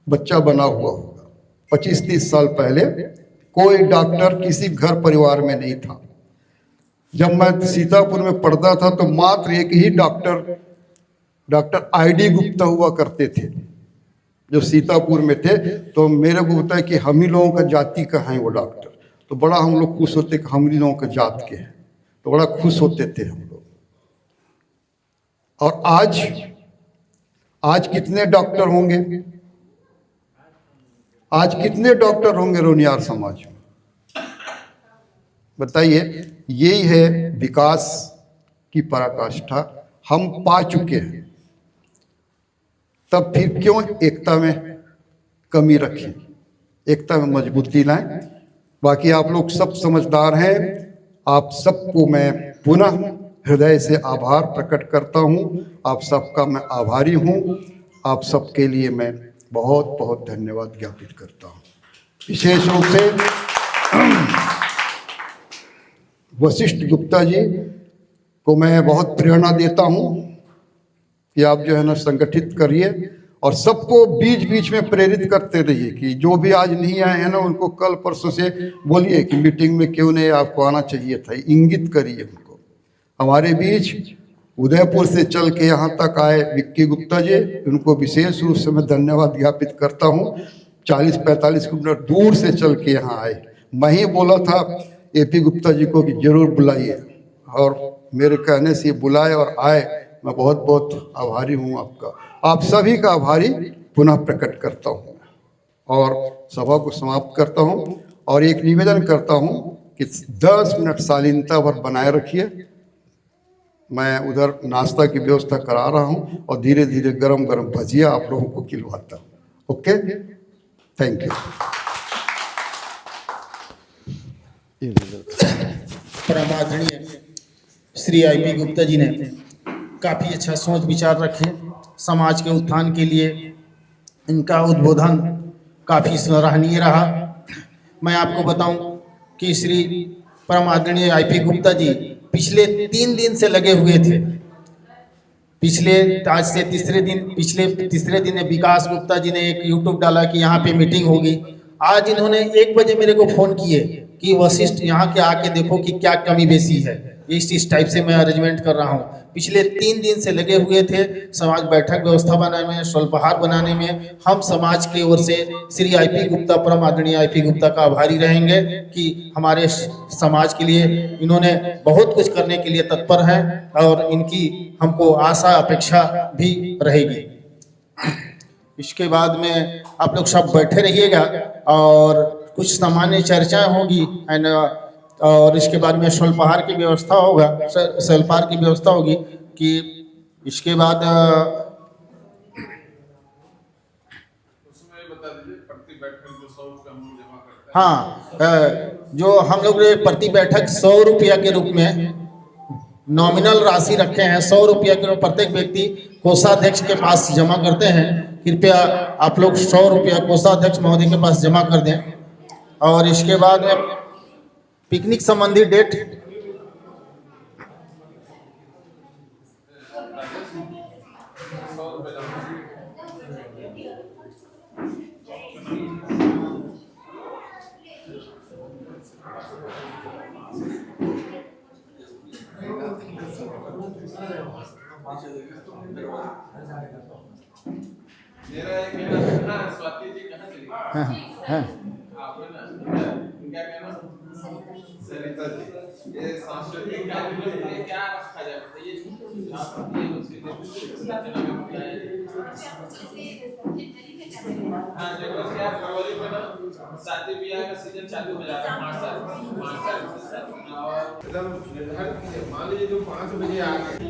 Speaker 16: बच्चा बना हुआ होगा। 25-30 साल पहले कोई डॉक्टर किसी घर परिवार में नहीं था। जब मैं सीतापुर में पढ़ता था तो मात्र एक ही डॉक्टर ID गुप्ता हुआ करते थे, जो सीतापुर में थे। तो मेरे को होता है कि हम ही लोगों का जाति का है वो डॉक्टर, तो बड़ा हम लोग खुश होते कि हम ही लोगों का जात के हैं, तो बड़ा खुश होते थे हम लोग। और आज कितने डॉक्टर होंगे? आज कितने डॉक्टर होंगे रोनियार समाज में? बताइए। यही है विकास की पराकाष्ठा, हम पा चुके हैं। तब फिर क्यों एकता में कमी रखें? एकता में मजबूती लाएं। बाकी आप लोग सब समझदार हैं। आप सबको मैं पुनः हृदय से आभार प्रकट करता हूं। आप सबका मैं आभारी हूं। आप सबके लिए मैं बहुत बहुत धन्यवाद ज्ञापित करता हूं। विशेष रूप से वशिष्ठ गुप्ता जी को मैं बहुत प्रेरणा देता हूं कि आप जो है ना संगठित करिए और सबको बीच बीच में प्रेरित करते रहिए कि जो भी आज नहीं आए हैं ना उनको कल परसों से बोलिए कि मीटिंग में क्यों नहीं, आपको आना चाहिए था। इंगित करिए उनको। हमारे बीच उदयपुर से चल के यहाँ तक आए विक्की गुप्ता जी, उनको विशेष रूप से मैं धन्यवाद ज्ञापित करता हूँ। 40-45 किलोमीटर दूर से चल के यहाँ आए। मैं ही बोला था एपी गुप्ता जी को कि जरूर बुलाइए और मेरे कहने से बुलाए और आए। मैं बहुत बहुत आभारी हूँ आपका। आप सभी का आभारी पुनः प्रकट करता हूँ और सभा को समाप्त करता हूँ और एक निवेदन करता हूँ कि 10 मिनट शालीनता भर बनाए रखिए। मैं उधर नाश्ता की व्यवस्था करा रहा हूँ और धीरे धीरे गरम गरम भजिया आप लोगों को खिलवाता हूँ। Okay, thank you.
Speaker 20: परमादरणीय श्री आईपी गुप्ता जी ने काफ़ी अच्छा सोच विचार रखे। समाज के उत्थान के लिए इनका उद्बोधन काफ़ी सराहनीय रहा। मैं आपको बताऊं कि श्री परमादरणीय आईपी गुप्ता जी पिछले 3 दिन से लगे हुए थे। आज से पिछले तीसरे दिन विकास गुप्ता जी ने एक यूट्यूब डाला कि यहाँ पे मीटिंग होगी। आज इन्होंने 1 बजे मेरे को फ़ोन किए कि वशिष्ठ यहाँ के आके देखो कि क्या कमी बेसी है। इस टाइप से मैं अरेंजमेंट कर रहा हूँ। पिछले 3 दिन से लगे हुए थे समाज बैठक व्यवस्था बनाने में, स्वल्पाहार बनाने में। हम समाज की ओर से श्री आईपी गुप्ता, परम आदरणीय आईपी गुप्ता का आभारी रहेंगे कि हमारे समाज के लिए इन्होंने बहुत कुछ करने के लिए तत्पर हैं और इनकी हमको आशा अपेक्षा भी रहेगी। इसके बाद में आप लोग सब बैठे रहिएगा और कुछ सामान्य चर्चाएं होगी और इसके बाद में स्वल्पाहार की व्यवस्था होगा, स्वल्पाहार की व्यवस्था होगी कि इसके बाद हाँ, जो हम लोग प्रति बैठक 100 रुपया के रूप में नॉमिनल राशि रखे हैं। 100 रुपया के रूप प्रत्येक व्यक्ति कोषाध्यक्ष के पास जमा करते हैं। कृपया आप लोग 100 रुपया कोषाध्यक्ष महोदय के पास जमा कर दें। और इसके बाद में पिकनिक संबंधी डेट
Speaker 17: मेरा एक कहना है, स्वाति जी कहाँ चली?
Speaker 20: हाँ।
Speaker 17: क्या कहना? सरिता जी, ये सांस्कृतिक कार्यक्रम के लिए क्या रखा जाए बताइए। हाँ, देखो क्या फरवरी में ना शादी ब्याह का सीजन चालू हो जाता है। 5 तारीख से और मतलब निर्धारित कीजिए। मान लीजिए जो 5 बजे आ गए।